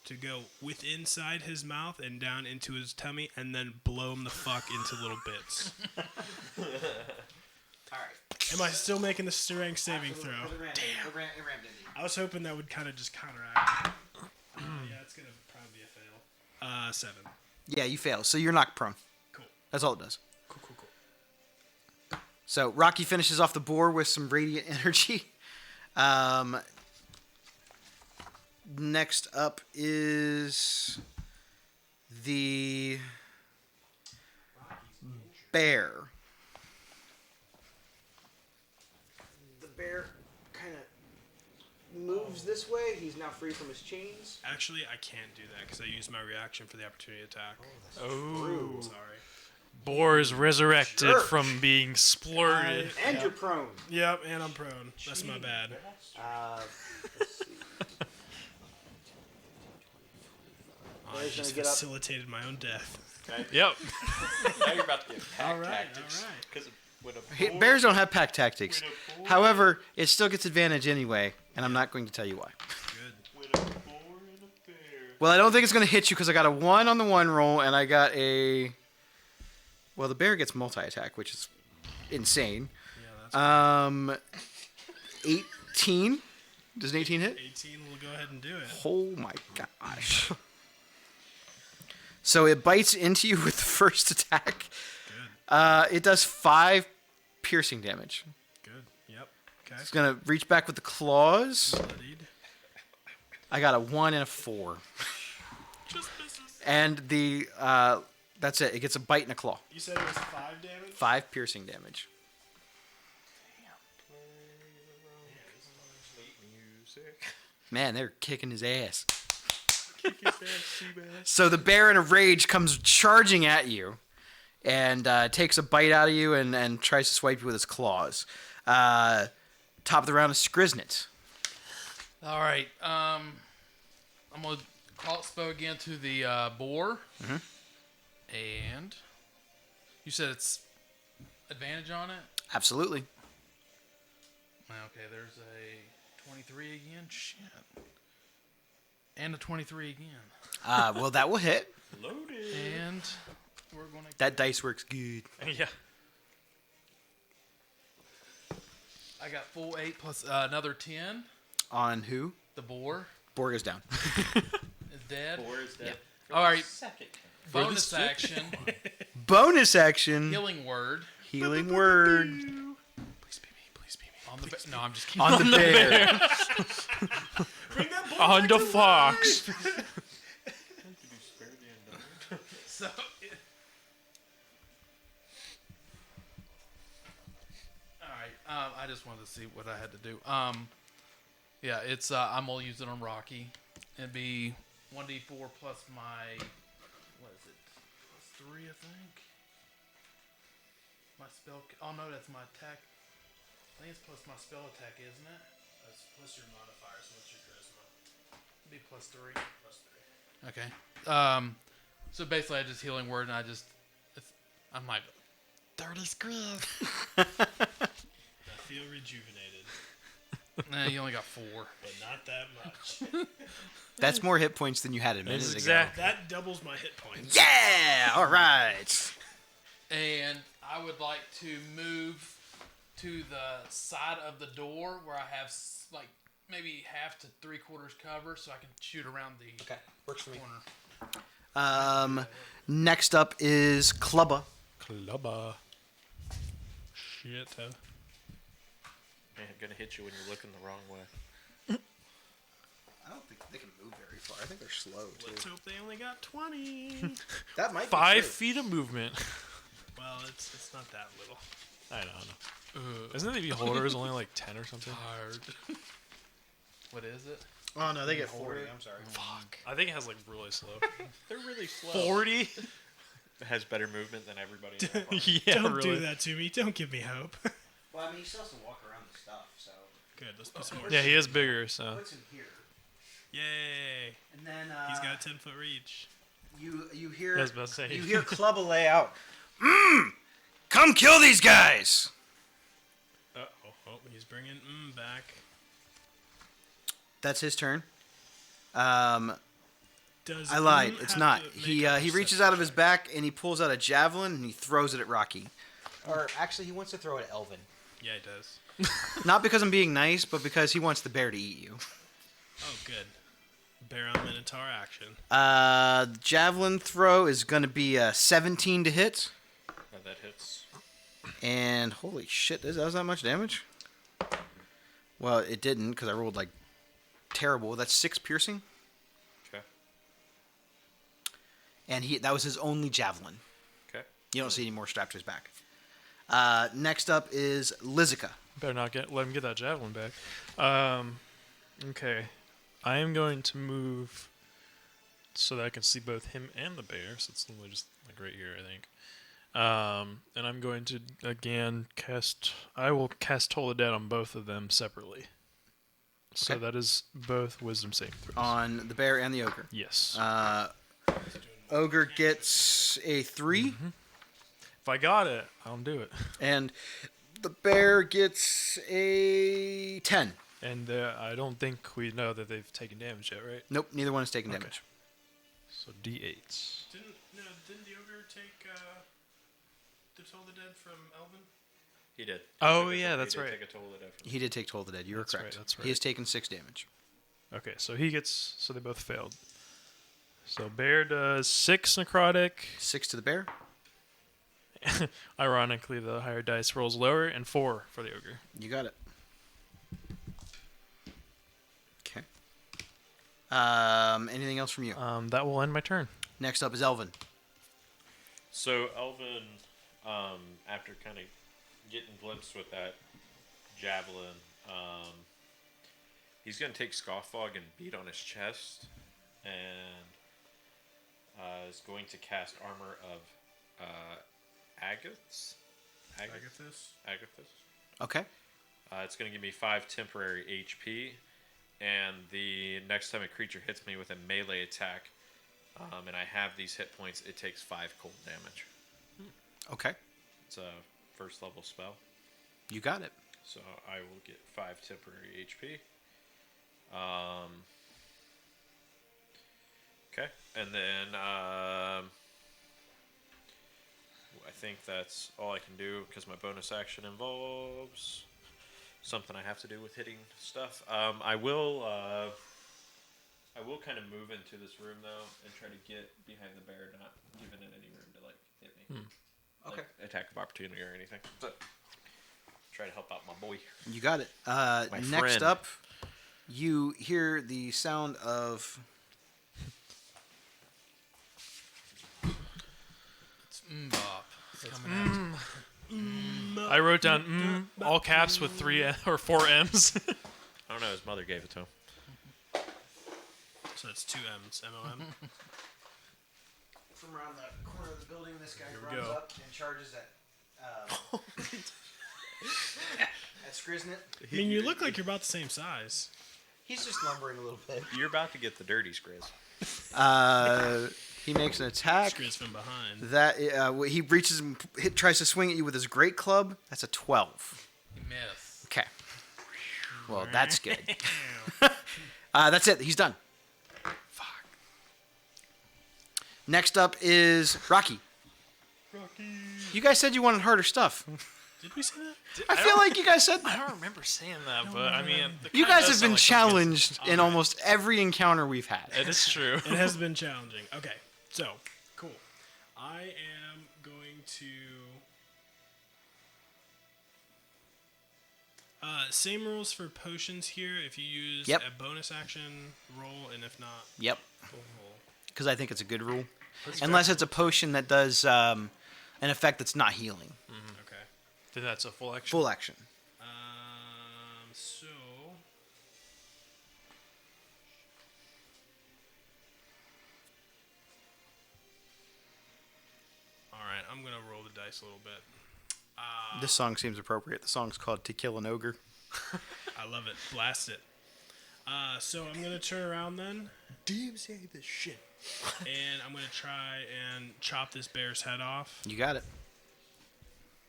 to go with inside his mouth and down into his tummy and then blow him the fuck into little bits. All right. Am I still making the strength saving throw? Damn. I was hoping that would kind of just counteract it. Yeah, it's going to probably be a fail. 7. Yeah, you fail. So you're knocked prone. Cool. That's all it does. Cool. So Rocky finishes off the boar with some radiant energy. Next up is the bear. The bear kind of moves this way. He's now free from his chains. Actually, I can't do that because I used my reaction for the opportunity attack. Oh, Sorry. boar is resurrected Jerk. from being splurted. And you're prone. Yep, and I'm prone. That's my bad. Let's see. I Bear's just gonna get up. facilitated my own death. Yep. Now you're about to get pack All right, tactics. all right. Because with a Hey, boar- bears don't have pack tactics. However, it still gets advantage anyway, and I'm not going to tell you why. Good. with a boar and a bear. Well, I don't think it's going to hit you because I got a 1 on the 1 roll, and I got a... Well, the bear gets multi-attack, which is insane. Yeah, that's 18? Does an 18 hit? 18. We'll go ahead and do it. Oh my gosh. So it bites into you with the first attack. Good. It does 5 piercing damage. Good. Yep. Okay. It's going to reach back with the claws. Bloodied. I got a 1 and a 4. Just misses. And the that's it. It gets a bite and a claw. You said it was 5 damage? 5 piercing damage. Man, they're kicking his ass. So the bear in a rage comes charging at you and takes a bite out of you and tries to swipe you with his claws. Top of the round is Skriznit. All right. I'm gonna crossbow again to the boar. Mhm. And you said it's advantage on it. Absolutely. Okay, there's a 23 again. Shit. And a 23 again. Well, that will hit. Loaded. And we're gonna That dice works good. Yeah. I got full 8 plus another 10. On who? The boar Borg is down. is dead. Is dead. Yeah. All right. Second. Bonus action. Bonus action. Healing word. Healing word. Please be me. Please be me. On the no, I'm just kidding. On the bear. Bring that boy On back the to fox. So, all right. I just wanted to see what I had to do. Yeah, it's I'm gonna use it on Rocky. It'd be 1d4 plus my what is it? Plus 3, I think. My spell. Oh no, that's my attack. I think it's plus my spell attack, isn't it? That's plus your modifier, so what's your charisma? It'd be plus 3. Plus 3. Okay. So basically, I just healing word, and I'm like, 30 screws. I feel rejuvenated, Nah, you only got 4. but not that much. That's more hit points than you had a minute ago. Exactly. That doubles my hit points. Yeah. All right. And I would like to move to the side of the door where I have like maybe half to 3/4 cover, so I can shoot around the Okay. Works for me. corner. Next up is Clubba. Clubber. Shit. Man, I'm gonna hit you when you're looking the wrong way. I don't think they can move very far. I think they're slow Let's hope they only got 20. That might 5 feet of movement. Well, it's not that little. I know. Isn't the beholder is only like 10 or something? Hard. What is it? Oh no, they get 40. I'm sorry. Fuck. I think it has like really slow. They're really slow. 40? It has better movement than everybody in that party. Yeah, Don't really. do that to me. Don't give me hope. Well, I mean, he still has to walk around the stuff, so. Good. Let's put some more. Yeah, he is bigger, so. Puts him here, Yay! and then He's got a 10-foot reach. you hear I was about to say. you hear Clubba lay out. Come kill these guys. Oh, he's bringing back. That's his turn. Does I lied. have It's to not. make He a he reaches perception out of his check? back and he pulls out a javelin and he throws it at Rocky. Or actually, he wants to throw it at Elvin. Yeah, he does. Not because I'm being nice, but because he wants the bear to eat you. Oh, good. Bear on Minotaur action. Javelin throw is going to be 17 to hit. That hits. And holy shit, that was that much damage? Well, it didn't because I rolled like terrible. That's 6 piercing. Okay. And that was his only javelin. Okay. You don't see any more strapped to his back. Next up is Lizica. Better not let him get that javelin back. Okay. I am going to move so that I can see both him and the bear. So it's literally just like right here, I think. And I'm going to again cast. I will cast Toll the Dead on both of them separately. So Okay. that is both Wisdom saving throws. On the bear and the ogre. Yes. Ogre gets a 3, If I got it, I'll do it. and the bear gets a 10. And I don't think we know that they've taken damage yet, right? Nope, neither one is taking Okay. damage. So D8s. Didn't the ogre take the Toll the Dead from Elvin? He did. Oh, He did yeah, take that's a right. Take a toll of that. He did take Toll the Dead. You were That's right, correct. that's He right. has taken 6 damage. Okay, so he gets. So they both failed. So bear does 6 necrotic. 6 to the bear. Ironically, the higher dice rolls lower, and 4 for the ogre. You got it. Okay. Anything else from you? That will end my turn. Next up is Elvin. So Elvin, after kind of getting glimpsed with that javelin, he's gonna take Scoffog and beat on his chest, and is going to cast Armor of Agathis. Agathis. Okay. It's going to give me 5 temporary HP, and the next time a creature hits me with a melee attack, and I have these hit points, it takes 5 cold damage. Okay. It's a first level spell, You got it. so I will get 5 temporary HP. Okay, and then I think that's all I can do because my bonus action involves something I have to do with hitting stuff. I will kind of move into this room though and try to get behind the bear, not giving it any room to like hit me. Okay. Like, attack of opportunity or anything. But try to help out my boy. You got it. Next friend. up, you hear the sound of It's Mbop coming out. I wrote down all caps with 4 M's. I don't know. His mother gave it to him. So it's 2 M's. M-O-M. from around the corner of the building. This guy Here we runs go. up and charges at at Skriznet. I mean, you look like you're about the same size. He's just lumbering a little bit. You're about to get the dirty Skriz. He makes an attack. Skriz from behind. That he reaches and tries to swing at you with his great club. That's a 12. He missed. Okay. Well, that's good. That's it. He's done. Fuck. Next up is Rocky. You guys said you wanted harder stuff. Did we say that? I feel like you guys said I don't remember saying that, but I mean, you guys have been challenged in almost every encounter we've had. It is true. It has been challenging. Okay, so cool. I am going to same rules for potions here. If you use Yep. a bonus action, roll, and if not, Yep. roll. Because I think it's a good rule. Unless it's a potion that does an effect that's not healing. Okay. Then that's a full action. Full action. So all right, I'm gonna roll the dice a little bit. This song seems appropriate. The song's called To Kill an Ogre. I love it. Blast it. So I'm gonna turn around then, DMCA this shit. and I'm gonna try and chop this bear's head off. You got it.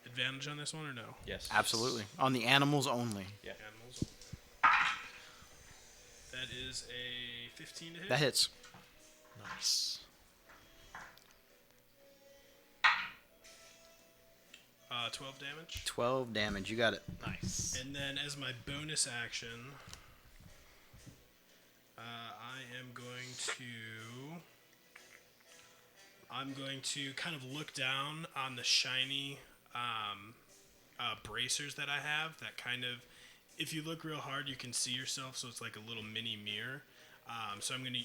Advantage on this one or no? Yes. Absolutely. On the animals only. Yeah. Animals. That is a 15 to hit. That hits. Nice. 12 damage. 12 damage. You got it. Nice. And then as my bonus action, I'm going to kind of look down on the shiny bracers that I have. That kind of, if you look real hard, you can see yourself. So it's like a little mini mirror. So I'm gonna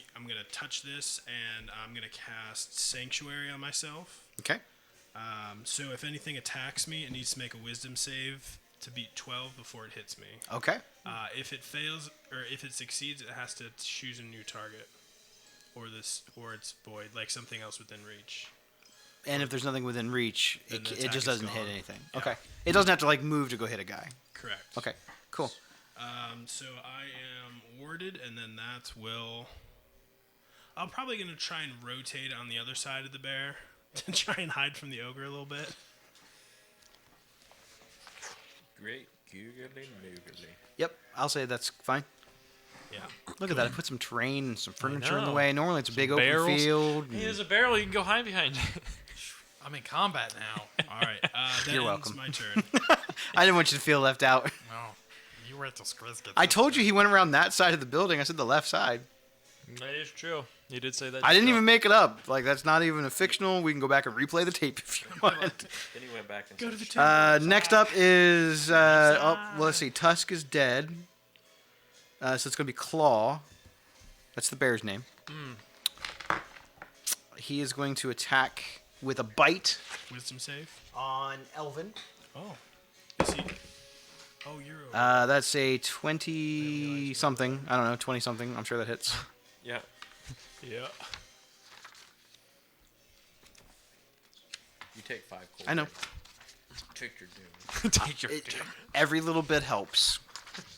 touch this, and I'm gonna cast Sanctuary on myself. Okay. So if anything attacks me, it needs to make a Wisdom save to beat 12 before it hits me. Okay. If it fails, or if it succeeds, it has to choose a new target, or it's void, like something else within reach. And if there's nothing within reach, Then the it attack just is doesn't hit gone. anything. Yeah. Okay. It doesn't have to like move to go hit a guy. Correct. Okay. Cool. So I am warded, and then I'm probably gonna try and rotate on the other side of the bear to try and hide from the ogre a little bit. Great googly moogly. Yep. I'll say that's fine. Yeah. Look at that. I put some terrain and some furniture in the know. way. Normally it's a big open barrels. field. Hey, there's a barrel you can go hide behind. I'm in combat now. All right. That You're ends welcome. my turn. I didn't want you to feel left out. No, you wait till Skriz gets. I told you he went around that side of the building. I said the left side. That is true. You did say that. I didn't yourself. even make it up. Like that's not even a fictional. We can go back and replay the tape if you want. Then he went back and Go to said, the Next up is well, let's see. Tusk is dead. So it's gonna be Claw. That's the bear's name. He is going to attack with a bite Wisdom save. on Elvin. Oh. Is he? Oh, you're. That's a 20 something. I don't know, 20 something. I'm sure that hits. yeah. Yeah. You take 5 cold. I know. Take your doom. Take your. Every little bit helps.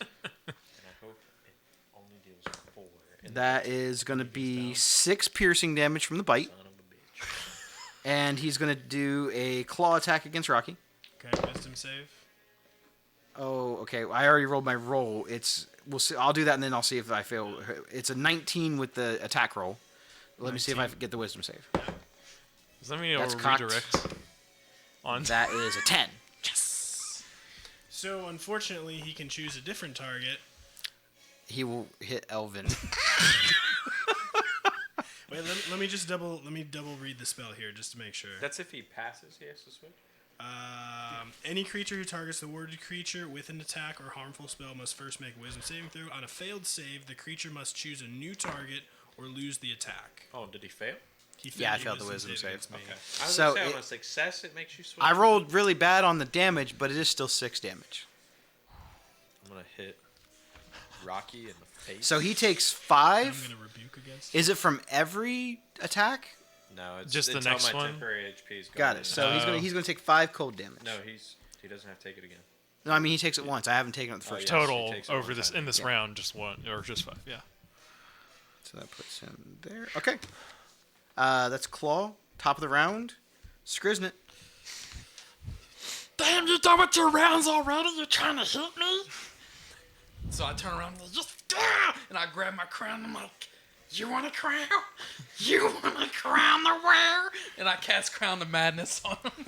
And I hope it only deals 4. And That is going to be 6 piercing damage from the bite. son of a bitch. And he's going to do a claw attack against Rocky. Okay, wisdom save. Oh, okay. I already rolled my roll. We'll see. I'll do that and then I'll see if I fail. It's a 19 with the attack roll. Let me see if I 19. get the wisdom save. Does that mean it'll That's cocked. redirect? On. That is a 10. So unfortunately, he can choose a different target. He will hit Elvin. Wait, let me double read the spell here just to make sure. That's if he passes. He has to switch. Any creature who targets the worded creature with an attack or harmful spell must first make a wisdom saving throw. On a failed save, the creature must choose a new target or lose the attack. Oh, did he fail? He Yeah, I the failed the wisdom save. against me. Okay. I was So gonna say it- on a success, it makes you switch. I rolled really bad on the damage, but it is still 6 damage. I'm gonna hit Rocky in the face. So he takes I'm 5. gonna rebuke against. Is it from every attack? No, it's Just the until next my one? temporary HP is gone. Got it. So he's gonna take 5 cold damage. No, he doesn't have to take it again. No, I mean he takes it once. I haven't taken it the first yes, time. he Total takes it over one this time. in this Yeah. round, just 1 or just 5. Yeah. So that puts him there. Okay. That's Claw. Top of the round. Skriznet. Damn, you done with your rounds already? You trying to hit me? So I turn around and and I grab my crown and I'm like, you want a crown? You want a crown to wear? And I cast Crown of Madness on him.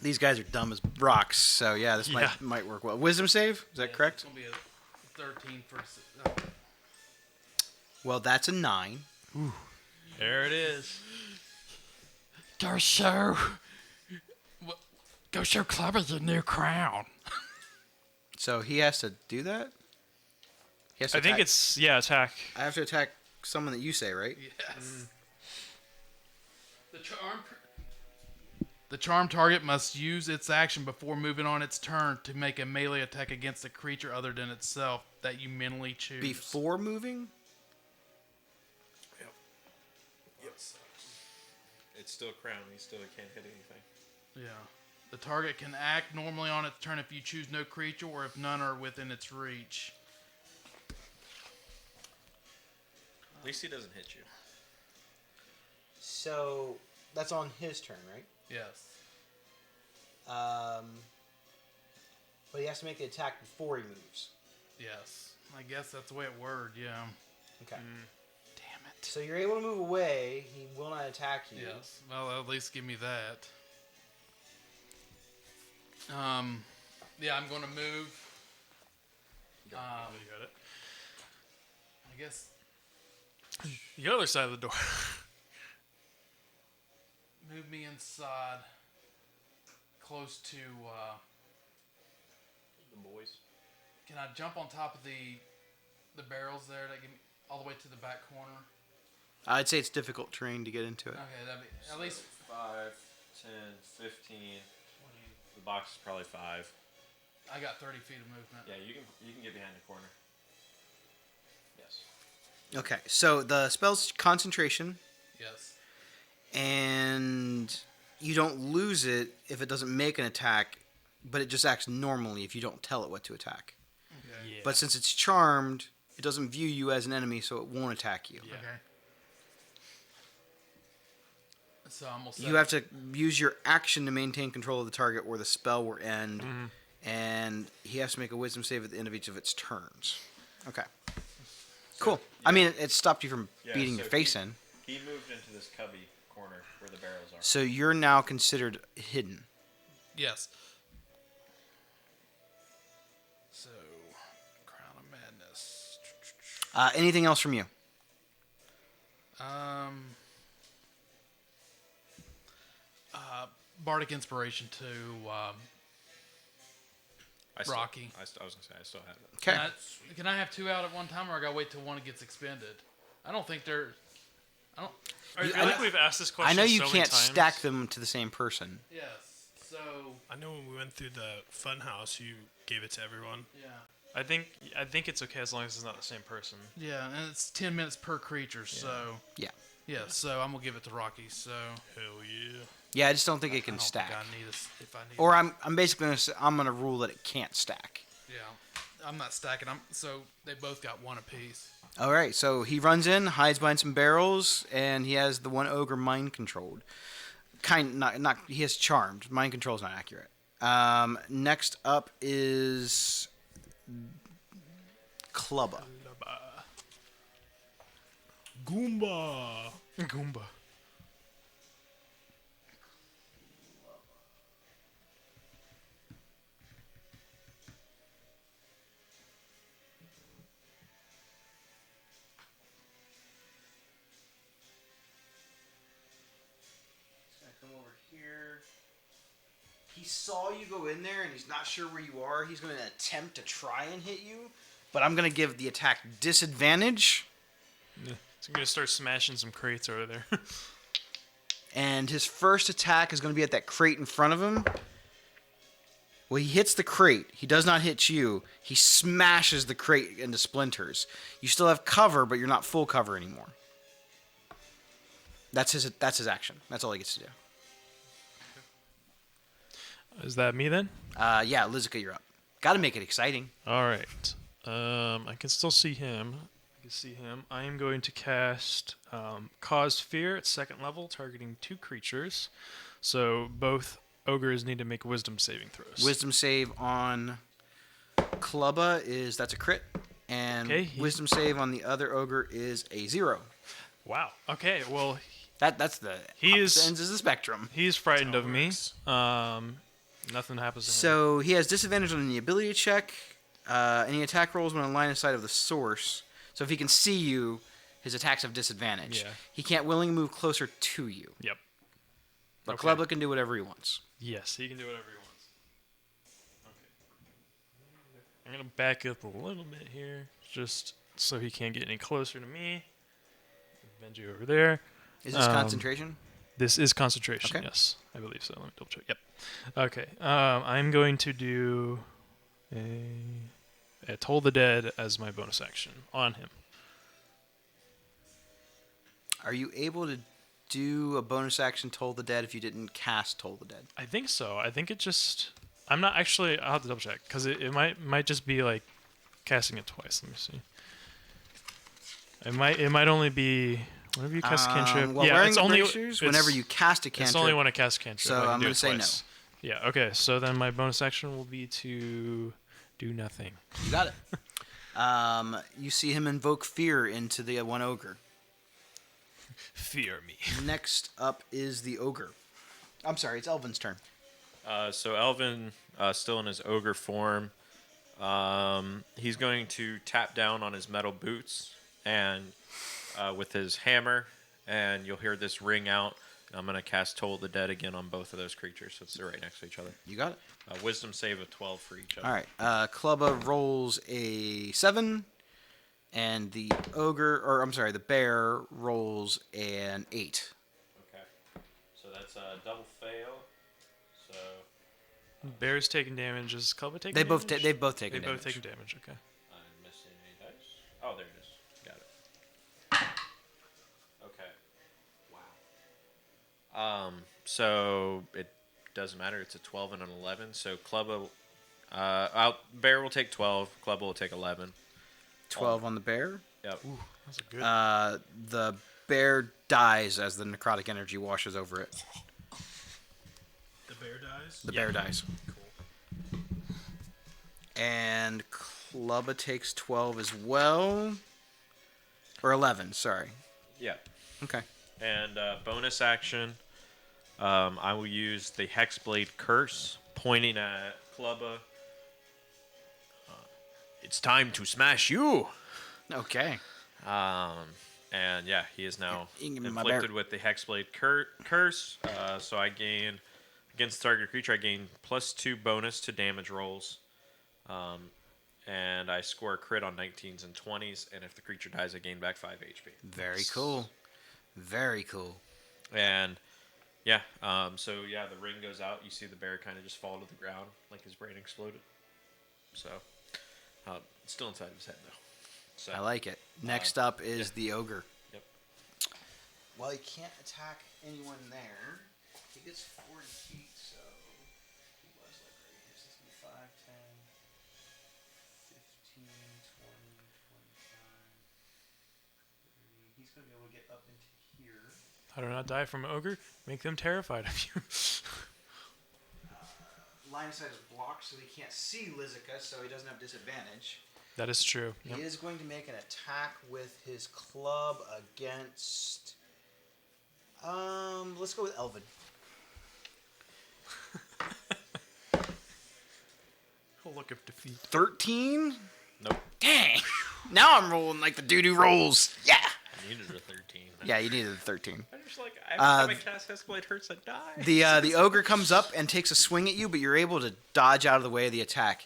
These guys are dumb as rocks. So yeah, this Yeah. might work well. Wisdom save. Is that correct? It's going to be a 13 for... Well, that's a 9. There it is. Go show. Go show Clubber your new crown. So he has to do that. He has to I think attack- it's attack. I have to attack someone that you say, right? Yes. The charm target must use its action before moving on its turn to make a melee attack against a creature other than itself that you mentally choose. Before moving. It's still crown. He still can't hit anything. Yeah. The target can act normally on its turn if you choose no creature or if none are within its reach. At least he doesn't hit you. So that's on his turn, right? Yes. But he has to make the attack before he moves. Yes. I guess that's the way it worded, yeah. Okay. Damn it. So you're able to move away. He will not attack you. Yes. Well, at least give me that. Yeah, I'm going to move. You got it. I guess The other side of the door. move me inside, close to. The boys. Can I jump on top of the barrels there that get me all the way to the back corner? I'd say it's difficult terrain to get into it. Okay, that'd be at least 5, 10, 15. The box is probably 5. I got 30 feet of movement. Yeah, you can get behind the corner. Yes. Okay. So the spell's concentration, Yes. and you don't lose it if it doesn't make an attack, but it just acts normally if you don't tell it what to attack. Okay. Yeah. But since it's charmed, it doesn't view you as an enemy, so it won't attack you. Yeah. Okay. So I'm almost. You have to use your action to maintain control of the target, or the spell will end, and he has to make a wisdom save at the end of each of its turns. Okay. Cool. I mean, it stopped you from Yeah, beating so your face in. He moved into this cubby corner where the barrels are. So you're now considered hidden. Yes. So, Crown of Madness. Anything else from you? Bardic Inspiration to I still, Rocky. I was gonna say I still have it. Okay. Can I have 2 out at one time, or I gotta wait till one gets expended? I don't think they're. I don't. I feel like we've asked this question. I know you so many can't times. stack them to the same person. Yes. So I know when we went through the fun house, you gave it to everyone. yeah. I think it's okay as long as it's not the same person. Yeah, and it's 10 minutes per creature. So Yeah. yeah. So I'm gonna give it to Rocky. So Hell yeah. Yeah, I just don't think it I can don't stack. think I need if I need. Or I'm basically gonna rule that it can't stack. Yeah, I'm not stacking. So they both got 1 apiece. All right, so he runs in, hides behind some barrels, and he has the one ogre mind controlled. Not he has charmed. Mind control is not accurate. Next up is Clubba. Goomba. Goomba. come over here. He saw you go in there, and he's not sure where you are. He's going to attempt to try and hit you, but I'm going to give the attack disadvantage. Yeah. So I'm gonna start smashing some crates over there. And his first attack is going to be at that crate in front of him. Well, he hits the crate. He does not hit you. He smashes the crate into splinters. You still have cover, but you're not full cover anymore. That's his action. That's all he gets to do. Is that me then? Yeah, Lizica, you're up. Got to make it exciting. All right. I can still see him. I am going to cast Cause Fear at 2nd level, targeting 2 creatures. So both ogres need to make wisdom saving throws. Wisdom save on Clubba that's a crit, and Okay, wisdom save on the other ogre is a 0. Wow. Okay. Well, That's the He is- opposite ends of the spectrum. he's frightened That's of how it me. works. Nothing happens to him. So he has disadvantage on the ability check. Any attack rolls when in line of sight of the source. So if he can see you, his attacks have disadvantage. Yeah. He can't willingly move closer to you. Yep. But Okay. Clubba can do whatever he wants. Yes, he can do whatever he wants. Okay. I'm gonna back up a little bit here, just so he can't get any closer to me. Bend you over there. Is this concentration? This is concentration. Okay. Yes, I believe so. Let me double check. Yep. Okay. I'm going to do a Toll the Dead as my bonus action on him. Are you able to do a bonus action Toll the Dead if you didn't cast Toll the Dead? I think so. I think it just. I'm not actually. I'll have to double check because it might just be like casting it twice. Let me see. It might only be whenever you cast a cantrip. Well, yeah, wearing it's the only bracers, whenever you cast a cantrip. It's only when I cast a cantrip. So I can I'm do gonna it say no. twice. Yeah. Okay. So then my bonus action will be to do nothing. You got it. You see him invoke fear into the one ogre. Fear me. Next up is the ogre. I'm sorry, it's Elvin's turn. So Elvin, still in his ogre form, he's going to tap down on his metal boots and with his hammer, and you'll hear this ring out. And I'm going to cast Toll the Dead again on both of those creatures, so they're right next to each other. You got it. Wisdom save of 12 for each other. All right. Clubba rolls a 7, and the the bear rolls an 8. Okay. So that's a double fail. So Bear's taking damage. Is Clubba taking They've damage? both taken They've damage. both taken damage. Okay. I'm missing a dice. Oh, there it is. Got it. Okay. Wow. So it doesn't matter. It's a 12 and an 11. So Clubba, Bear will take 12. Clubba will take 11. 12 on the bear. Yep. That's a good. The bear dies as the necrotic energy washes over it. The bear dies. The bear dies. Cool. And Clubba takes 12 as well. Or 11, sorry. Yeah. Okay. And bonus action, I will use the Hexblade Curse, pointing at Clubba. It's time to smash you. Okay. And yeah, he is now You can give me my inflicted bear. with the Hexblade Curse. So I gain, against target creature, I gain +2 bonus to damage rolls. And I score a crit on 19s and 20s. And if the creature dies, I gain back 5 HP. Very cool. Very cool. And yeah, so yeah, the ring goes out. You see the bear kind of just fall to the ground, like his brain exploded. So, it's still inside of his head though. So I like it. Next up is the ogre. Yep. Well, he can't attack anyone there. He gets 40 feet, so he was like right here. So it's going to be 5, 10, 15, 20, 25, 30. He's going to be able to get up into here. How do I not die from an ogre? Make them terrified of you. Line of sight is blocked, so he can't see Lizica, so he doesn't have disadvantage. That is true. Yep. He is going to make an attack with his club against. Let's go with Elvin. A look of defeat. 13? Nope. Dang! Now I'm rolling like the doo-doo rolls. Yeah! I needed a 13. Yeah, you needed a 13. Every time I cast Hexblade hurts, I die. The ogre comes up and takes a swing at you, but you're able to dodge out of the way of the attack.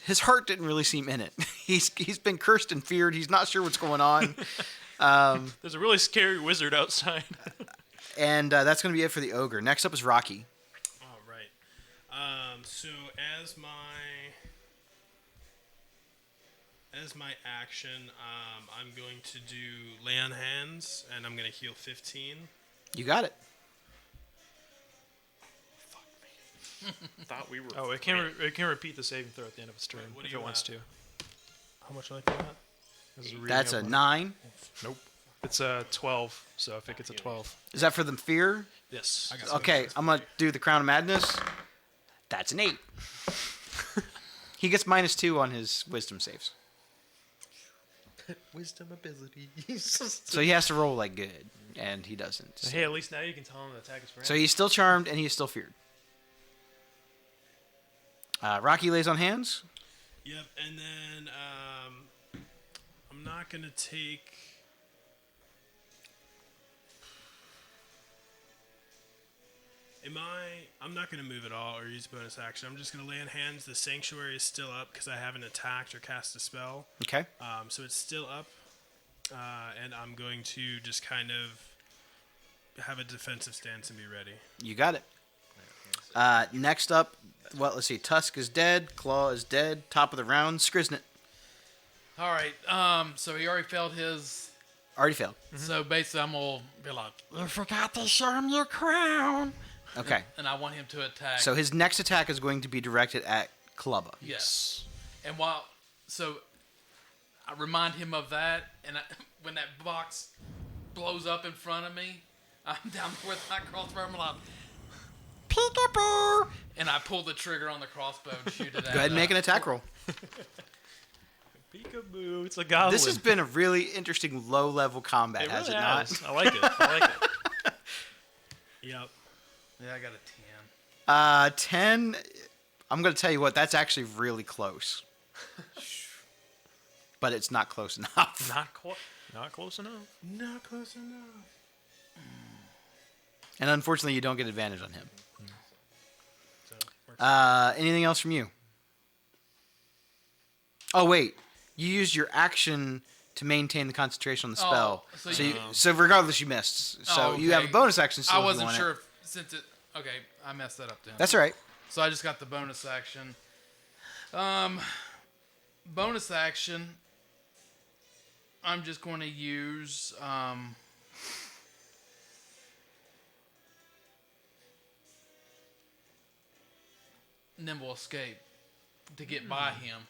His heart didn't really seem in it. He's been cursed and feared. He's not sure what's going on. There's a really scary wizard outside. And that's going to be it for the ogre. Next up is Rocky. All right. So as my action, I'm going to do lay on hands, and I'm going to heal 15. You got it. Thought we were. Oh, it can repeat the saving throw at the end of its turn what do if you it wants have? to. How much like that? This is reading That's up a on- 9. Nope. It's a 12. So if it gets a 12, Is that for the fear? yes. I got some Okay, I'm going to do the Crown of Madness. That's an 8. He gets -2 on his wisdom saves. Wisdom abilities. So he has to roll like good, and he doesn't. Hey, at least now you can tell him the attack is for him. So he's still charmed and he's still feared. Rocky lays on hands. Yep, and then I'm not gonna take. I'm not gonna move at all or use bonus action. I'm just gonna lay on hands. The sanctuary is still up because I haven't attacked or cast a spell. Okay. So it's still up, and I'm going to just kind of have a defensive stance and be ready. You got it. Next up, let's see. Tusk is dead. Claw is dead. Top of the round. Skriznet. All right. So he already failed his. Already failed. So basically, I'm gonna be like, You forgot to show him your crown. Okay. and I want him to attack. So his next attack is going to be directed at Clubba. Yes. And so I remind him of that, and when that box blows up in front of me, I'm down there with my crossbow. I'm like, peekaboo! And I pull the trigger on the crossbow and shoot it at Go ahead and make an attack roll. Peekaboo! It's a goblin. This has been a really interesting low-level combat, It has really it has. not? I like it. I like it. Yep. Yeah, I got a 10. 10. I'm going to tell you what. That's actually really close. But it's not close enough. Not close enough. Not close enough. And unfortunately, you don't get advantage on him. So, Anything else from you? Oh, wait. You used your action to maintain the concentration on the spell. So regardless, you missed. So you have a okay. bonus action still I if you wasn't want sure it. if, since it. Okay, I messed that up then. That's all right. So I just got the bonus action. Bonus action. I'm just going to use Nimble Escape to get by him.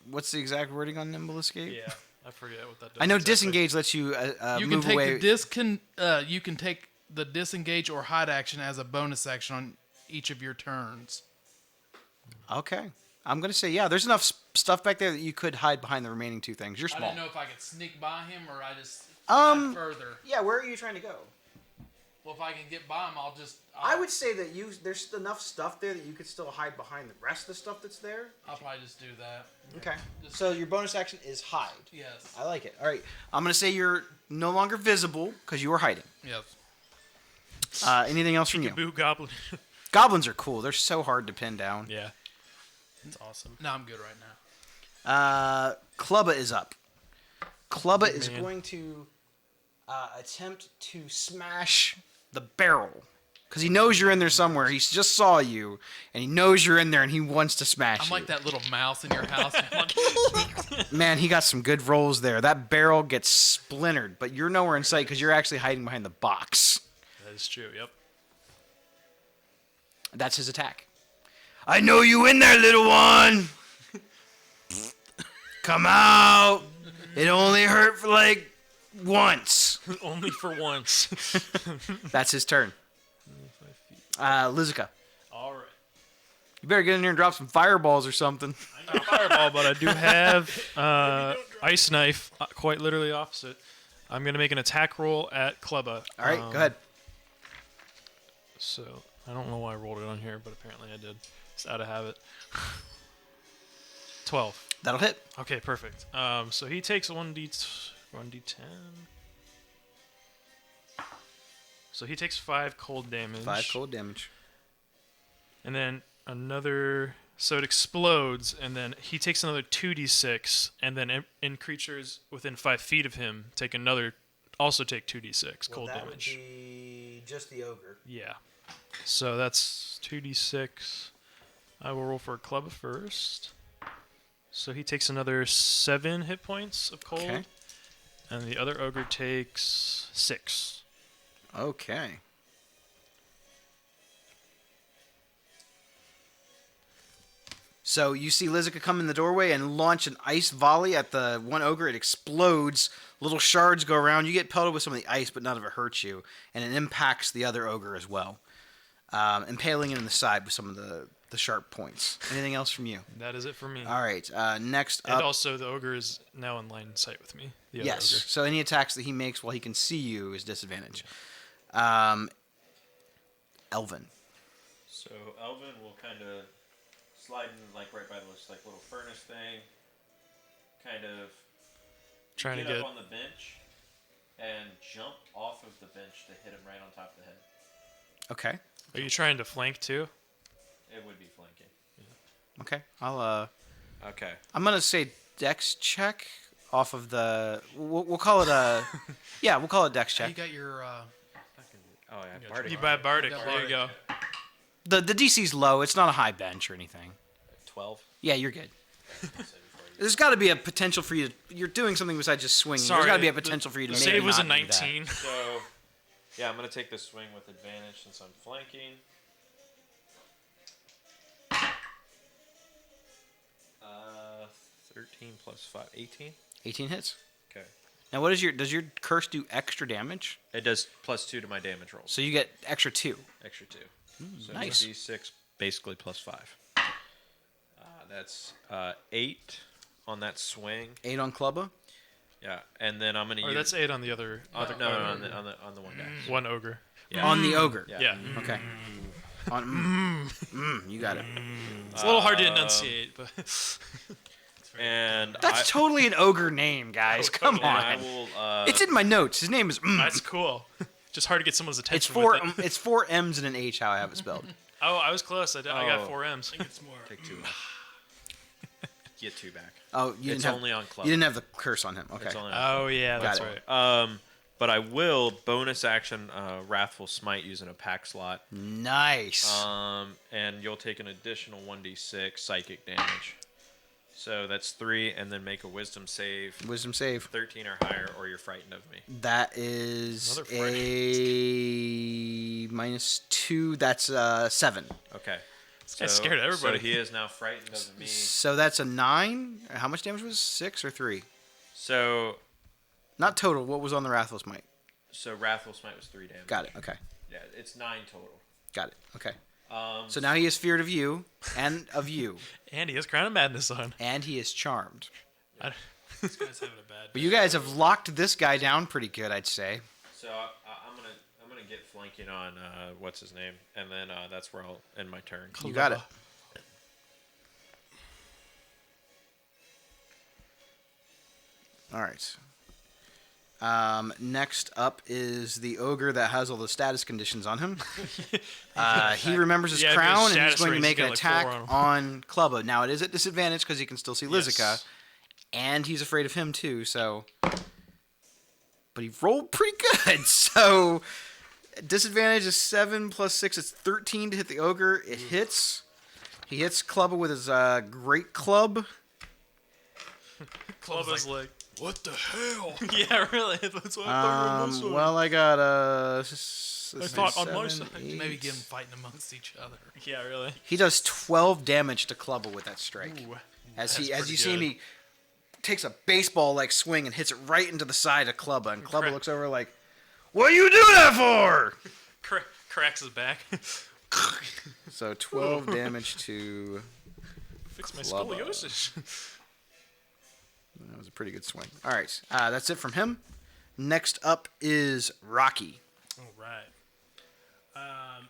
What's the exact wording on Nimble Escape? Yeah, I forget what that does. I know exactly. disengage lets you You can move take away. you can take the disengage or hide action as a bonus action on each of your turns. Okay. I'm going to say, yeah, there's enough stuff back there that you could hide behind the remaining two things. You're I small. didn't know if I could sneak by him or I just Um, further. Yeah, where are you trying to go? Well, if I can get by him, I'll just. I would say that there's enough stuff there that you could still hide behind the rest of the stuff that's there. I'll probably just do that. Okay. Just- So your bonus action is hide. Yes. I like it. All right. I'm going to say you're no longer visible because you were hiding. Yes. Anything else from you? Peekaboo goblin. Goblins are cool. They're so hard to pin down. Yeah. It's awesome. No, I'm good right now. Clubba is up. Clubba is man. going to attempt to smash the barrel because he knows you're in there somewhere. He just saw you, and he knows you're in there, and he wants to smash I'm you. like that little mouse in your house. Man, he got some good rolls there. That barrel gets splintered, but you're nowhere in sight because you're actually hiding behind the box. That is true. Yep. That's his attack. I know you in there, little one. Come out. It only hurt for like once. Only for once. That's his turn. Lizica, All right. you better get in here and drop some fireballs or something. Not fireball, but I do have ice knife. Quite literally opposite. I'm gonna make an attack roll at Clubba. All right, go ahead. So I don't know why I rolled it on here, but apparently I did. It's out of habit. 12. That'll hit. Okay, perfect. So he takes 1d10. So he takes 5 cold damage. 5 cold damage. And then another. So it explodes, and then he takes another 2d6, and then in creatures within 5 feet of him also take 2d6 cold damage. Would be just the ogre. Yeah. So that's 2d6. I will roll for a club first. So he takes another 7 hit points of cold. Okay. And the other ogre takes 6. Okay. So you see Lizica come in the doorway and launch an ice volley at the one ogre. It explodes. Little shards go around. You get pelted with some of the ice, but none of it hurts you. And it impacts the other ogre as well, impaling it in the side with some of the sharp points. Anything else from you? That is it for me. All right. Next And up. also, the ogre is now in line of sight with me. The other Yes. ogre. So any attacks that he makes while he can see you is disadvantage. Elvin. So Elvin will kind of slide in, like right by this like little furnace thing, kind of Trying to get get. up on the bench and jump off of the bench to hit him right on top of the head. Okay. Are you trying to flank too? It would be flanking. Okay. Okay. I'm gonna say Dex check off of the. We'll call it a. Yeah, we'll call it Dex You check. got your. Oh yeah, Bardic. You buy Bardic. You got There you go. The DC's low. It's not a high bench or anything. 12. Yeah, you're good. There's got to be a potential for you. You're doing something besides just swinging. Sorry, There's got to be a the- potential for you to The maybe save was a not do that. 19. So yeah, I'm gonna take this swing with advantage since I'm flanking. 13 plus 5, 18. 18 hits. Okay. Now, does your curse do extra damage? It does +2 to my damage rolls. So you get extra 2. Extra 2. So nice. D6 basically +5. That's 8 on that swing. 8 on Clubba. Yeah, and then I'm gonna Or use. that's 8 on the other. no, on the one guy. One ogre. Yeah. On the ogre. Yeah. Okay. On. You got it. It's a little hard to enunciate, but. And That's totally an ogre name, guys. Come and I on. will. It's in my notes. His name is. That's cool. Just hard to get someone's attention. It's four. With it. It's 4 M's and an H. How I have it spelled. Oh, I was close. I got Oh. 4 M's. I think it's more. take 2. Get 2 back. Oh, you It's didn't have. only on club. You didn't have the curse on him. Okay. It's only on Oh yeah, Got that's it. right. But I will bonus action Wrathful Smite using a pack slot. Nice. And you'll take an additional 1d6 psychic damage. So that's 3, and then make a wisdom save. Wisdom save. 13 or higher, or you're frightened of me. That is Another a -2. That's 7. Okay. This guy's scared of everybody. So he is now frightened of me. So that's a 9. How much damage was 6 or 3? So Not total. What was on the Wrathful Smite? Wrathful Smite was 3 damage. Got it. Okay. Yeah, it's 9 total. Got it. Okay. So now he is feared of you and of you, And he has Crown of Madness on. and he is charmed. This guy's having a bad. But you guys have locked this guy down pretty good, I'd say. So I'm gonna get flanking on what's his name, and then that's where I'll end my turn. You got it. All right. Next up is the ogre that has all the status conditions on him. He remembers his Yeah, if crown his and he's status going to range, make he's an got, like, attack 4 on him. on Clubba. Now it is at disadvantage because he can still see Lizica, Yes. and he's afraid of him too. So, but he rolled pretty good. So disadvantage is 7 plus 6. It's 13 to hit the ogre. It hits. He hits Clubba with his great club. Club is like, What the hell? yeah, really. That's what I thought you were missing. Well, I got I thought on my side. Maybe get them fighting amongst each other. Yeah, really. He does 12 damage to Clubba with that strike. Ooh, as that's you pretty see him, good. he takes a baseball like swing and hits it right into the side of Clubba, and Clubba Crack. looks over like, "What you do that for?" Cracks his back. So 12 damage to. Fix my Clubba. scoliosis. That was a pretty good swing. All right, that's it from him. Next up is Rocky. All right.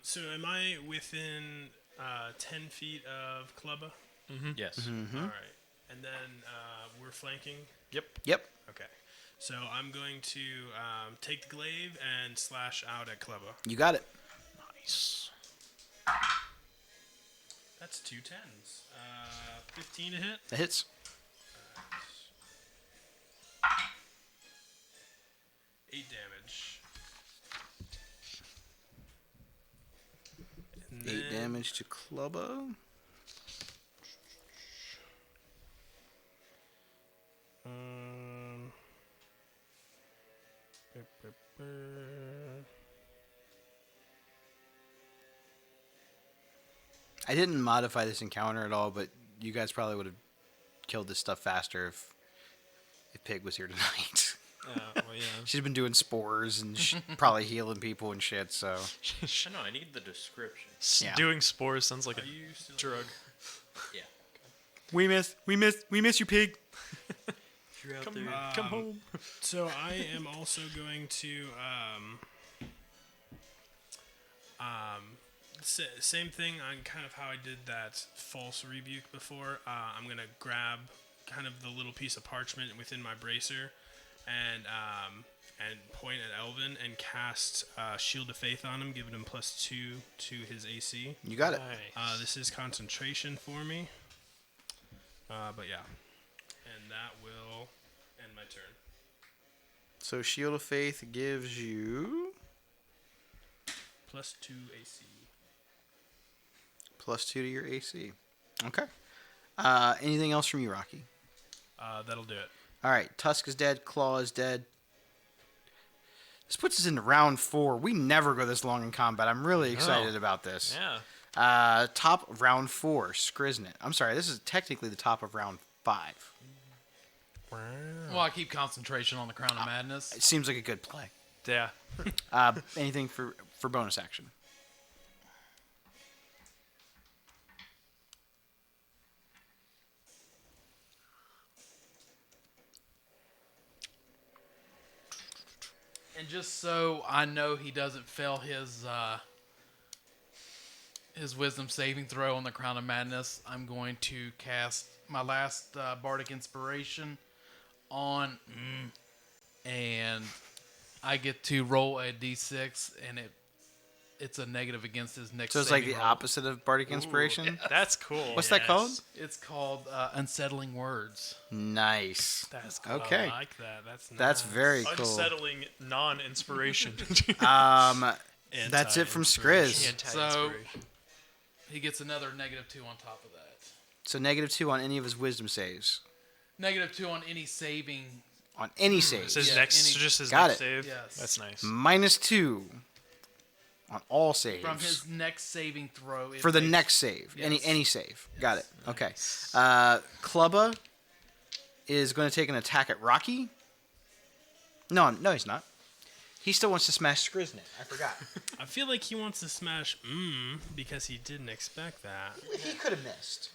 So am I within 10 feet of Clubba? Yes. Mm-hmm. All right. And then we're flanking. Yep. Yep. Okay. So I'm going to take the glaive and slash out at Clubba. You got it. Nice. That's 2 10s. 15 to hit. That hits. 8 damage. And 8 then- damage to Clubba. I didn't modify this encounter at all, but you guys probably would have killed this stuff faster if Pig was here tonight. Well, yeah. She's been doing spores and probably healing people and shit. So I know. I need the description. Yeah. Doing spores sounds like Are a you still drug. Yeah. we miss you, Pig. You're out Come, there. come home. So I am also going to same thing on kind of how I did that false rebuke before. I'm gonna grab kind of the little piece of parchment within my bracer and point at Elvin and cast Shield of Faith on him, giving him +2 to his AC. You got it. Nice. This is concentration for me. But yeah, and that will end my turn. So Shield of Faith gives you +2 AC. +2 to your AC. Okay. Anything else from you, Rocky? That'll do it. All right. Tusk is dead. Claw is dead. This puts us into round 4. We never go this long in combat. I'm really excited about this. Yeah. Top of round 4, Skriznet. I'm sorry, this is technically the top of round 5. Well, I keep concentration on the Crown of Madness. It seems like a good play. Yeah. Anything for bonus action? And just so I know he doesn't fail his wisdom saving throw on the Crown of Madness, I'm going to cast my last Bardic Inspiration on, and I get to roll a d6, and it's a negative against his next. So it's like saving the roll. opposite of Bardic Inspiration? That's cool. What's that called? It's called Unsettling Words. Nice. That's cool. Okay. I like that. That's That's nice. very cool. Unsettling non-inspiration. That's it from Skriz. So he gets another -2 on top of that. So -2 on any of his wisdom saves. -2 on any saving. On any save. It's his Yeah, next, any- just his Got next it. save. Yes. That's nice. -2 on all saves. From his next saving throw. it For the makes- next save. Yes. Any save. Got it. Okay. Nice. Clubba is going to take an attack at Rocky. No, he's not. He still wants to smash Skriznet. I forgot. I feel like he wants to smash because he didn't expect that. He could have missed.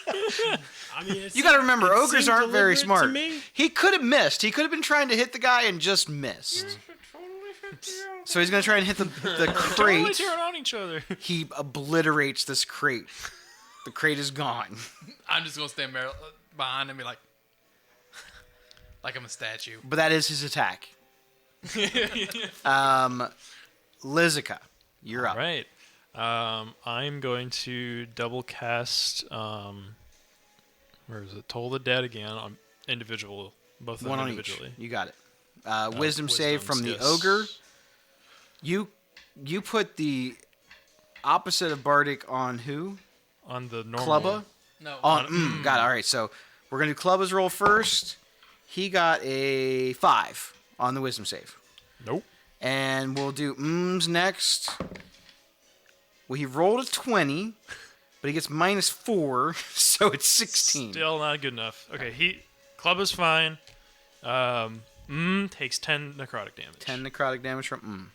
I mean, You got to remember, it ogres seemed aren't very deliberate smart. to me. He could have missed. He could have been trying to hit the guy and just missed. So he's going to try and hit the Totally crate. turn on each other. He obliterates this crate. The crate is gone. I'm just going to stand there behind him and be like I'm a statue. But that is his attack. Lizica, you're up. Right. I'm going to double cast. Where is it? Toll the Dead again on individual. Both of One them on each. individually. You got it. Wisdom save from the yes. ogre. You put the opposite of Bardic on who? On the normal. Clubba? No. On got it. All right, so we're gonna do Clubba's roll first. He got a 5 on the wisdom save, Nope. and we'll do next. Well, he rolled a 20, but he gets -4, so it's 16. Still not good enough. Okay, Clubba's fine. Takes 10 necrotic damage. 10 necrotic damage from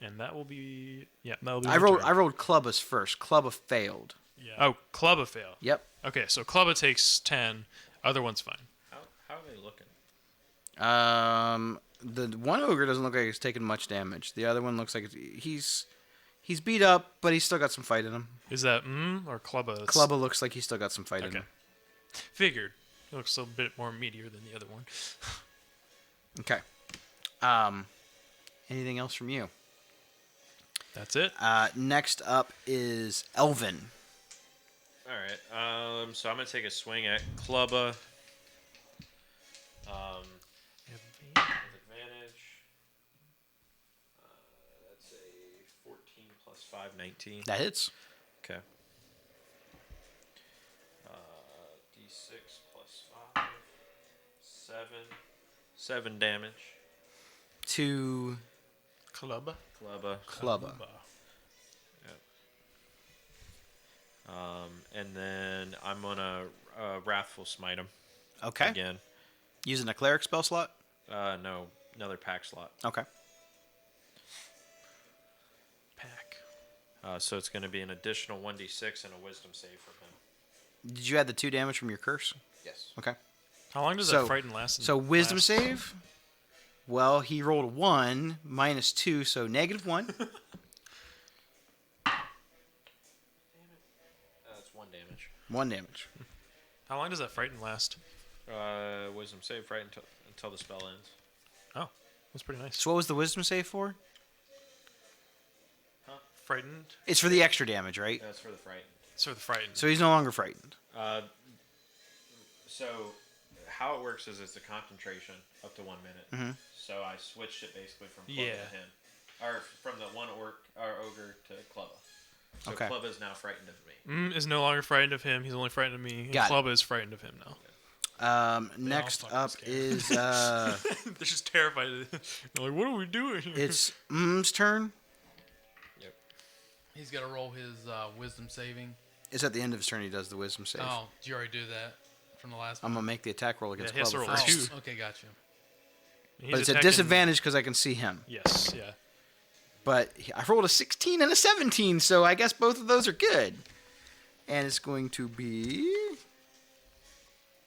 And that will be that'll be. I my rolled turn. Clubba's first. Clubba failed. Yeah. Oh, Clubba fail. Yep. Okay, so Clubba takes 10. Other one's fine. How are they looking? The one ogre doesn't look like he's taking much damage. The other one looks like he's beat up, but he's still got some fight in him. Is that or Clubba? Clubba looks like he's still got some fight in Okay. him. Figured. It looks a bit more meatier than the other one. Okay. Anything else from you? That's it. Next up is Elvin. All right. So I'm gonna take a swing at Clubba. With advantage. That's a 14 plus 5, 19. That hits. Okay. D6 plus 5, 7. 7 damage. To Clubba. Clubba. Clubba. And then I'm gonna Wrathful Smite him Okay. again. Using a cleric spell slot? No, another pack slot. Okay. Pack. So it's gonna be an additional 1d6 and a Wisdom save for him. Did you add the 2 damage from your curse? Yes. Okay. How long does So- that frighten last? So wisdom save? Well, he rolled a 1 minus 2, so -1. That's 1 damage. 1 damage. How long does that frighten last? Wisdom save right until the spell ends. Oh, that's pretty nice. So what was the wisdom save for? Frightened. It's for the extra damage, right? That's for the frightened. So the frightened. So he's no longer frightened. So how it works is it's a concentration up to 1 minute. Mhm. So I switched it basically from Clubba Yeah. to him, or from the one ogre to Clubba. So Okay. Clubba is now frightened of me. Is no longer frightened of him. He's only frightened of me. Got it. Clubba is frightened of him now. Next fucking up scared. is They're just terrified. They're like, what are we doing here? it's turn. Yep. He's got to roll his wisdom saving. It's at the end of his turn he does the wisdom save. Oh, did you already do that from the last I'm one? gonna make the attack roll against Yeah, he has to Clubba roll first. two. Oh, okay, gotcha. He's But it's a attacking- disadvantage because I can see him. Yes, yeah. But I rolled a 16 and a 17, so I guess both of those are good. And it's going to be...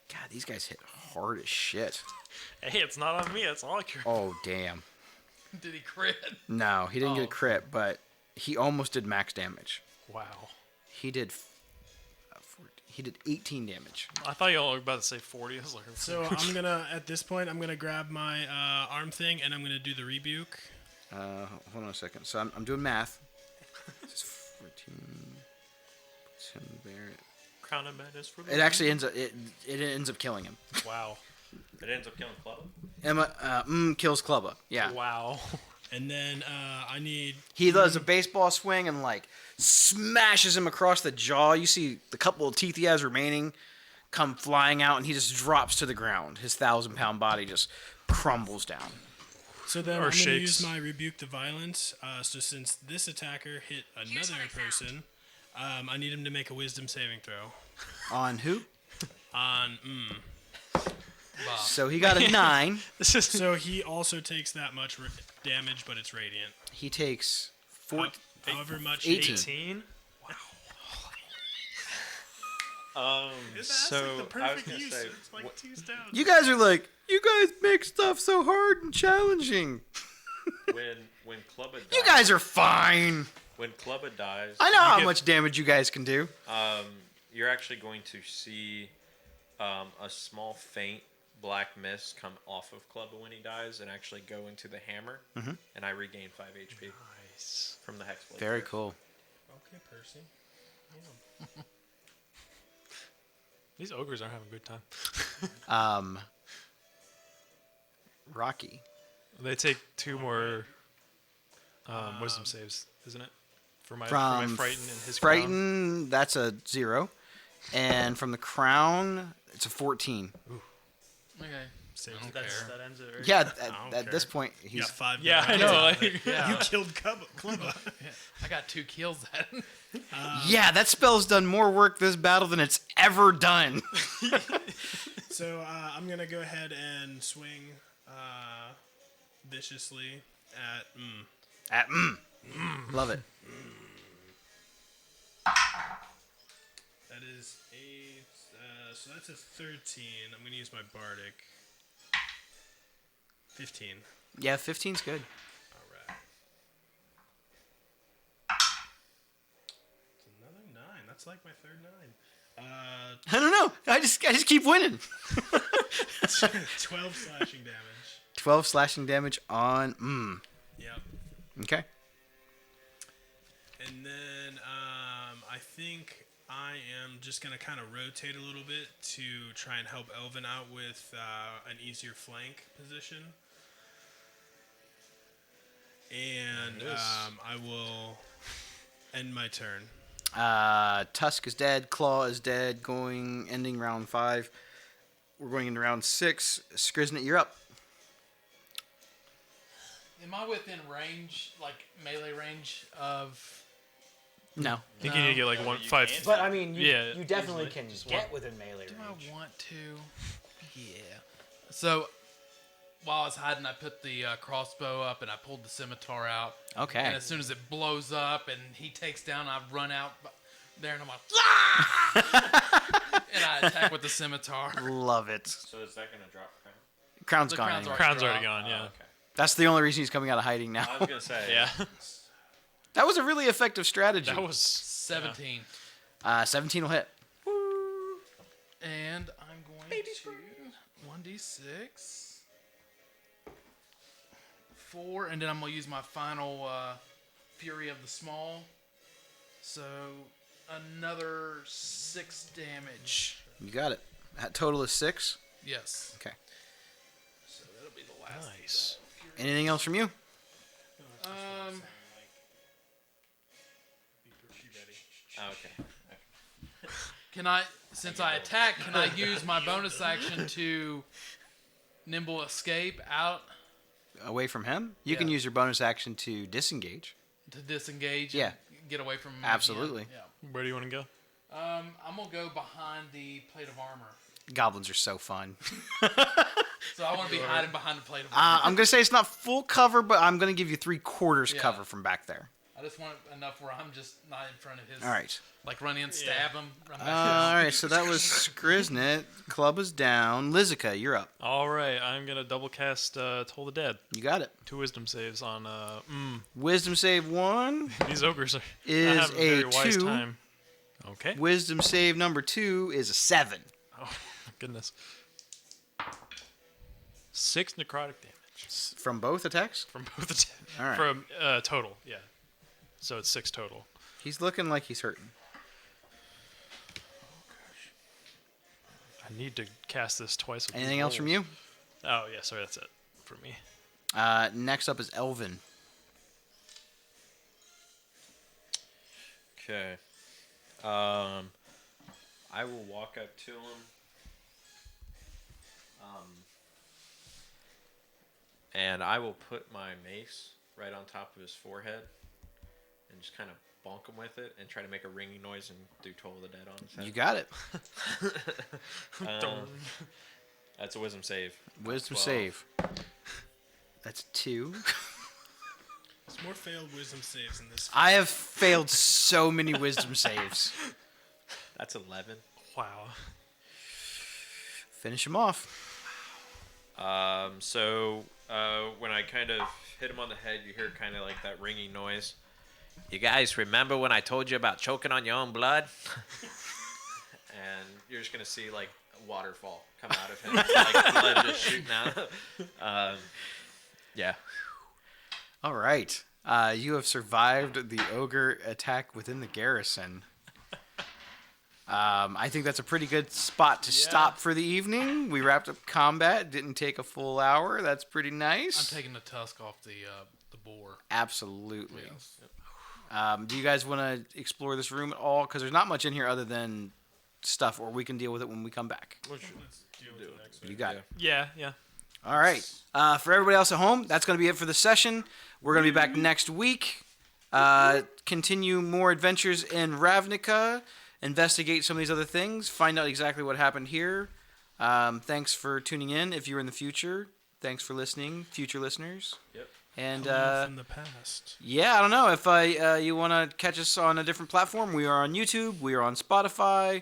God, these guys hit hard as shit. Hey, it's not on me. It's all I care. Oh, damn. Did he crit? No, he didn't get a Oh. crit, but he almost did max damage. Wow. He did... He did 18 damage. I thought y'all were about to say 40. I was like, So I'm gonna, at this point, I'm gonna grab my arm thing and I'm gonna do the rebuke. Hold on a second. So I'm doing math. This is 14... 10 there. Crown of Madness for the It actually ends up... It ends up killing him. Wow. It ends up killing Clubba. Emma kills Clubba. Yeah. Wow. And then I need... He does a baseball swing and like smashes him across the jaw. You see the couple of teeth he has remaining come flying out, and he just drops to the ground. His 1,000-pound body just crumbles down. So then Or I'm going to shakes. use my rebuke to violence. So since this attacker hit another person, I need him to make a wisdom saving throw. On who? On Bob. So he got a 9. This is So he also takes that much damage, but it's radiant. He takes However much. 18. 18. So I was gonna say, It's like 2 stones. You guys are like, you guys make stuff so hard and challenging. when Clubba dies, You guys are fine. when Clubba dies, I know you how get- much damage you guys can do. You're actually going to see a small faint black mist come off of Clubba when he dies and actually go into the hammer, and I regain 5 HP Nice. from the Hexblade. Very curse. cool. Okay, Percy. These ogres aren't having a good time. Rocky. They take 2 more wisdom saves, isn't it? For my From frighten and his crown. Frighten, that's a 0. And from the crown, it's a 14. Okay. Saves I don't the care. That ends it, right? Yeah, don't at this care. point, You he's got 5 Yeah, I good know. rounds. Like, Yeah. You killed Clubba. I got 2 kills then. yeah, that spell's done more work this battle than it's ever done. So I'm going to go ahead and swing viciously at... Love it. That is a... so that's a 13. I'm going to use my bardic. 15. Yeah, 15's good. All right. It's another 9. That's like my third 9. I don't know. I just keep winning. 12 slashing damage. 12 slashing damage on. Yep. Okay. And then I think I am just going to kind of rotate a little bit to try and help Elvin out with an easier flank position. And I will end my turn. Tusk is dead. Claw is dead. Ending round 5. We're going into round 6. Skriznet, you're up. Am I within range, like melee range of? No. I think you need to get like 1-5. But I mean, Yeah, you definitely easily. can Just get one. within melee Do range. I want to? Yeah. So while I was hiding, I put the crossbow up and I pulled the scimitar out. Okay. And as soon as it blows up and he takes down, I run out there and I'm like, "Ah!" And I attack with the scimitar. Love it. So is that gonna drop? Crown's The gone. crown's anyway. Crown's already gone. Yeah. Okay. That's the only reason he's coming out of hiding now. I was gonna say. Yeah. That was a really effective strategy. That was 17. 17 will hit. And I'm going to 1d6. 4, and then I'm going to use my final Fury of the Small. So another 6 damage. You got it. That total is 6. Yes. Okay. So that'll be the last. nice. Anything else from you? Oh, okay. Can I, since I attack, can I use my bonus action to nimble escape out Away from him? You can Yeah. use your bonus action to disengage. to disengage? Yeah. And get away from him Absolutely. again? Where do you want to go? Yeah. I'm gonna go behind the plate of armor. Goblins are so fun. So I want to be hiding behind the plate of armor. I'm going to say it's not full cover, but I'm going to give you 3/4 Yeah. cover from back there. I just want enough where I'm just not in front of his. All right. Like run in, stab him, run back All down. right, so that was Skriznet. Club is down. Lizica, you're up. All right, I'm gonna double cast Toll the Dead. You got it. 2 wisdom saves on. Wisdom save 1 These ogres are is not having a very a wise 2. time. Okay. Wisdom save number 2 is a 7. Oh my goodness. 6 necrotic damage From both attacks? from both attacks. All right. From total, yeah. So it's 6 total. He's looking like he's hurting. I need to cast this twice. With these Anything else from rolls. you? Oh yeah, sorry, that's it for me. Next up is Elvin. Okay. I will walk up to him. And I will put my mace right on top of his forehead and just kind of bonk him with it and try to make a ringing noise and do Toll of the Dead on his head. You got it. That's a wisdom save. Wisdom 12. save. That's 2. There's more failed wisdom saves in this. I have failed so many wisdom saves. That's 11. Wow. Finish him off. So when I kind of hit him on the head, you hear kind of like that ringing noise. You guys remember when I told you about choking on your own blood? And you're just gonna see like a waterfall come out of him, like blood just shooting out. Yeah. All right. You have survived the ogre attack within the garrison. I think that's a pretty good spot to stop for the evening. We wrapped up combat. Didn't take a full hour. That's pretty nice. I'm taking the tusk off the boar. Absolutely. Yes. Do you guys want to explore this room at all? Because there's not much in here other than stuff, or we can deal with it when we come back. Let's deal with the next one. You got it. Yeah. All right. For everybody else at home, that's going to be it for the session. We're going to be back next week. Continue more adventures in Ravnica. Investigate some of these other things. Find out exactly what happened here. Thanks for tuning in. If you're in the future, thanks for listening, future listeners. Yep. And From the past. yeah, I don't know if you want to catch us on a different platform. We are on YouTube. We are on Spotify,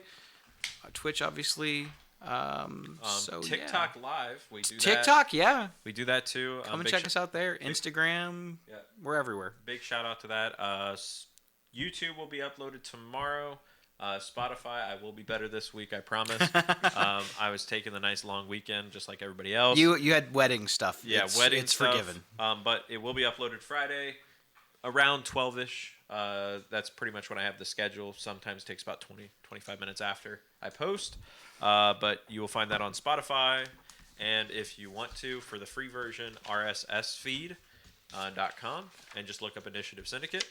Twitch, obviously. So TikTok Live. We do yeah. TikTok, yeah. We do that too. Come and check us out there. Instagram. Yeah. We're everywhere. Big shout out to that. YouTube will be uploaded tomorrow. Spotify, I will be better this week, I promise. I was taking the nice long weekend, just like everybody else. You had wedding stuff. Yeah, it's, wedding It's stuff. forgiven. But it will be uploaded Friday around 12ish. That's pretty much when I have the schedule. Sometimes it takes about 20, 25 minutes after I post. But you will find that on Spotify. And if you want to, for the free version, rssfeed.com, and just look up Initiative Syndicate.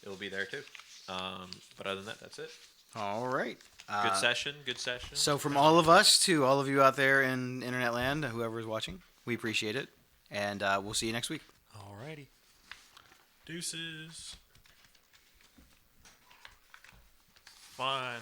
It'll be there too. But other than that, that's it. All right. Good session. Good session. So from all of us to all of you out there in internet land, whoever is watching, we appreciate it. And we'll see you next week. Alrighty. Deuces. Fine.